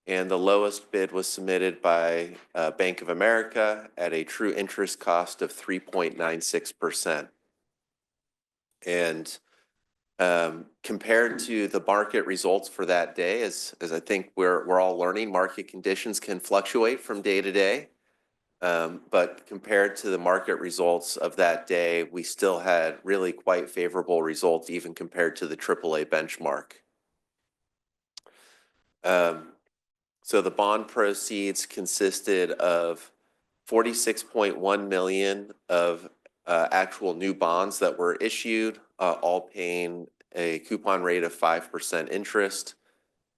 and the lowest bid was submitted by Bank of America at a true interest cost of 3.96%. And compared to the market results for that day, as I think we're all learning, market conditions can fluctuate from day to day. But compared to the market results of that day, we still had really quite favorable results, even compared to the AAA benchmark. So the bond proceeds consisted of $46.1 million of actual new bonds that were issued, all paying a coupon rate of 5% interest,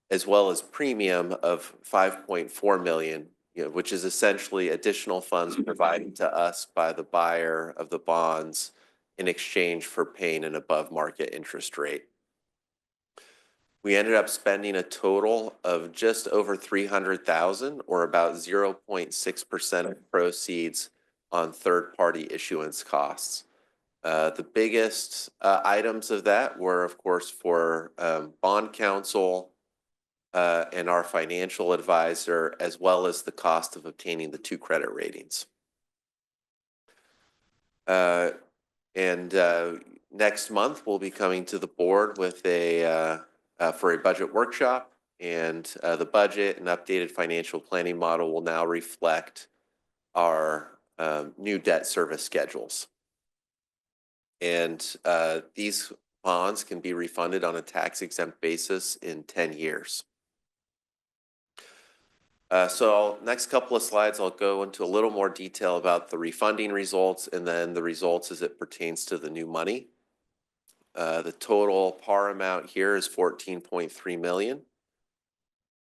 as well as premium of $5.4 million, which is essentially additional funds provided to us by the buyer of the bonds in exchange for paying an above market interest rate. We ended up spending a total of just over $300,000, or about 0.6% of proceeds on third-party issuance costs. The biggest items of that were, of course, for bond counsel and our financial advisor, as well as the cost of obtaining the 2 credit ratings. Next month, we'll be coming to the board with for a budget workshop, and the budget and updated financial planning model will now reflect our new debt service schedules. And these bonds can be refunded on a tax-exempt basis in 10 years. So next couple of slides, I'll go into a little more detail about the refunding results and then the results as it pertains to the new money. The total par amount here is $14.3 million.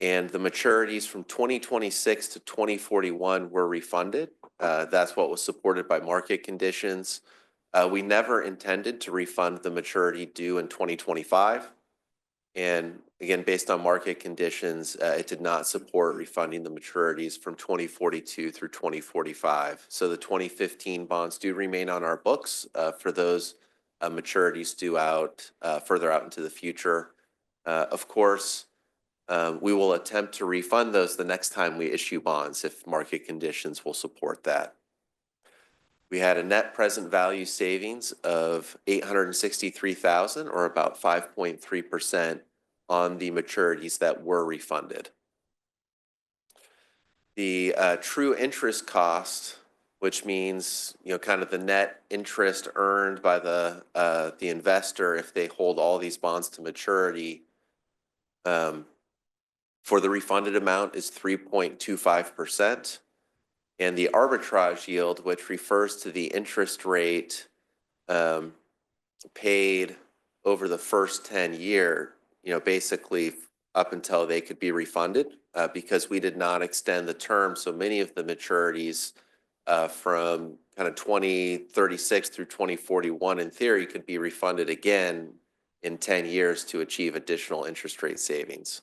And the maturities from 2026 to 2041 were refunded. That's what was supported by market conditions. We never intended to refund the maturity due in 2025. And again, based on market conditions, it did not support refunding the maturities from 2042 through 2045. So the 2015 bonds do remain on our books for those maturities due out further out into the future. Of course, we will attempt to refund those the next time we issue bonds if market conditions will support that. We had a net present value savings of $863,000, or about 5.3% on the maturities that were refunded. The true interest cost, which means kind of the net interest earned by the investor if they hold all these bonds to maturity, for the refunded amount is 3.25%. And the arbitrage yield, which refers to the interest rate paid over the first 10 years, basically up until they could be refunded, because we did not extend the term. So many of the maturities from kind of 2036 through 2041, in theory, could be refunded again in 10 years to achieve additional interest rate savings.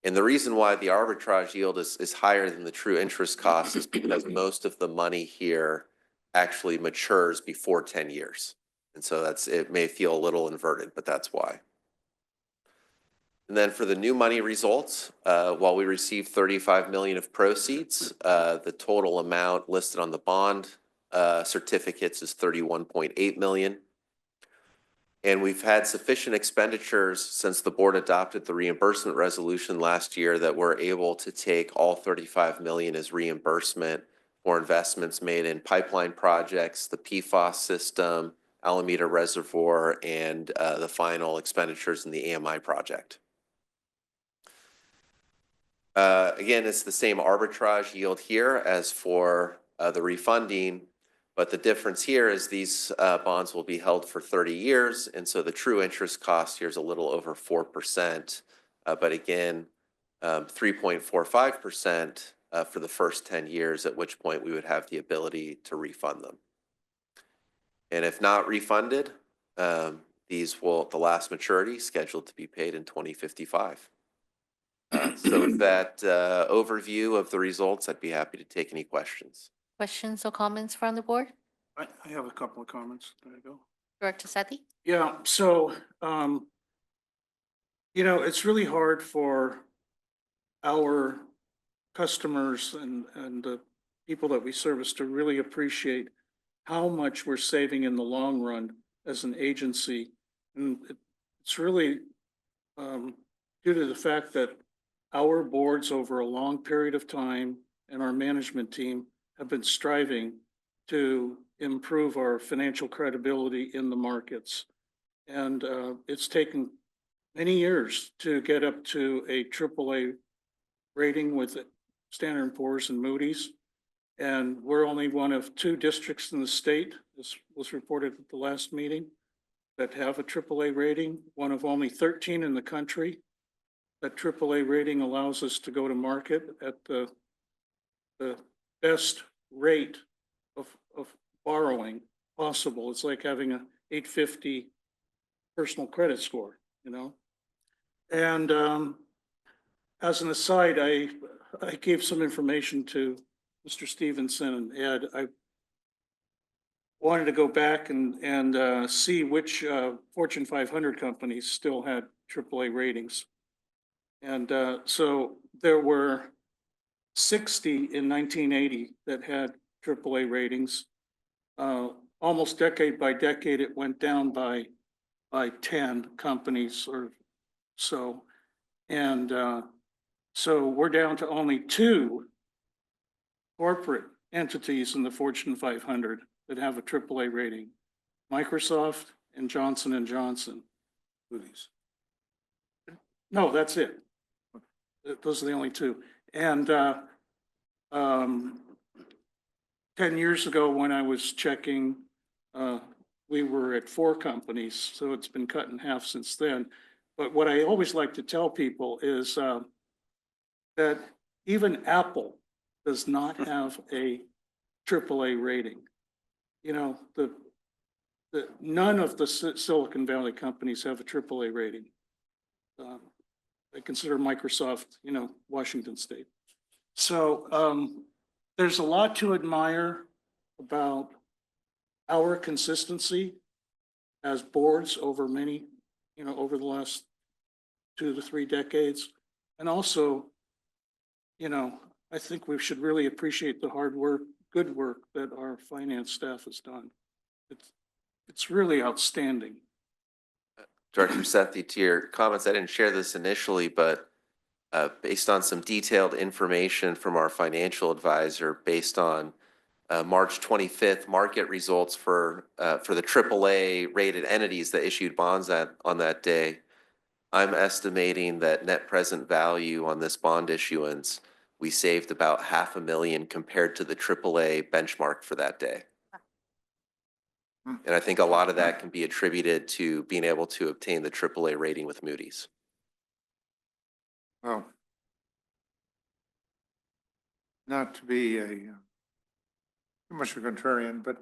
And the reason why the arbitrage yield is higher than the true interest cost is because most of the money here actually matures before 10 years. And so it may feel a little inverted, but that's why. And then for the new money results, while we received 35 million of proceeds, the total amount listed on the bond certificates is 31.8 million. And we've had sufficient expenditures since the board adopted the reimbursement resolution last year that we're able to take all 35 million as reimbursement for investments made in pipeline projects, the PFAS system, Alameda Reservoir, and the final expenditures in the AMI project. Again, it's the same arbitrage yield here as for the refunding, but the difference here is these bonds will be held for 30 years, and so the true interest cost here is a little over 4%, but again, 3.45% for the first 10 years, at which point we would have the ability to refund them. And if not refunded, these will, the last maturity scheduled to be paid in 2055. So with that overview of the results, I'd be happy to take any questions. Questions or comments from the board? I have a couple of comments. There you go. Director Sethy? Yeah, so, it's really hard for our customers and the people that we service to really appreciate how much we're saving in the long run as an agency. And it's really due to the fact that our boards over a long period of time and our management team have been striving to improve our financial credibility in the markets. And it's taken many years to get up to a AAA rating with Standard & Poor's and Moody's. And we're only one of 2 districts in the state, this was reported at the last meeting, that have a AAA rating, one of only 13 in the country. That AAA rating allows us to go to market at the best rate of borrowing possible. It's like having a 850 personal credit score, And as an aside, I gave some information to Mr. Stevenson and Ed. I wanted to go back and see which Fortune 500 companies still had AAA ratings. And so there were 60 in 1980 that had AAA ratings. Almost decade by decade, it went down by 10 companies or so. And so we're down to only 2 corporate entities in the Fortune 500 that have a AAA rating, Microsoft and Johnson & Johnson. Moody's. No, that's it. Those are the only 2. And 10 years ago when I was checking, we were at 4 companies, so it's been cut in half since then. But what I always like to tell people is that even Apple does not have a AAA rating. None of the Silicon Valley companies have a AAA rating. I consider Microsoft, Washington State. So there's a lot to admire about our consistency as boards over many, over the last 2 to 3 decades. And also, I think we should really appreciate the hard work, good work that our finance staff has done. It's really outstanding. Director Sethy, to your comments, I didn't share this initially, but based on some detailed information from our financial advisor, based on March 25th market results for the AAA rated entities that issued bonds on that day, I'm estimating that net present value on this bond issuance, we saved about $500,000 compared to the AAA benchmark for that day. And I think a lot of that can be attributed to being able to obtain the AAA rating with Moody's. Well, not to be too much of a contrarian, but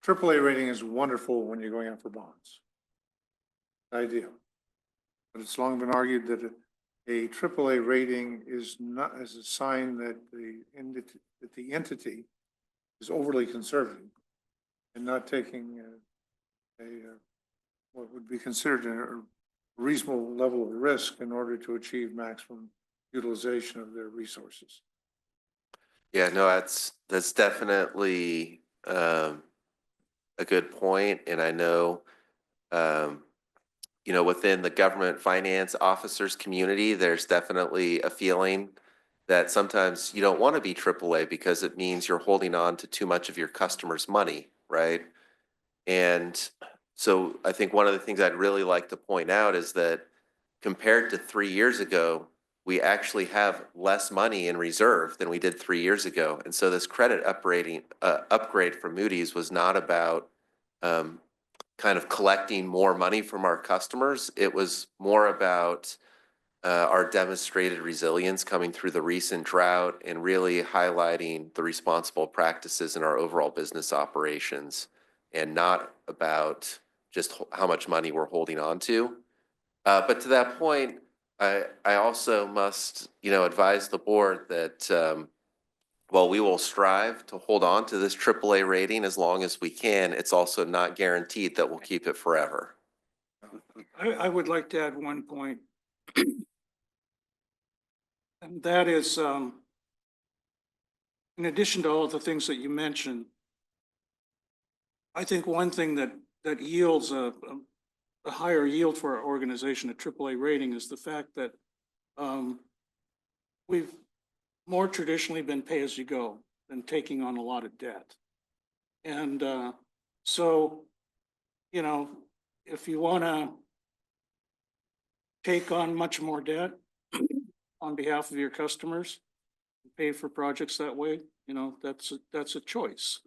AAA rating is wonderful when you're going out for bonds. Ideal. But it's long been argued that a AAA rating is not, as a sign that the entity is overly conservative and not taking what would be considered a reasonable level of risk in order to achieve maximum utilization of their resources. Yeah, no, that's definitely a good point, and I know within the government finance officers community, there's definitely a feeling that sometimes you don't want to be AAA because it means you're holding on to too much of your customers' money, right? And so I think one of the things I'd really like to point out is that compared to 3 years ago, we actually have less money in reserve than we did 3 years ago. And so this credit upgrade from Moody's was not about kind of collecting more money from our customers. It was more about our demonstrated resilience coming through the recent drought and really highlighting the responsible practices in our overall business operations, and not about just how much money we're holding on to. But to that point, I also must, advise the board that while we will strive to hold on to this AAA rating as long as we can, it's also not guaranteed that we'll keep it forever. I would like to add one point. And that is, in addition to all the things that you mentioned, I think one thing that yields a higher yield for our organization, a AAA rating, is the fact that we've more traditionally been pay-as-you-go than taking on a lot of debt. And so, if you want to take on much more debt on behalf of your customers, pay for projects that way, that's a choice.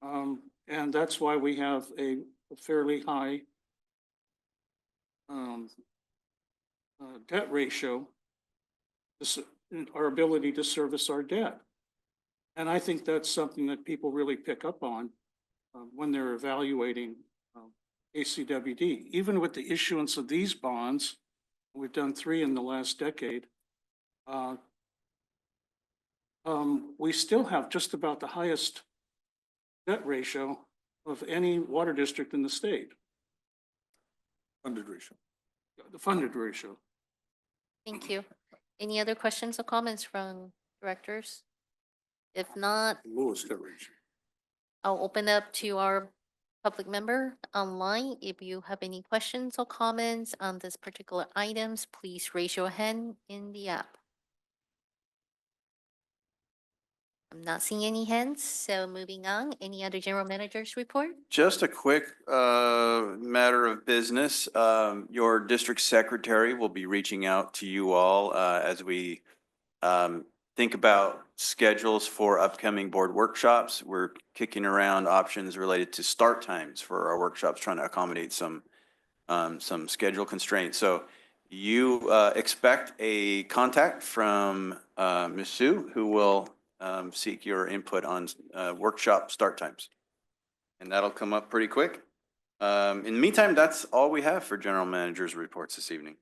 And that's why we have a fairly high debt ratio, our ability to service our debt. And I think that's something that people really pick up on when they're evaluating ACWD. Even with the issuance of these bonds, we've done 3 in the last decade, we still have just about the highest debt ratio of any water district in the state. Funded ratio. The funded ratio. Thank you. Any other questions or comments from directors? If not, Lowest debt ratio. I'll open up to our public member online. If you have any questions or comments on this particular items, please raise your hand in the app. I'm not seeing any hands, so moving on. Any other general managers report? Just a quick matter of business. Your district secretary will be reaching out to you all as we think about schedules for upcoming board workshops. We're kicking around options related to start times for our workshops, trying to accommodate some schedule constraints. So you expect a contact from Ms. Sue, who will seek your input on workshop start times. And that'll come up pretty quick. In the meantime, that's all we have for general managers reports this evening.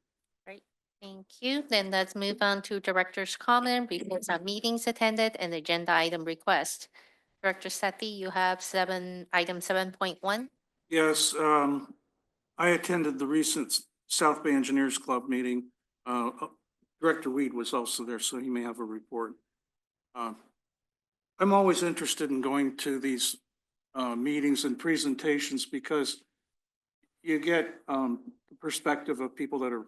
Great, thank you. Then let's move on to director's comment, reports on meetings attended, and agenda item request. Director Sethy, you have item 7.1. Yes, I attended the recent South Bay Engineers Club meeting. Director Weed was also there, so he may have a report. I'm always interested in going to these meetings and presentations because you get the perspective of people that are,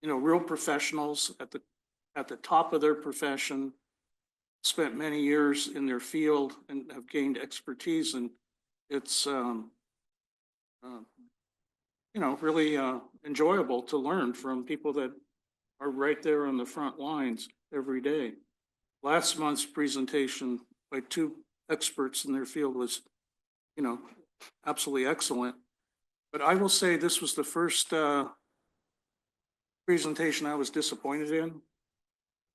real professionals at the top of their profession, spent many years in their field and have gained expertise. And it's, really enjoyable to learn from people that are right there on the front lines every day. Last month's presentation by 2 experts in their field was, absolutely excellent. But I will say this was the first presentation I was disappointed in.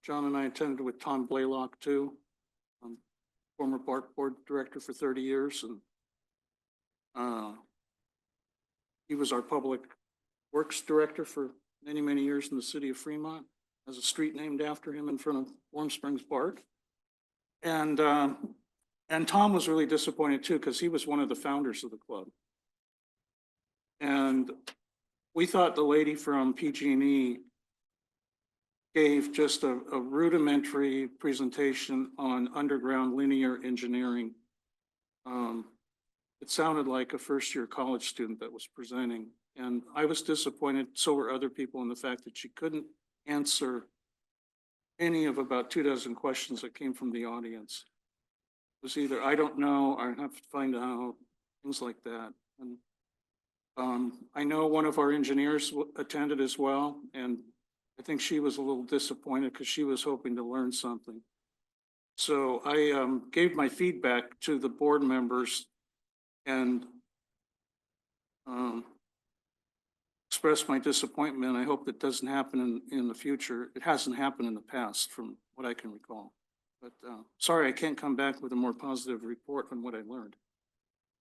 John and I attended with Tom Blaylock too, former board director for 30 years. And he was our public works director for many, many years in the city of Fremont. Has a street named after him in front of Warm Springs Park. And Tom was really disappointed too, because he was one of the founders of the club. And we thought the lady from PG&E gave just a rudimentary presentation on underground linear engineering. It sounded like a first-year college student that was presenting. And I was disappointed, so were other people, in the fact that she couldn't answer any of about 24 questions that came from the audience. It was either, I don't know, or I have to find out, things like that. And I know one of our engineers attended as well, and I think she was a little disappointed because she was hoping to learn something. So I gave my feedback to the board members and expressed my disappointment. I hope that doesn't happen in the future. It hasn't happened in the past from what I can recall. But sorry, I can't come back with a more positive report on what I learned.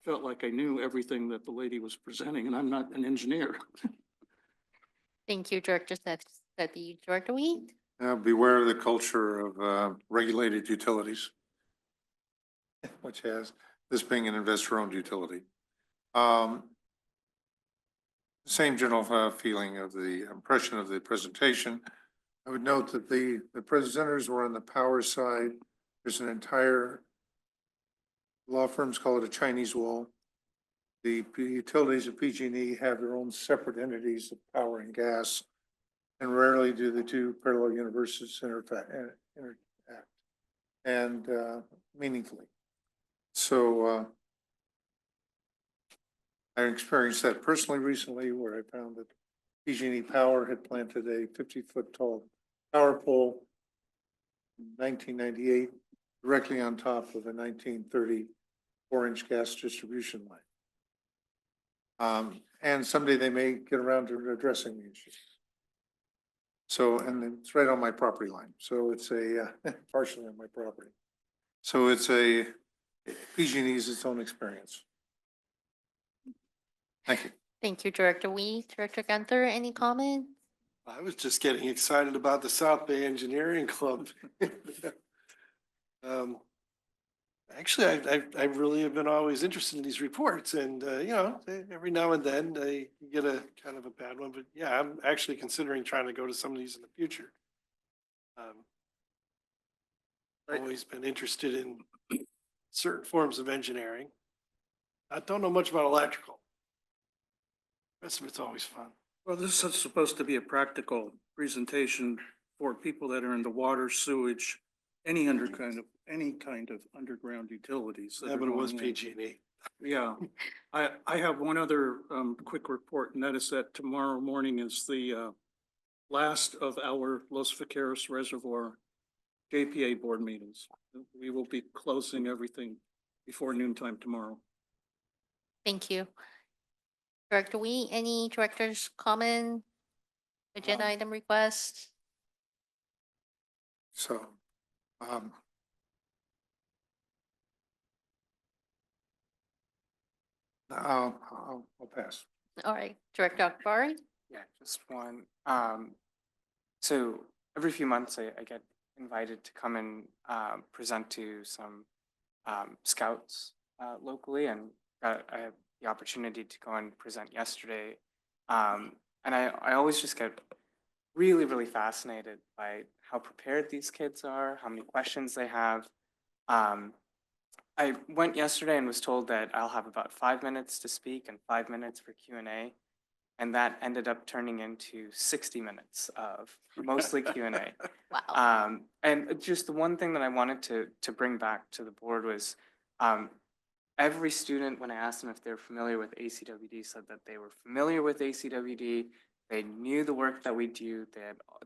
Felt like I knew everything that the lady was presenting, and I'm not an engineer. Thank you, Director Sethy. Director Wheat? Beware of the culture of regulated utilities, which has this being an investor-owned utility. Same general feeling of the impression of the presentation. I would note that the presenters were on the power side. There's an entire, law firms call it a Chinese wall. The utilities of PG&E have their own separate entities of power and gas, and rarely do the two parallel universes interact and meaningfully. So I experienced that personally recently, where I found that PG&E Power had planted a 50-foot tall power pole in 1998 directly on top of a 1930 4-inch gas distribution line. And someday they may get around to addressing the issue. So, and it's right on my property line. So it's a, partially on my property. So it's a, PG&E is its own experience. Thank you. Thank you, Director Wheat. Director Gunther, any comments? I was just getting excited about the South Bay Engineering Club. Actually, I really have been always interested in these reports, and you know, every now and then they get a kind of a bad one, but yeah, I'm actually considering trying to go to some of these in the future. Always been interested in certain forms of engineering. I don't know much about electrical. The rest of it's always fun. Well, this is supposed to be a practical presentation for people that are in the water, sewage, any kind of underground utilities. Yeah, but it was PG&E. Yeah, I have one other quick report, and that is that tomorrow morning is the last of our Los Vaqueros Reservoir JPA board meetings. We will be closing everything before noontime tomorrow. Thank you. Director Wee, any director's comment, agenda item request? So, I'll pass. All right, Director Akbari? Yeah, just one. So every few months I get invited to come and present to some scouts locally, and I had the opportunity to go and present yesterday. And I always just get really, really fascinated by how prepared these kids are, how many questions they have. I went yesterday and was told that I'll have about 5 minutes to speak and 5 minutes for Q&A. And that ended up turning into 60 minutes of mostly Q&A. Wow. And just the one thing that I wanted to bring back to the board was every student, when I asked them if they're familiar with ACWD, said that they were familiar with ACWD. They knew the work that we do.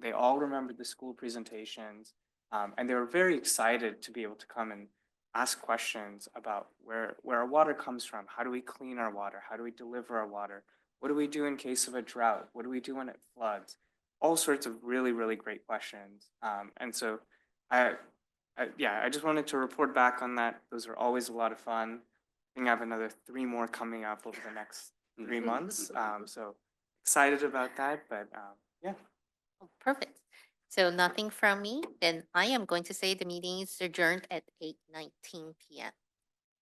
They all remembered the school presentations. And they were very excited to be able to come and ask questions about where our water comes from. How do we clean our water? How do we deliver our water? What do we do in case of a drought? What do we do when it floods? All sorts of really, really great questions. And so I just wanted to report back on that. Those are always a lot of fun. I think I have another 3 more coming up over the next 3 months. So excited about that, but Yeah. Oh, perfect. So nothing from me, then I am going to say the meeting is adjourned at 8:19 PM.